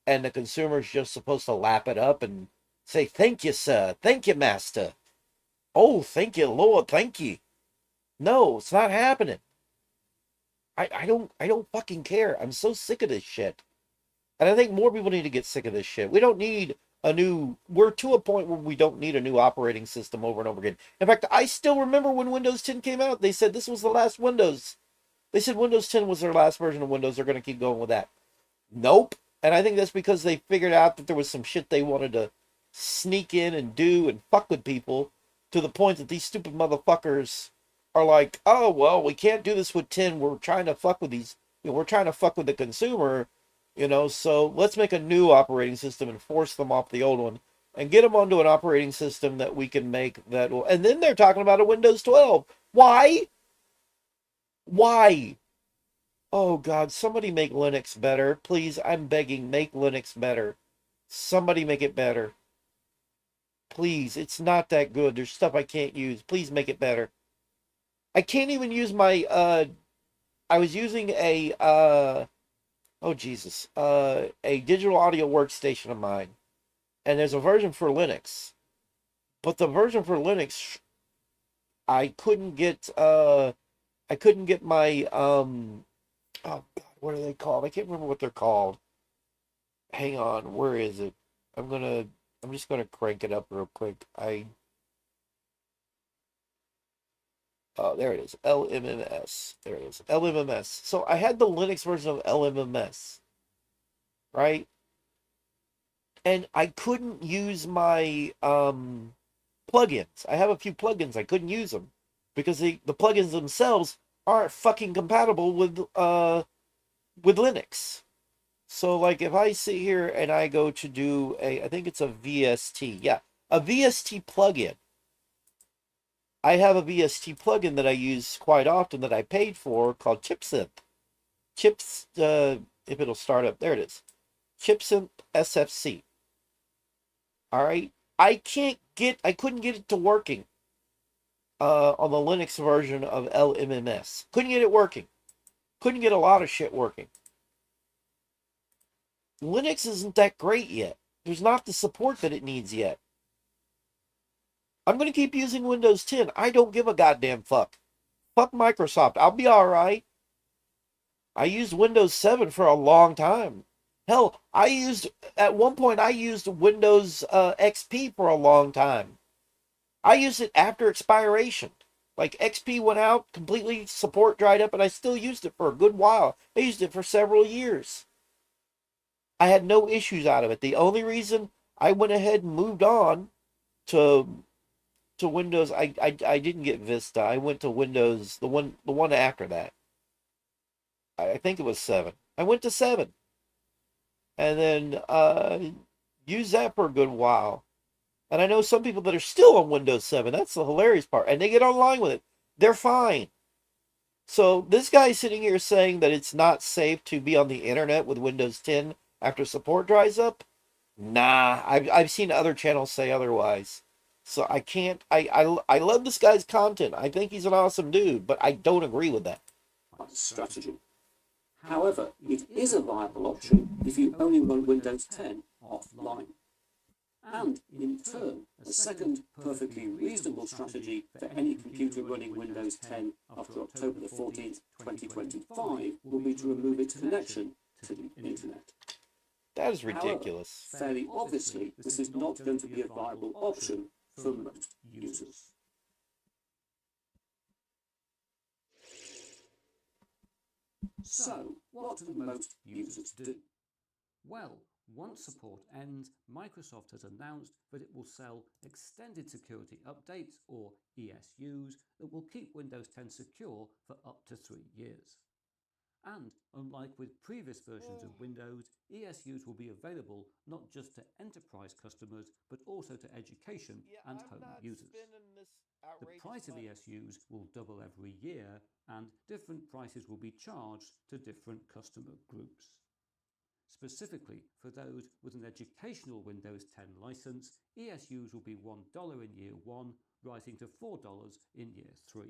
and the consumer's just supposed to lap it up and say, "Thank you, sir. Thank you, master. Oh, thank you, Lord. Thank you." No, it's not happening. I don't fucking care. I'm so sick of this shit. And I think more people need to get sick of this shit. We don't need we're to a point where we don't need a new operating system over and over again. In fact, I still remember when Windows 10 came out, they said this was the last Windows. They said Windows 10 was their last version of Windows. They're going to keep going with that. Nope. And I think that's because they figured out that there was some shit they wanted to sneak in and do and fuck with people to the point that these stupid motherfuckers are like, oh, well, we can't do this with 10. We're trying to fuck with these, we're trying to fuck with the consumer, so let's make a new operating system and force them off the old one and get them onto an operating system that we can make that will, and then they're talking about a Windows 12. Why? Why? Oh, God, somebody make Linux better. Please, I'm begging, make Linux better. Somebody make it better. Please, it's not that good. There's stuff I can't use. Please make it better. I can't even use my, I was using a, oh, Jesus, a digital audio workstation of mine. And there's a version for Linux. But the version for Linux, I couldn't get my, oh God, what are they called? I can't remember what they're called. Hang on, where is it? I'm just gonna crank it up real quick. Oh, there it is. LMMS. There it is. LMMS. So I had the Linux version of LMMS. Right? And I couldn't use my plugins. I have a few plugins. I couldn't use them. Because the plugins themselves aren't fucking compatible with Linux. So, like, if I sit here and I go to do I think it's a VST. Yeah, a VST plugin. I have a VST plugin that I use quite often that I paid for called ChipSynth. If it'll start up, there it is. ChipSynth SFC. All right. I couldn't get it to working on the Linux version of LMMS. Couldn't get it working. Couldn't get a lot of shit working. Linux isn't that great yet. There's not the support that it needs yet. I'm going to keep using Windows 10. I don't give a goddamn fuck. Fuck Microsoft. I'll be all right. I used Windows 7 for a long time. Hell, at one point, I used Windows XP for a long time. I used it after expiration. Like, XP went out, completely support dried up, and I still used it for a good while. I used it for several years. I had no issues out of it. The only reason I went ahead and moved on to Windows, I didn't get Vista. I went to Windows, the one after that. I think it was 7. I went to 7. And then used that for a good while. And I know some people that are still on Windows 7. That's the hilarious part. And they get online with it. They're fine. So this guy's sitting here saying that it's not safe to be on the internet with Windows 10 after support dries up. Nah, I've seen other channels say otherwise. So I can't. I love this guy's content. I think he's an awesome dude, but I don't agree with that. Strategy. However, it is a viable option if you only run Windows 10 offline. And, in turn, a second perfectly reasonable strategy for any computer running Windows 10 after October the 14th, 2025 will be to remove its connection to the internet. That is ridiculous. However, fairly obviously, this is not going to be a viable option for most users. So, what do most users do? Well, once support ends, Microsoft has announced that it will sell Extended Security Updates, or ESUs, that will keep Windows 10 secure for up to 3 years. And, unlike with previous versions of Windows, ESUs will be available not just to enterprise customers, but also to education and home users. The price of ESUs will double every year, and different prices will be charged to different customer groups. Specifically, for those with an educational Windows 10 license, ESUs will be $1 in year 1, rising to $4 in year 3.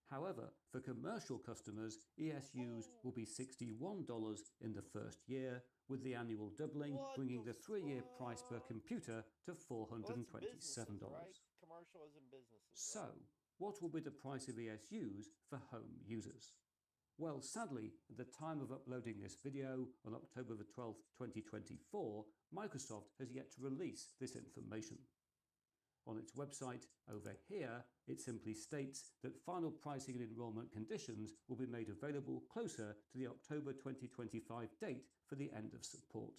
However, for commercial customers, ESUs will be $61 in the first year, with the annual doubling bringing the 3-year price per computer to $427. So, what will be the price of ESUs for home users? Well, sadly, at the time of uploading this video, on October the 12th, 2024, Microsoft has yet to release this information. On its website, over here, it simply states that final pricing and enrollment conditions will be made available closer to the October 2025 date for the end of support.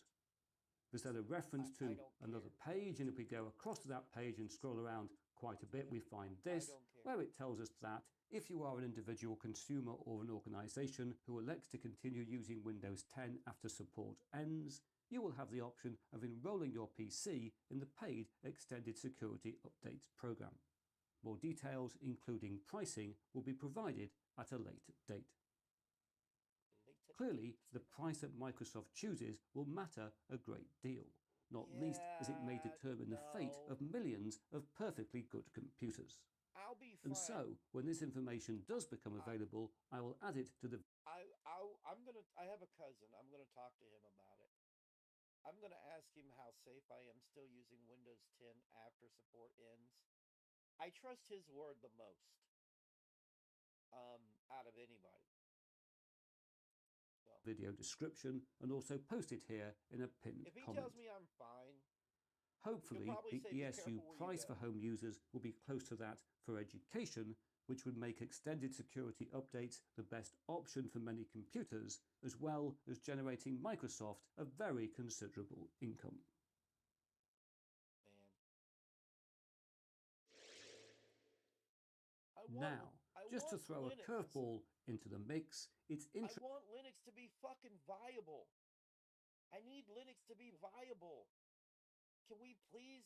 There's then a reference to another page, and if we go across to that page and scroll around quite a bit, we find this, where it tells us that if you are an individual consumer or an organization who elects to continue using Windows 10 after support ends, you will have the option of enrolling your PC in the paid Extended Security Updates program. More details, including pricing, will be provided at a later date. Clearly, the price that Microsoft chooses will matter a great deal, not least as it may determine the fate of millions of perfectly good computers. And so, when this information does become available, I will add it to the... I have a cousin. I'm gonna talk to him about it. I'm gonna ask him how safe I am still using Windows 10 after support ends. I trust his word the most. Out of anybody. So, video description and also post it here in a pinned if he comment. tells me I'm fine, Hopefully, probably the say, "Be ESU careful where you price go." for home users will be close to that for education, which would make Extended Security Updates the best option for many computers, as well as generating Microsoft a very considerable income. Now, just to throw a curveball into the mix, it's interesting. I want Linux to be fucking viable. I need Linux to be viable. Can we please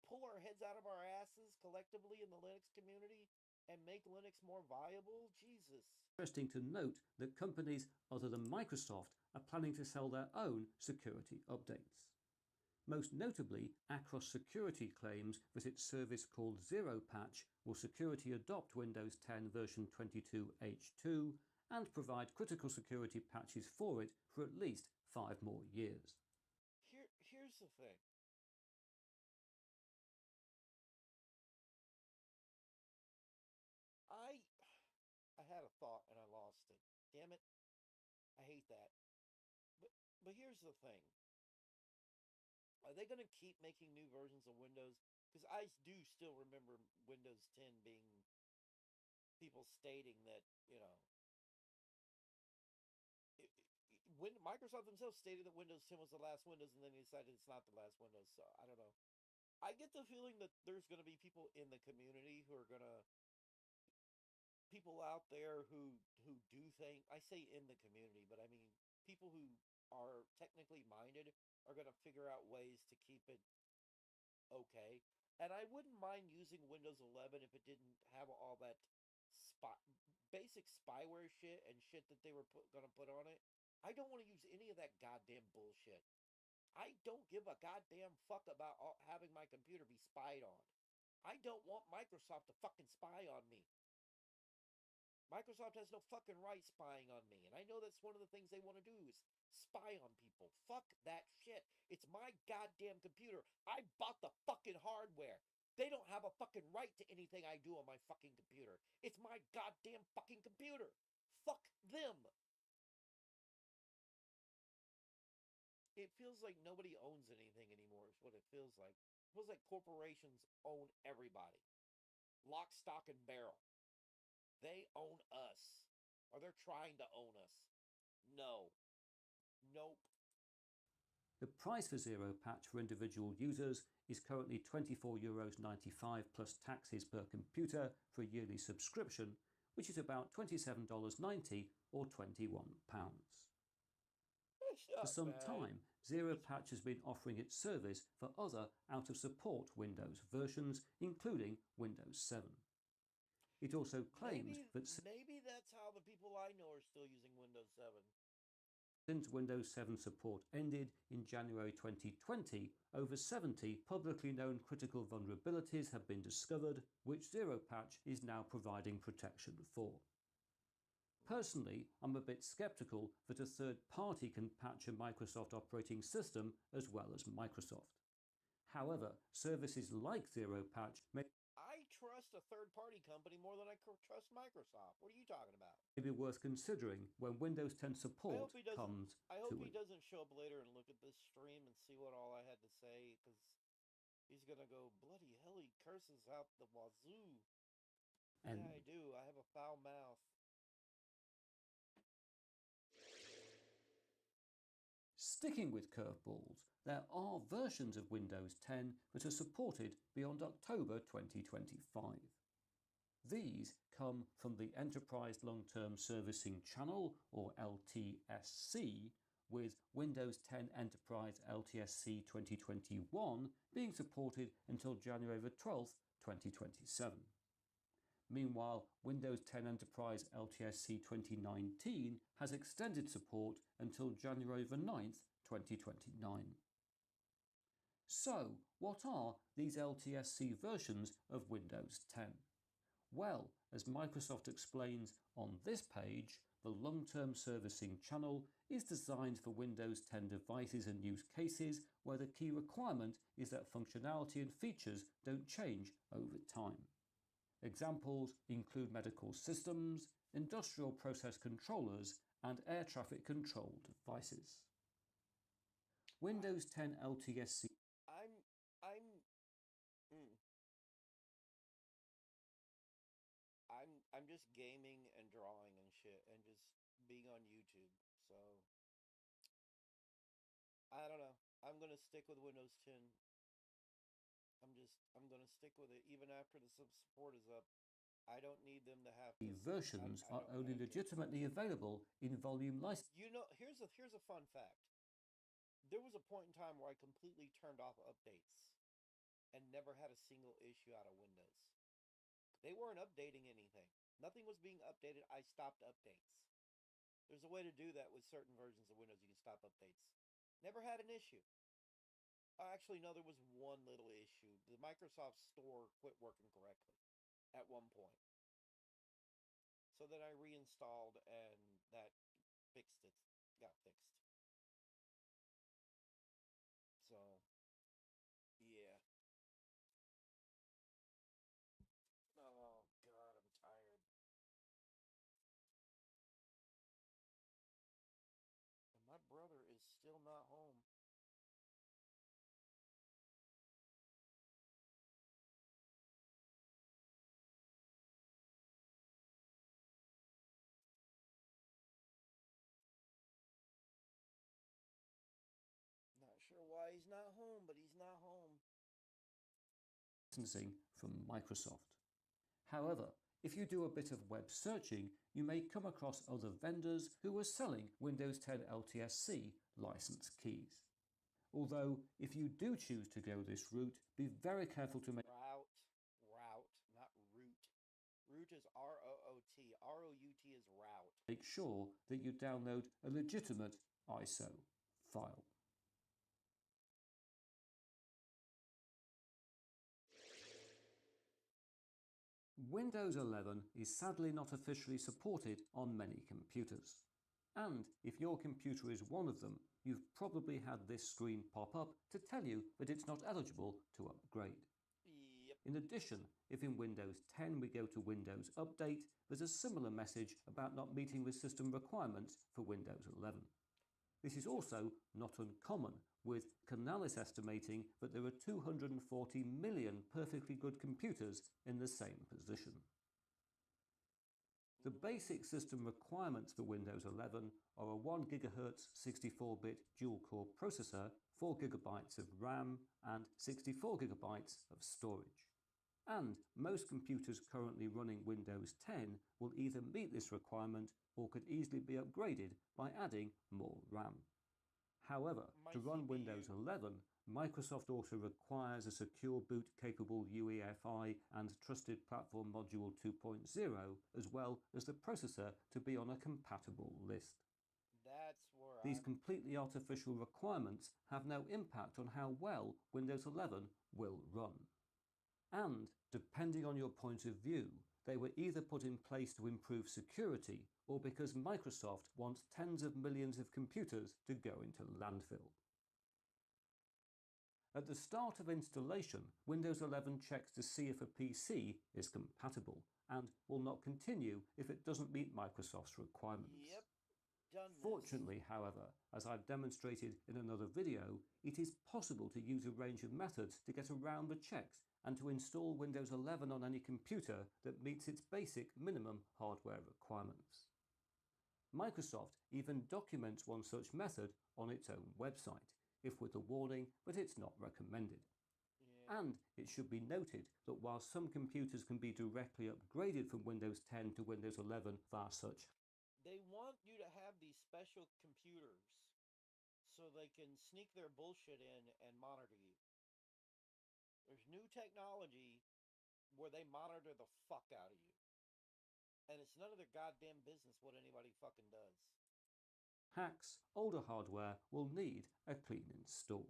pull our heads out of our asses collectively in the Linux community and make Linux more viable? Jesus. Interesting to note that companies other than Microsoft are planning to sell their own security updates. Most notably, Acros Security claims that its service called ZeroPatch will security adopt Windows 10 version 22H2 and provide critical security patches for it for at least 5 more years. Here's the thing. I had a thought and I lost it. Damn it. I hate that. But here's the thing. Are they going to keep making new versions of Windows? Because I do still remember Windows 10 being people stating that, when Microsoft themselves stated that Windows 10 was the last Windows, and then they decided it's not the last Windows. So I don't know. I get the feeling that there's going to be people in the community who are going to, people out there who do think, I say in the community, but I mean people who are technically minded are going to figure out ways to keep it okay. And I wouldn't mind using Windows 11 if it didn't have all that basic spyware shit and shit that they were going to put on it. I don't want to use any of that goddamn bullshit. I don't give a goddamn fuck about having my computer be spied on. I don't want Microsoft to fucking spy on me. Microsoft has no fucking right spying on me. And I know that's one of the things they want to do is spy on people. Fuck that shit. It's my goddamn computer. I bought the fucking hardware. They don't have a fucking right to anything I do on my fucking computer. It's my goddamn fucking computer. Fuck them. It feels like nobody owns anything anymore, is what it feels like. It feels like corporations own everybody. Lock, stock, and barrel. They own us. Or they're trying to own us. No. Nope. The price for Zero Patch for individual users is currently €24.95 plus taxes per computer for a yearly subscription, which is about $27.90 or £21. For some time, Zero Patch has been offering its service for other out-of-support Windows versions, including Windows 7. It also claims that maybe that's how the people I know are still using Windows 7. Since Windows 7 support ended in January 2020, over 70 publicly known critical vulnerabilities have been discovered, which Zero Patch is now providing protection for. Personally, I'm a bit skeptical that a third party can patch a Microsoft operating system as well as Microsoft. However, services like Zero Patch may I trust a third-party company more than I trust Microsoft. What are you talking about? be worth considering when Windows 10 support comes to I hope he it. doesn't show up later and look at this stream and see what all I had to say, because he's going to go, bloody hell, he curses out the wazoo. And Yeah, I do. I have a foul mouth. Sticking with curveballs, there are versions of Windows 10 that are supported beyond October 2025. These come from the Enterprise Long-Term Servicing Channel, or LTSC, with Windows 10 Enterprise LTSC 2021 being supported until January 12, 2027. Meanwhile, Windows 10 Enterprise LTSC 2019 has extended support until January 9, 2029. So, what are these LTSC versions of Windows 10? Well, as Microsoft explains on this page, the long-term servicing channel is designed for Windows 10 devices and use cases where the key requirement is that functionality and features don't change over time. Examples include medical systems, industrial process controllers, and air traffic control devices. Windows 10 LTSC I'm just gaming and drawing and shit and just being on YouTube. So I don't know. I'm gonna stick with Windows 10. I'm gonna stick with it even after the support is up. I don't need them to have to, versions I are don't- only legitimately available in volume license. You know, here's a fun fact. There was a point in time where I completely turned off updates and never had a single issue out of Windows. They weren't updating anything. Nothing was being updated. I stopped updates. There's a way to do that with certain versions of Windows. You can stop updates. Never had an issue. Actually, no, there was one little issue. The Microsoft Store quit working correctly at one point. So then I reinstalled and that fixed it. Got fixed. So still not home. Not sure why he's not home, but he's not home. Licensing from Microsoft. However, if you do a bit of web searching, you may come across other vendors who are selling Windows 10 LTSC license keys. Although, if you do choose to go this route, be very careful to make Route, not root. Root is R-O-O-T. R-O-U-T is route. sure that you download a legitimate ISO file. Windows 11 is sadly not officially supported on many computers. And if your computer is one of them, you've probably had this screen pop up to tell you that it's not eligible to upgrade. Yep. In addition, if in Windows 10 we go to Windows Update, there's a similar message about not meeting the system requirements for Windows 11. This is also not uncommon, with Canalys estimating that there are 240 million perfectly good computers in the same position. The basic system requirements for Windows 11 are a 1 GHz 64-bit dual-core processor, 4 GB of RAM and 64 GB of storage. And most computers currently running Windows 10 will either meet this requirement or could easily be upgraded by adding more RAM. However, My to run CPU. Windows 11, Microsoft also requires a secure boot capable UEFI and Trusted Platform Module 2.0, as well as the processor to be on a compatible list. That's where These completely artificial requirements have no impact on how well Windows 11 will run. And, depending on your point of view, they were either put in place to improve security or because Microsoft wants tens of millions of computers to go into landfill. At the start of installation, Windows 11 checks to see if a PC is compatible and will not continue if it doesn't meet Microsoft's requirements. Yep. Done this. Fortunately, however, as I've demonstrated in another video, it is possible to use a range of methods to get around the checks and to install Windows 11 on any computer that meets its basic minimum hardware requirements. Microsoft even documents one such method on its own website, if with the warning that it's not recommended. Yeah. And it should be noted that while some computers can be directly upgraded from Windows 10 to Windows 11 via such, They want you to have these special computers so they can sneak their bullshit in and monitor you. There's new technology where they monitor the fuck out of you. And it's none of their goddamn business what anybody fucking does. hacks, older hardware will need a clean install.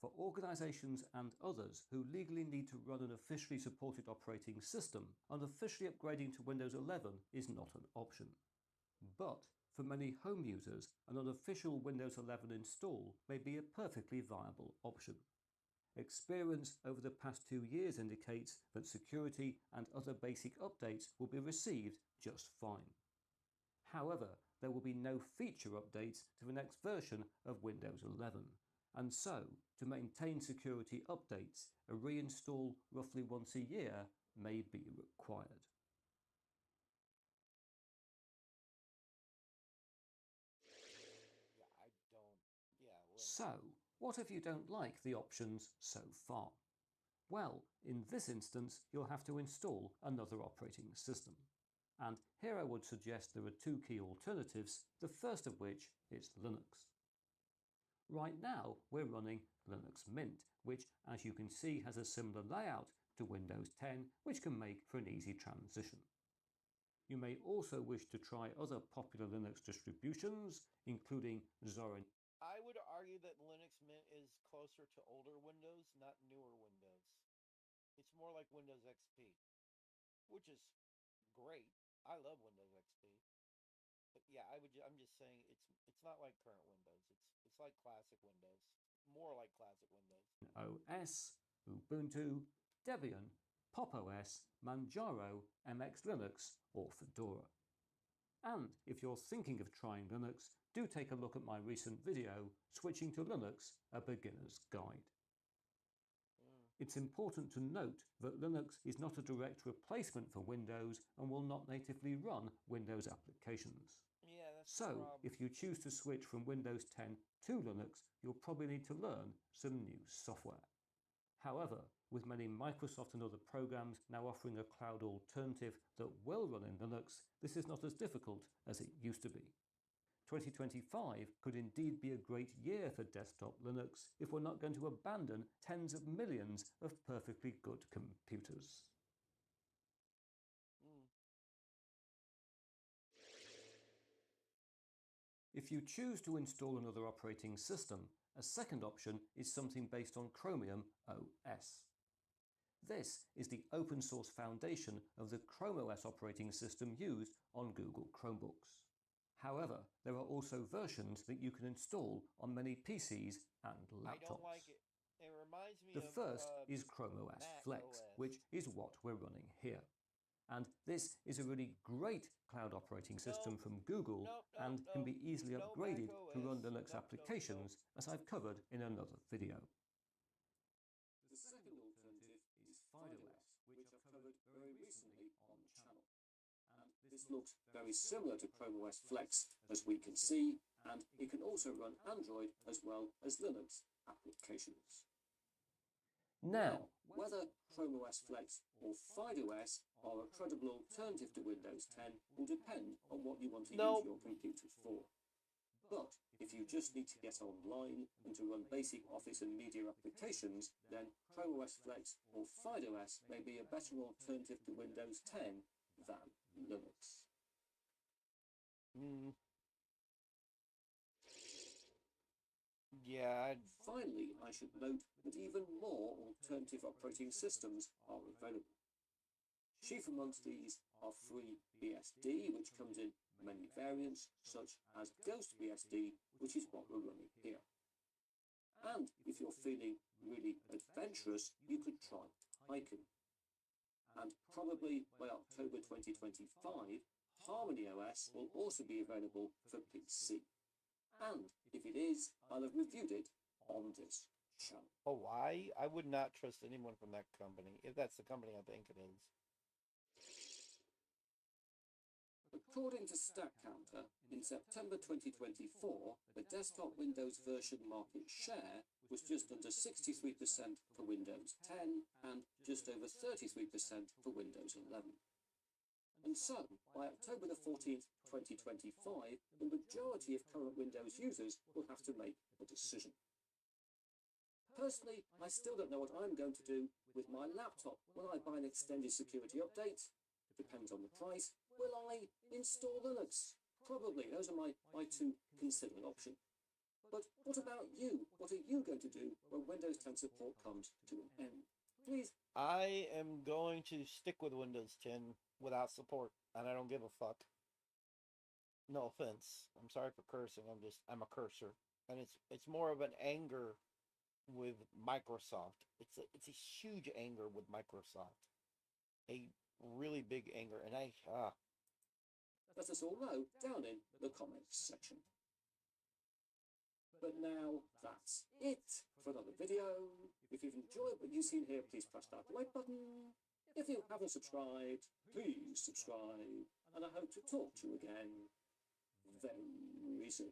For organisations and others who legally need to run an officially supported operating system, unofficially upgrading to Windows 11 is not an option. But for many home users, an unofficial Windows 11 install may be a perfectly viable option. Experience over the past 2 years indicates that security and other basic updates will be received just fine. However, there will be no feature updates to the next version of Windows 11, and so, to maintain security updates, a reinstall roughly once a year may be required. Yeah, I don't. Yeah. Well, So, what if you don't like the options so far? Well, in this instance, you'll have to install another operating system. And here I would suggest there are two key alternatives, the first of which is Linux. Right now, we're running Linux Mint, which, as you can see, has a similar layout to Windows 10, which can make for an easy transition. You may also wish to try other popular Linux distributions, including Zorin. I would argue that Linux Mint is closer to older Windows, not newer Windows. It's more like Windows XP, which is great. I love Windows XP. But yeah, I'm just saying it's not like current Windows. It's like classic Windows. More like classic Windows. OS, Ubuntu, Debian, Pop! OS, Manjaro, MX Linux, or Fedora. And if you're thinking of trying Linux, do take a look at my recent video, Switching to Linux, a Beginner's Guide. It's important to note that Linux is not a direct replacement for Windows and will not natively run Windows applications. Yeah, that's the So, problem. if you choose to switch from Windows 10 to Linux, you'll probably need to learn some new software. However, with many Microsoft and other programs now offering a cloud alternative that will run in Linux, this is not as difficult as it used to be. 2025 could indeed be a great year for desktop Linux if we're not going to abandon tens of millions of perfectly good computers. Mm. If you choose to install another operating system, a second option is something based on Chromium OS. This is the open source foundation of the Chrome OS operating system used on Google Chromebooks. However, there are also versions that you can install on many PCs and laptops. I don't like it. It reminds me The of first is Chrome OS Mac Flex, OS. which is what we're running here. And this is a really great cloud operating system from Google and can be easily no upgraded Mac to run OS. Linux applications, as I've covered in another video. The second alternative is FidoOS, which I've covered very recently on the channel. And this looks very similar to Chrome OS Flex, as we can see, and it can also run Android as well as Linux applications. Now, whether Chrome OS Flex or FidoOS are a credible alternative to Windows 10 will depend on what you want to use your computer for. But if you just need to get online and to run basic office and media applications, then Chrome OS Flex or FidoOS may be a better alternative to Windows 10 than Linux. Mm. Yeah, Finally, I should note that even more alternative operating systems are available. Chief amongst these are FreeBSD, which comes in many variants, such as GhostBSD, which is what we're running here. And if you're feeling really adventurous, you could try Hyken. And probably by October 2025, Harmony OS will also be available for PC. And if it is, I'll have reviewed it on this channel. oh, why? I would not trust anyone from that company, if that's the company I think it is. According to StatCounter, in September 2024, the desktop Windows version market share was just under 63% for Windows 10 and just over 33% for Windows 11. And so, by October the 14th, 2025, the majority of current Windows users will have to make a decision. Personally, I still don't know what I'm going to do with my laptop when I buy an extended security update. It depends on the price. Will I install Linux? Probably. Those are my two considered options. But what about you? What are you going to do when Windows 10 support comes to an end? Please. I am going to stick with Windows 10 without support, and I don't give a fuck. No offense. I'm sorry for cursing. I'm a cursor. And it's more of an anger with Microsoft. It's a huge anger with Microsoft. A really big anger, and Let us all know down in the comments section. But now that's it for another video. If you've enjoyed what you've seen here, please press that like button. If you haven't subscribed, please subscribe. And I hope to talk to you again very soon.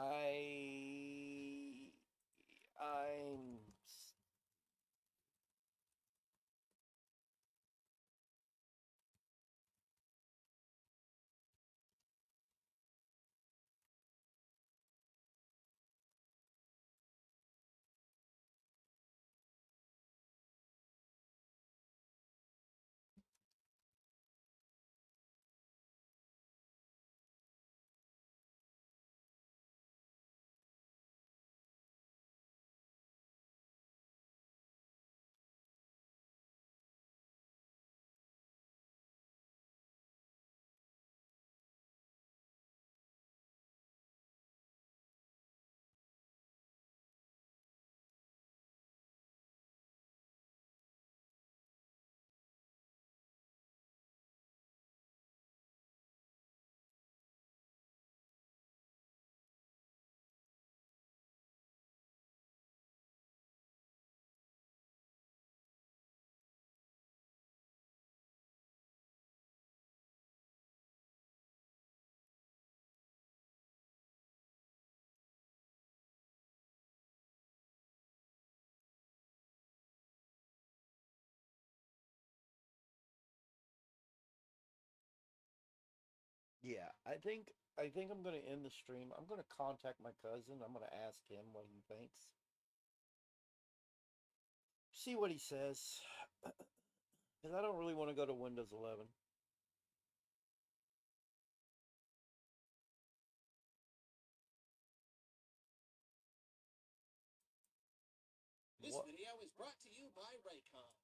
I'm Yeah, I think I'm gonna end the stream. I'm gonna contact my cousin. I'm gonna ask him what he thinks. See what he says. Because I don't really want to go to Windows 11. This What? video is brought to you by Raycom.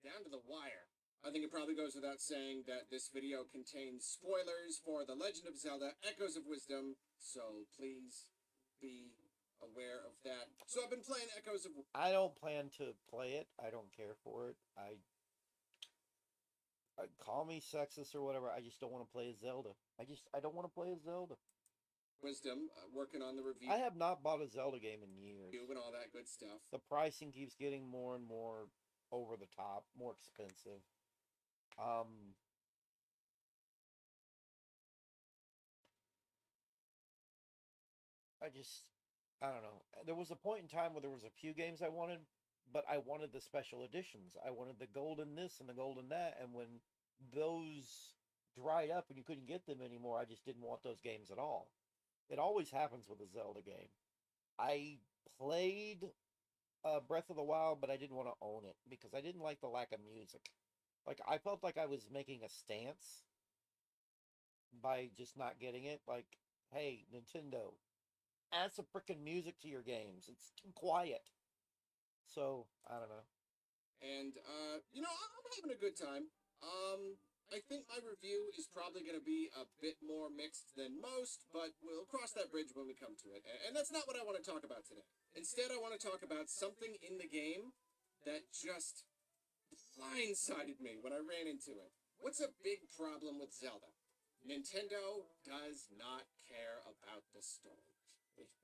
Down to the wire. I think it probably goes without saying that this video contains spoilers for The Legend of Zelda Echoes of Wisdom, so please be aware of that. So I've been playing Echoes of I don't plan to play it. I don't care for it. Call me sexist or whatever. I just don't want to play as Zelda. I don't want to play as Zelda. Wisdom, working on the review I have not bought a Zelda game in years. and all that good stuff. The pricing keeps getting more and more over the top, more expensive. I don't know. There was a point in time where there was a few games I wanted, but I wanted the special editions. I wanted the golden this and the golden that, and when those dried up and you couldn't get them anymore, I just didn't want those games at all. It always happens with a Zelda game. I played Breath of the Wild, but I didn't want to own it because I didn't like the lack of music. Like I felt like I was making a stance by just not getting it. Like, hey, Nintendo, add some freaking music to your games. It's too quiet. So I don't know. And, I'm having a good time. I think my review is probably going to be a bit more mixed than most, but we'll cross that bridge when we come to it. And that's not what I want to talk about today. Instead, I want to talk about something in the game that just blindsided me when I ran into it. What's a big problem with Zelda? Nintendo does not care about the story.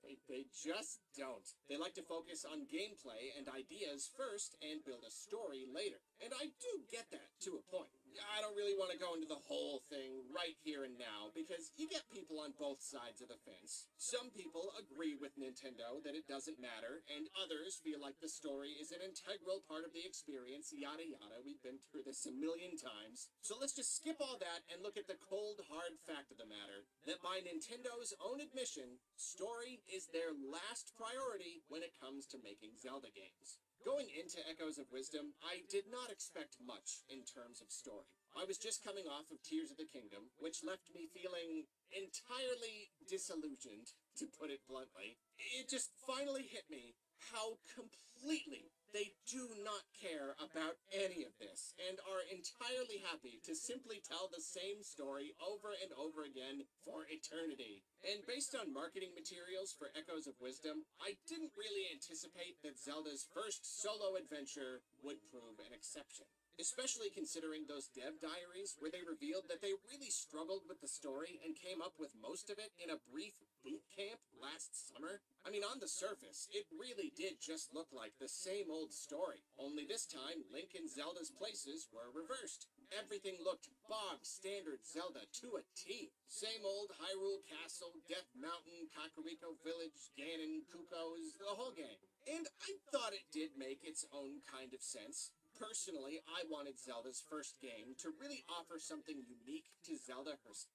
They just don't. They like to focus on gameplay and ideas first and build a story later. And I do get that to a point. I don't really want to go into the whole thing right here and now because you get people on both sides of the fence. Some people agree with Nintendo that it doesn't matter, and others feel like the story is an integral part of the experience, yada yada. We've been through this a million times. So let's just skip all that and look at the cold, hard fact of the matter that by Nintendo's own admission, story is their last priority when it comes to making Zelda games. Going into Echoes of Wisdom, I did not expect much in terms of story. I was just coming off of Tears of the Kingdom, which left me feeling entirely disillusioned, to put it bluntly. It just finally hit me how completely they do not care about any of this and are entirely happy to simply tell the same story over and over again for eternity. And based on marketing materials for Echoes of Wisdom, I didn't really anticipate that Zelda's first solo adventure would prove an exception. Especially considering those dev diaries where they revealed that they really struggled with the story and came up with most of it in a brief boot camp last summer. I mean, on the surface, it really did just look like the same old story, only this time Link and Zelda's places were reversed. Everything looked bog standard Zelda to a T. Same old Hyrule Castle, Death Mountain, Kakariko Village, Ganon, Kuko's, the whole game. And I thought it did make its own kind of sense. Personally, I wanted Zelda's first game to really offer something unique to Zelda herself.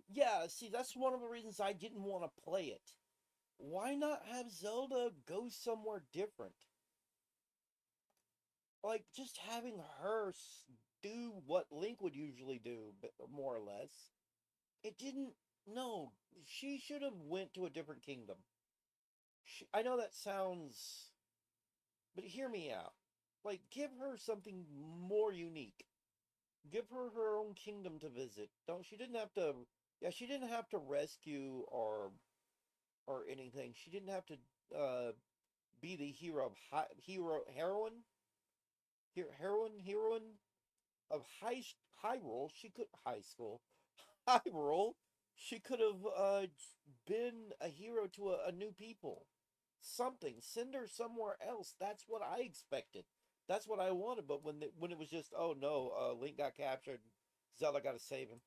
Yeah, see, that's one of the reasons I didn't want to play it. Why not have Zelda go somewhere different? Like, just having her do what Link would usually do, more or less. It didn't. No, she should have went to a different kingdom. I know that sounds, but hear me out. Like, give her something more unique. Give her her own kingdom to visit. Don't She didn't have to. Yeah, she didn't have to rescue or anything. She didn't have to be the hero of heroine of Hyrule. She could high school Hyrule. She could have been a hero to a new people. Something. Send her somewhere else. That's what I expected. That's what I wanted. But when it was just, oh no, Link got captured, Zelda got to save him.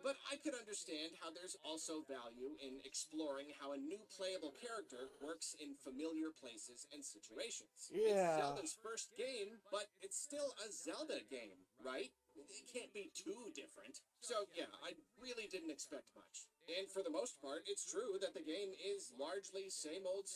But I could understand how there's also value in exploring how a new playable character works in familiar places and situations. Yeah. It's Zelda's first game, but it's still a Zelda game, right? It can't be too different. So yeah, I really didn't expect much. And for the most part, it's true that the game is largely same old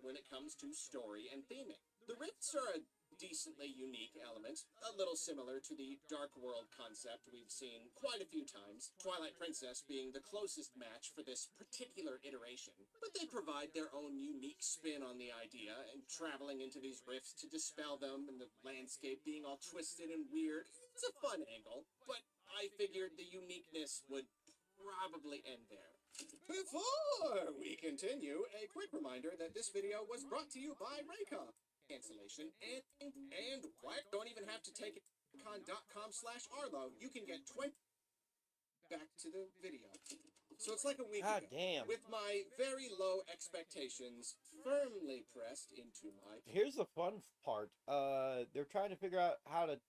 when it comes to story and theming. The rifts are a decently unique element, a little similar to the Dark World concept we've seen quite a few times, Twilight Princess being the closest match for this particular iteration. But they provide their own unique spin on the idea, and traveling into these rifts to dispel them, and the landscape being all twisted and weird. It's a fun angle, but I figured the uniqueness would probably end there. Before we continue, a quick reminder that this video was brought to you by Raycon. Cancellation and what? Don't even have to take it con.com/Arlo. You can get 20. Back to the video. So it's like a week God ago. damn. With my very low expectations firmly pressed into my. Here's the fun part. They're trying to figure out how to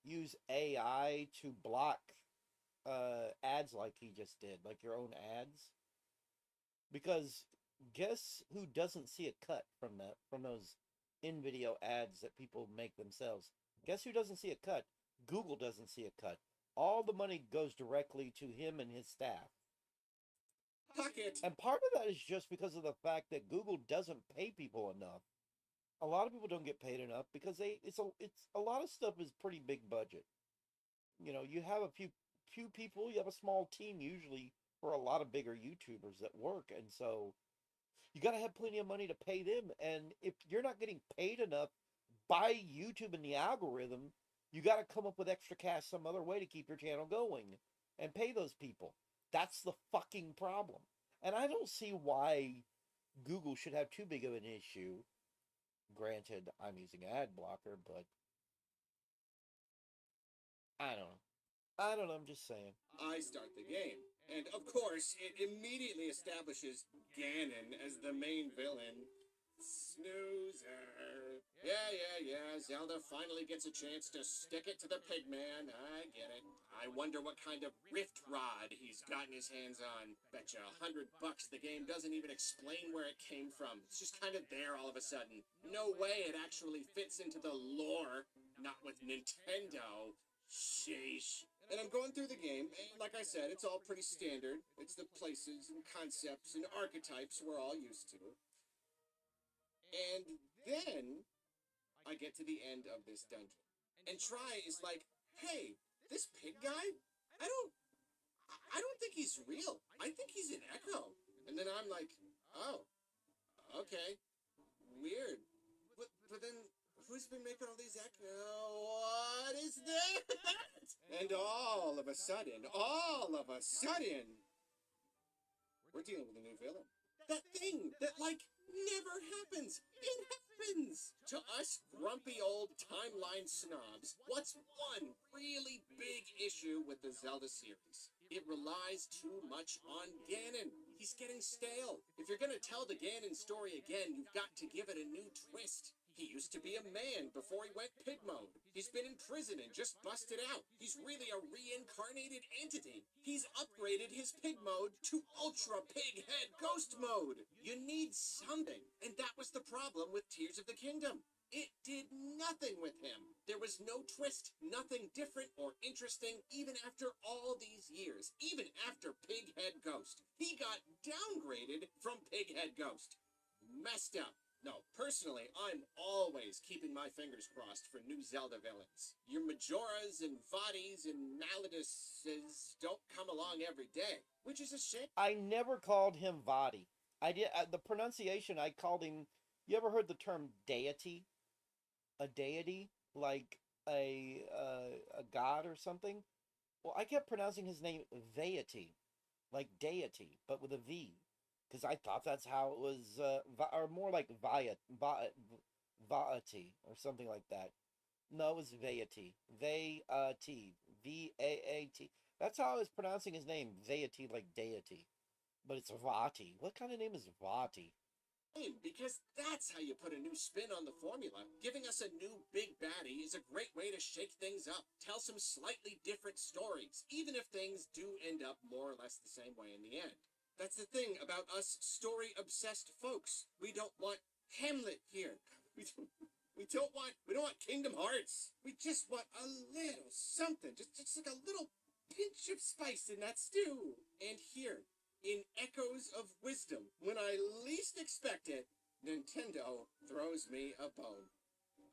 use AI to block ads like he just did, like your own ads. Because guess who doesn't see a cut from those in-video ads that people make themselves? Guess who doesn't see a cut? Google doesn't see a cut. All the money goes directly to him and his staff. Pocket. And part of that is just because of the fact that Google doesn't pay people enough. A lot of people don't get paid enough because it's a lot of stuff is pretty big budget. You know, you have a few people, you have a small team usually for a lot of bigger YouTubers that work, and so you got to have plenty of money to pay them. And if you're not getting paid enough by YouTube and the algorithm, you got to come up with extra cash some other way to keep your channel going and pay those people. That's the fucking problem. And I don't see why Google should have too big of an issue. Granted, I'm using ad blocker, but I don't know. I'm just saying. I start the game. And of course, it immediately establishes Ganon as the main villain. Snoozer. Yeah. Zelda finally gets a chance to stick it to the pigman. I get it. I wonder what kind of rift rod he's gotten his hands on. Betcha $100 the game doesn't even explain where it came from. It's just kind of there all of a sudden. No way it actually fits into the lore. Not with Nintendo. Sheesh. And I'm going through the game, and like I said, it's all pretty standard. It's the places and concepts and archetypes we're all used to. And then I get to the end of this dungeon. And Try is like, hey, this pig guy, I don't think he's real. I think he's an echo. And then I'm like, oh, okay, weird. But then who's been making all these echoes? What is that? And all of a sudden, we're dealing with a new villain. That thing that, like, never happens. It happens! To us grumpy old timeline snobs, what's one really big issue with the Zelda series? It relies too much on Ganon. He's getting stale. If you're gonna tell the Ganon story again, you've got to give it a new twist. He used to be a man before he went pig mode. He's been in prison and just busted out. He's really a reincarnated entity. He's upgraded his pig mode to ultra pig head ghost mode. You need something. And that was the problem with Tears of the Kingdom. It did nothing with him. There was no twist, nothing different or interesting, even after all these years. Even after Pighead Ghost. He got downgraded from Pighead Ghost. Messed up. No, personally, I'm always keeping my fingers crossed for new Zelda villains. Your Majoras and Vadis and Maladises don't come along every day, which is a shame. I never called him Vadi. I did the pronunciation. I called him. You ever heard the term deity? A deity, like a god or something. Well, I kept pronouncing his name Vaity, like deity, but with a V. Because I thought that's how it was, or more like Vaati, or something like that. No, it was Vaati. Vaati. V-A-A-T. That's how I was pronouncing his name, Vaati, like deity. But it's Vati. What kind of name is Vati? Because that's how you put a new spin on the formula. Giving us a new big baddie is a great way to shake things up. Tell some slightly different stories, even if things do end up more or less the same way in the end. That's the thing about us story-obsessed folks. We don't want Hamlet here. We don't want Kingdom Hearts. We just want a little something, just like a little pinch of spice in that stew. And here, in Echoes of Wisdom, when I least expect it, Nintendo throws me a bone.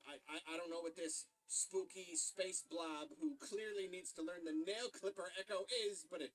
I don't know what this spooky space blob who clearly needs to learn the nail clipper Echo is, but it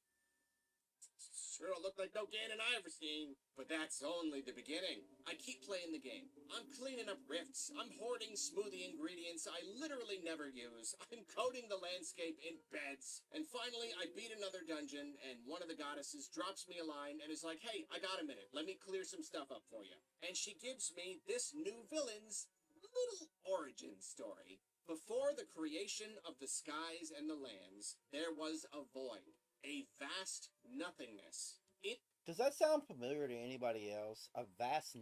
sure don't look like no Ganon I ever seen. But that's only the beginning. I keep playing the game. I'm cleaning up rifts. I'm hoarding smoothie ingredients I literally never use. I'm coating the landscape in beds. And finally, I beat another dungeon, and one of the goddesses drops me a line and is like, hey, I got a minute. Let me clear some stuff up for you. And she gives me this new villain's little origin story. Before the creation of the skies and the lands, there was a void. A vast nothingness. It Does that sound familiar to anybody else? A vast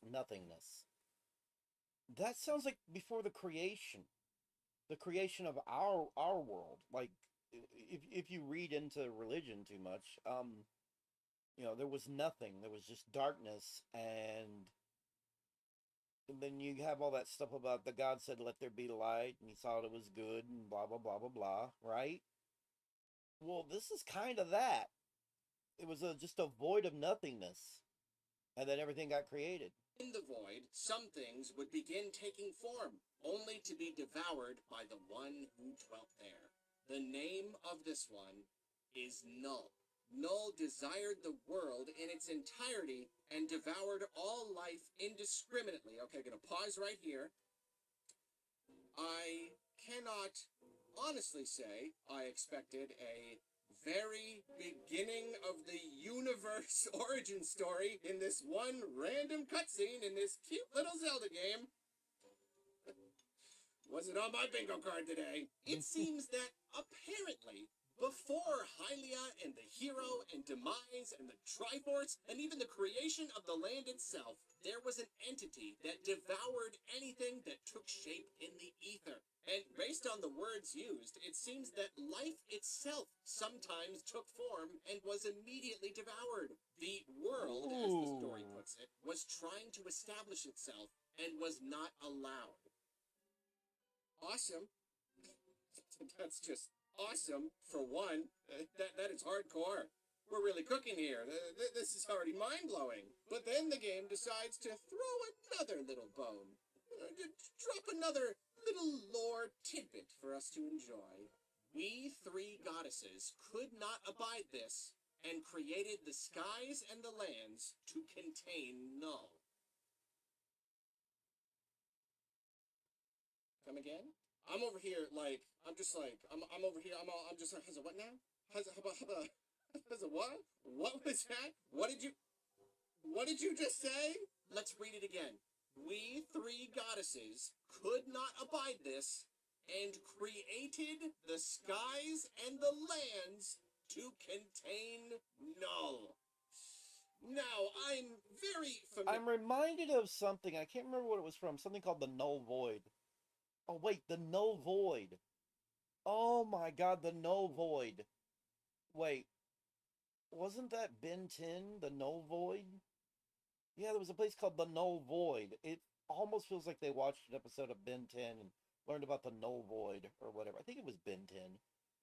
nothingness. That sounds like before the creation of our world. Like, if you read into religion too much, there was nothing. There was just darkness, and then you have all that stuff about the God said, "Let there be light," and He saw it was good, and blah blah blah blah blah. Right? Well, this is kind of that. It was just a void of nothingness, and then everything got created. in the void, some things would begin taking form, only to be devoured by the one who dwelt there. The name of this one is Null. Null desired the world in its entirety and devoured all life indiscriminately. Okay, gonna pause right here. I cannot honestly say I expected a very beginning of the universe origin story in this one random cutscene in this cute little Zelda game. Wasn't on my bingo card today. It seems that apparently before Hylia and the hero and Demise and the Triforce and even the creation of the land itself, there was an entity that devoured anything that took shape in the ether. And based on the words used, it seems that life itself sometimes took form and was immediately devoured. The world, as the story puts it, was trying to establish itself and was not allowed. Awesome. That's just awesome, for one. That is hardcore. We're really cooking here. This is already mind-blowing. But then the game decides to throw another little bone. Drop another little lore tidbit for us to enjoy. We three goddesses could not abide this and created the skies and the lands to contain Null. Come again? I'm over here like, I'm over here, I'm just like, has a what now? Has a what? What was that? What did you just say? Let's read it again. We three goddesses could not abide this and created the skies and the lands to contain Null. Now, I'm very familiar. I'm reminded of something. I can't remember what it was from. Something called the Null Void. Oh, wait, the Null Void. Oh my God, the Null Void. Wait, wasn't that Ben 10, the Null Void? Yeah, there was a place called the Null Void. It almost feels like they watched an episode of Ben 10 and learned about the Null Void or whatever. I think it was Ben 10.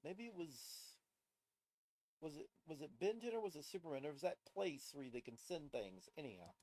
Maybe it was... Was it Ben 10 or was it Superman? Or was that place where they can send things? Anyhow.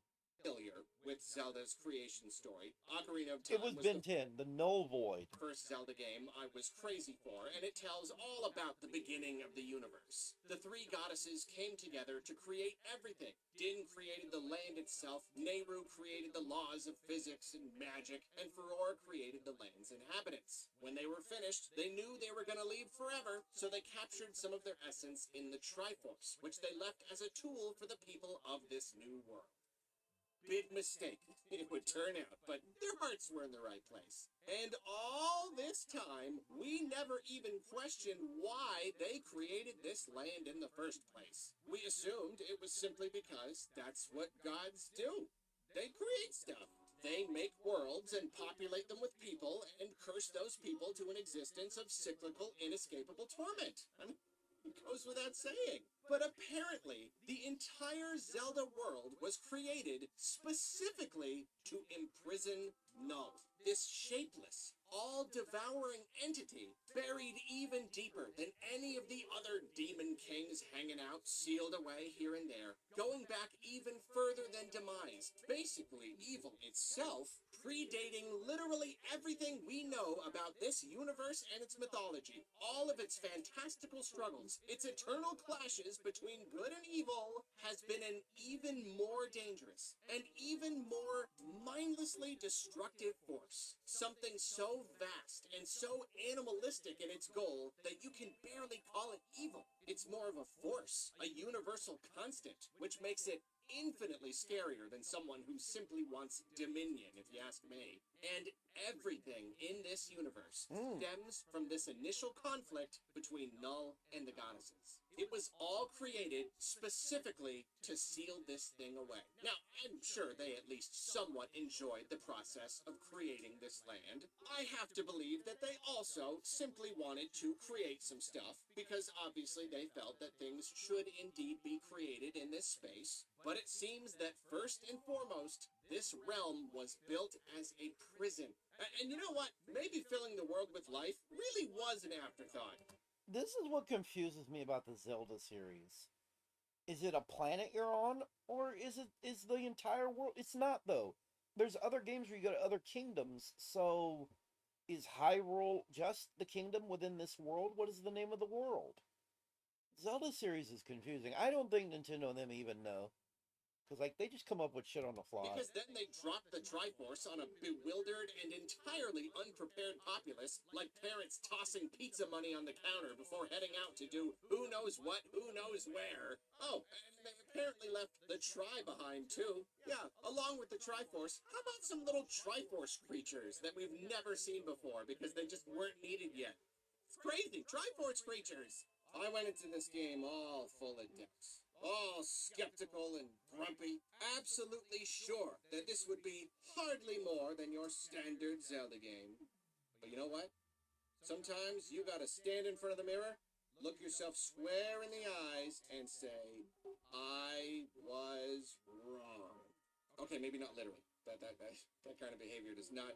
Familiar with Zelda's creation story. Ocarina of Time It was Ben 10, the Null Void. First Zelda game I was crazy for, and it tells all about the beginning of the universe. The three goddesses came together to create everything. Din created the land itself, Nehru created the laws of physics and magic, and Furor created the land's inhabitants. When they were finished, they knew they were going to leave forever, so they captured some of their essence in the Triforce, which they left as a tool for the people of this new world. Big mistake, it would turn out, but their hearts were in the right place. And all this time, we never even questioned why they created this land in the first place. We assumed it was simply because that's what gods do. They create stuff. They make worlds and populate them with people and curse those people to an existence of cyclical, inescapable torment. I mean, Goes without saying. But apparently, the entire Zelda world was created specifically to imprison Null. This shapeless, all-devouring entity buried even deeper than any of the other demon kings hanging out, sealed away here and there, going back even further than Demise. Basically, evil itself, predating literally everything we know about this universe and its mythology. All of its fantastical struggles, its eternal clashes between good and evil, has been an even more dangerous and even more mindlessly destructive force. Something so vast and so animalistic in its goal that you can barely call it evil. It's more of a force, a universal constant, which makes it infinitely scarier than someone who simply wants dominion, if you ask me. And everything in this universe stems from this initial conflict between Null and the goddesses. It was all created specifically to seal this thing away. Now, I'm sure they at least somewhat enjoyed the process of creating this land. I have to believe that they also simply wanted to create some stuff, because obviously they felt that things should indeed be created in this space. But it seems that first and foremost, this realm was built as a prison. And you know what? Maybe filling the world with life really was an afterthought. This is what confuses me about the Zelda series. Is it a planet you're on, or is the entire world? It's not, though. There's other games where you go to other kingdoms, so is Hyrule just the kingdom within this world? What is the name of the world? Zelda series is confusing. I don't think Nintendo and them even know. Because, like, they just come up with shit on the fly. Because then they dropped the Triforce on a bewildered and entirely unprepared populace, like parents tossing pizza money on the counter before heading out to do who knows what, who knows where. Oh, and they apparently left the Tri behind, too. Yeah, along with the Triforce, how about some little Triforce creatures that we've never seen before because they just weren't needed yet? It's crazy, Triforce creatures! I went into this game all full of doubts. All skeptical and grumpy, absolutely sure that this would be hardly more than your standard Zelda game. But you know what? Sometimes you gotta stand in front of the mirror, look yourself square in the eyes, and say, I was wrong. Okay, maybe not literally. That kind of behavior does not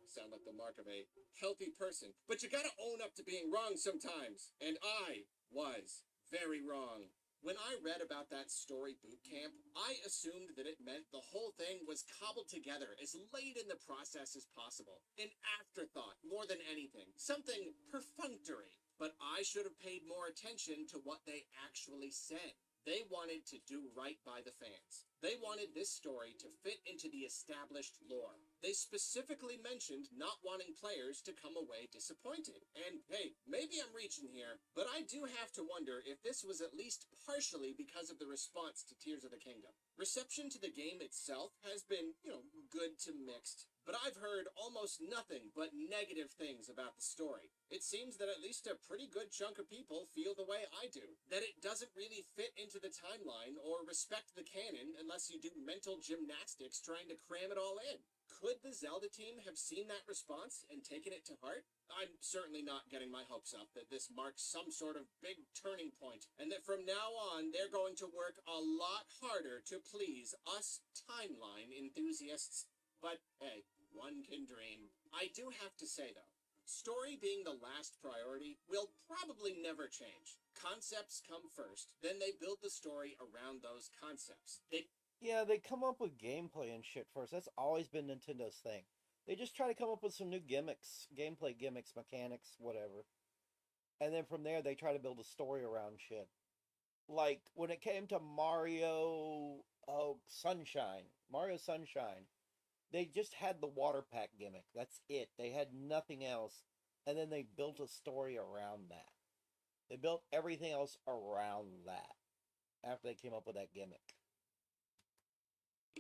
sound like the mark of a healthy person. But you gotta own up to being wrong sometimes. And I was very wrong. When I read about that story boot camp, I assumed that it meant the whole thing was cobbled together as late in the process as possible. An afterthought more than anything. Something perfunctory. But I should have paid more attention to what they actually said. They wanted to do right by the fans. They wanted this story to fit into the established lore. They specifically mentioned not wanting players to come away disappointed. And hey, maybe I'm reaching here, but I do have to wonder if this was at least partially because of the response to Tears of the Kingdom. Reception to the game itself has been, good to mixed. But I've heard almost nothing but negative things about the story. It seems that at least a pretty good chunk of people feel the way I do. That it doesn't really fit into the timeline or respect the canon unless you do mental gymnastics trying to cram it all in. Could the Zelda team have seen that response and taken it to heart? I'm certainly not getting my hopes up that this marks some sort of big turning point, and that from now on they're going to work a lot harder to please us timeline enthusiasts. But hey, one can dream. I do have to say though, story being the last priority will probably never change. Concepts come first, then they build the story around those concepts. They come up with gameplay and shit first. That's always been Nintendo's thing. They just try to come up with some new gimmicks, gameplay gimmicks, mechanics, whatever. And then from there, they try to build a story around shit. Like, when it came to Mario Sunshine, they just had the water pack gimmick. That's it. They had nothing else. And then they built a story around that. They built everything else around that after they came up with that gimmick.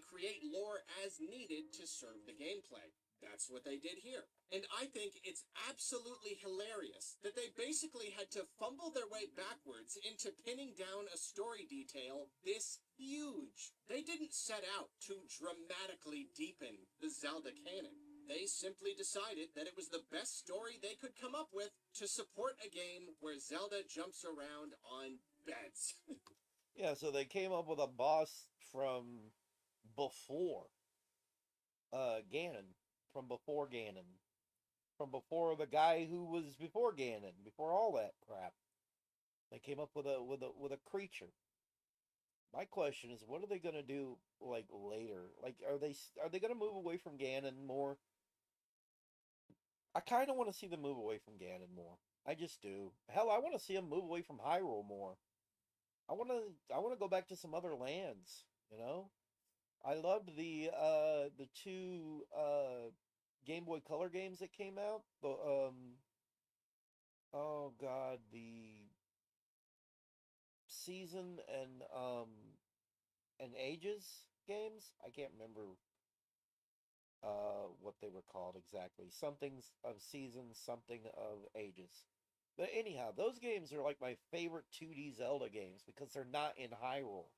Create lore as needed to serve the gameplay. That's what they did here. And I think it's absolutely hilarious that they basically had to fumble their way backwards into pinning down a story detail this huge. They didn't set out to dramatically deepen the Zelda canon. They simply decided that it was the best story they could come up with to support a game where Zelda jumps around on beds. Yeah, so they came up with a boss from before Ganon, from before Ganon, from before the guy who was before Ganon, before all that crap. They came up with a creature. My question is, what are they gonna do like later? Like, are they gonna move away from Ganon more? I kind of want to see them move away from Ganon more. I just do. Hell, I want to see them move away from Hyrule more. I want to go back to some other lands. You know, I loved the two Game Boy Color games that came out. The oh god, the Season and Ages games. I can't remember what they were called exactly. Something's of Seasons, something of Ages. But anyhow, those games are like my favorite 2D Zelda games because they're not in Hyrule.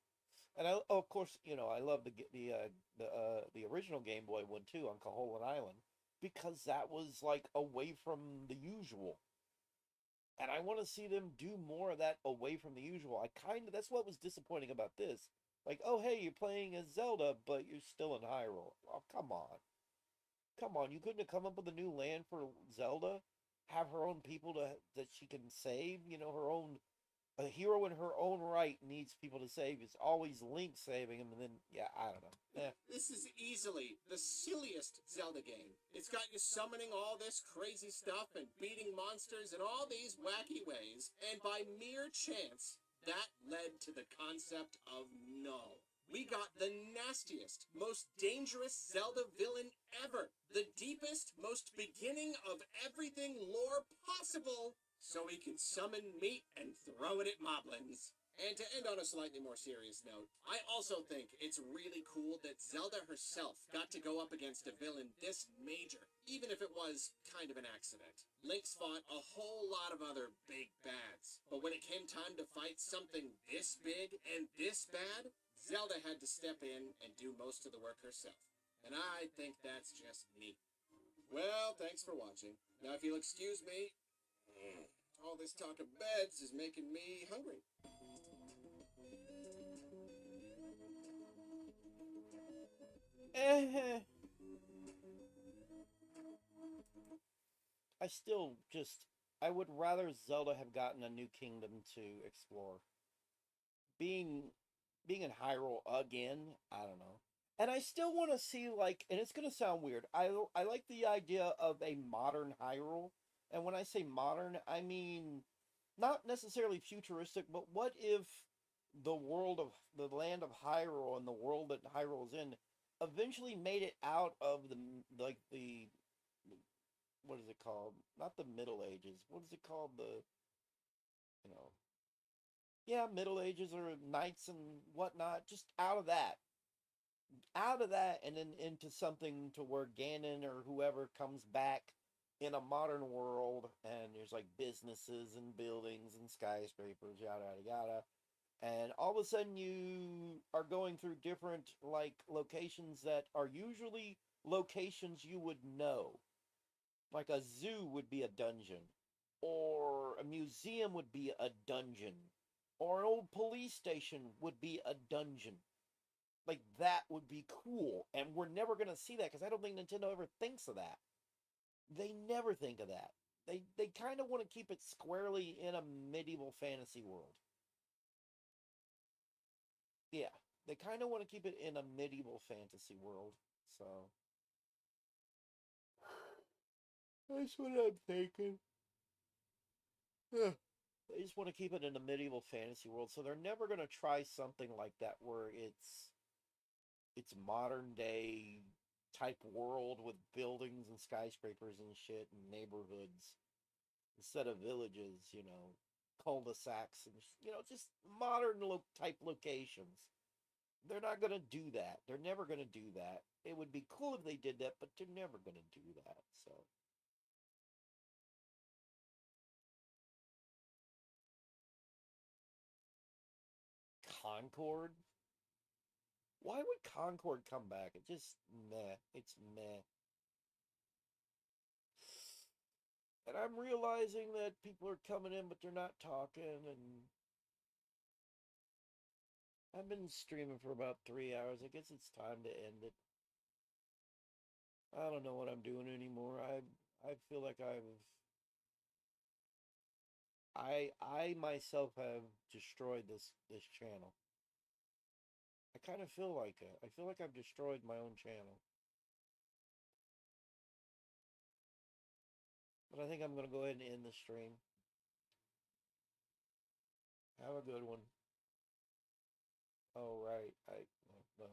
And of course, I love the original Game Boy one too on Koholint Island because that was like away from the usual. And I want to see them do more of that away from the usual. That's what was disappointing about this. Like, oh hey, you're playing as Zelda, but you're still in Hyrule. Oh, come on. Come on, you couldn't have come up with a new land for Zelda? Have her own people that she can save? Her own a hero in her own right needs people to save. It's always Link saving him, and then yeah, I don't know. This is easily the silliest Zelda game. It's got you summoning all this crazy stuff and beating monsters in all these wacky ways, and by mere chance, that led to the concept of Null. We got the nastiest, most dangerous Zelda villain ever. The deepest, most beginning of everything lore possible, so he can summon meat and throw it at moblins. And to end on a slightly more serious note, I also think it's really cool that Zelda herself got to go up against a villain this major, even if it was kind of an accident. Link's fought a whole lot of other big bads, but when it came time to fight something this big and this bad, Zelda had to step in and do most of the work herself. And I think that's just neat. Well, thanks for watching. Now if you'll excuse me, all this talk of beds is making me hungry. I still just I would rather Zelda have gotten a new kingdom to explore. Being being in Hyrule again, I don't know. And I still want to see like, and it's gonna sound weird. I like the idea of a modern Hyrule, and when I say modern, I mean not necessarily futuristic, but what if the land of Hyrule and the world that Hyrule's in eventually made it out of the what is it called? Not the Middle Ages. What is it called? You know, yeah, Middle Ages or knights and whatnot. Just out of that, and then into something to where Ganon or whoever comes back in a modern world, and there's like businesses and buildings and skyscrapers, yada yada yada. And all of a sudden, you are going through different like locations that are usually locations you would know. Like a zoo would be a dungeon, or a museum would be a dungeon, or an old police station would be a dungeon. Like that would be cool, and we're never gonna see that because I don't think Nintendo ever thinks of that. They never think of that. They kind of want to keep it squarely in a medieval fantasy world. Yeah, they kind of want to keep it in a medieval fantasy world. So that's what I'm thinking. Yeah. They just want to keep it in a medieval fantasy world, so they're never gonna try something like that where it's modern day type world with buildings and skyscrapers and shit and neighborhoods instead of villages, cul-de-sacs and just modern type locations. They're not gonna do that. They're never gonna do that. It would be cool if they did that, but they're never gonna do that. So Concord. Why would Concord come back? It just meh. It's meh. And I'm realizing that people are coming in, but they're not talking. And I've been streaming for about 3 hours. I guess it's time to end it. I don't know what I'm doing anymore. I feel like I myself have destroyed this channel. I kind of feel like it. I feel like I've destroyed my own channel. But I think I'm going to go ahead and end the stream. Have a good one. Oh, right. No.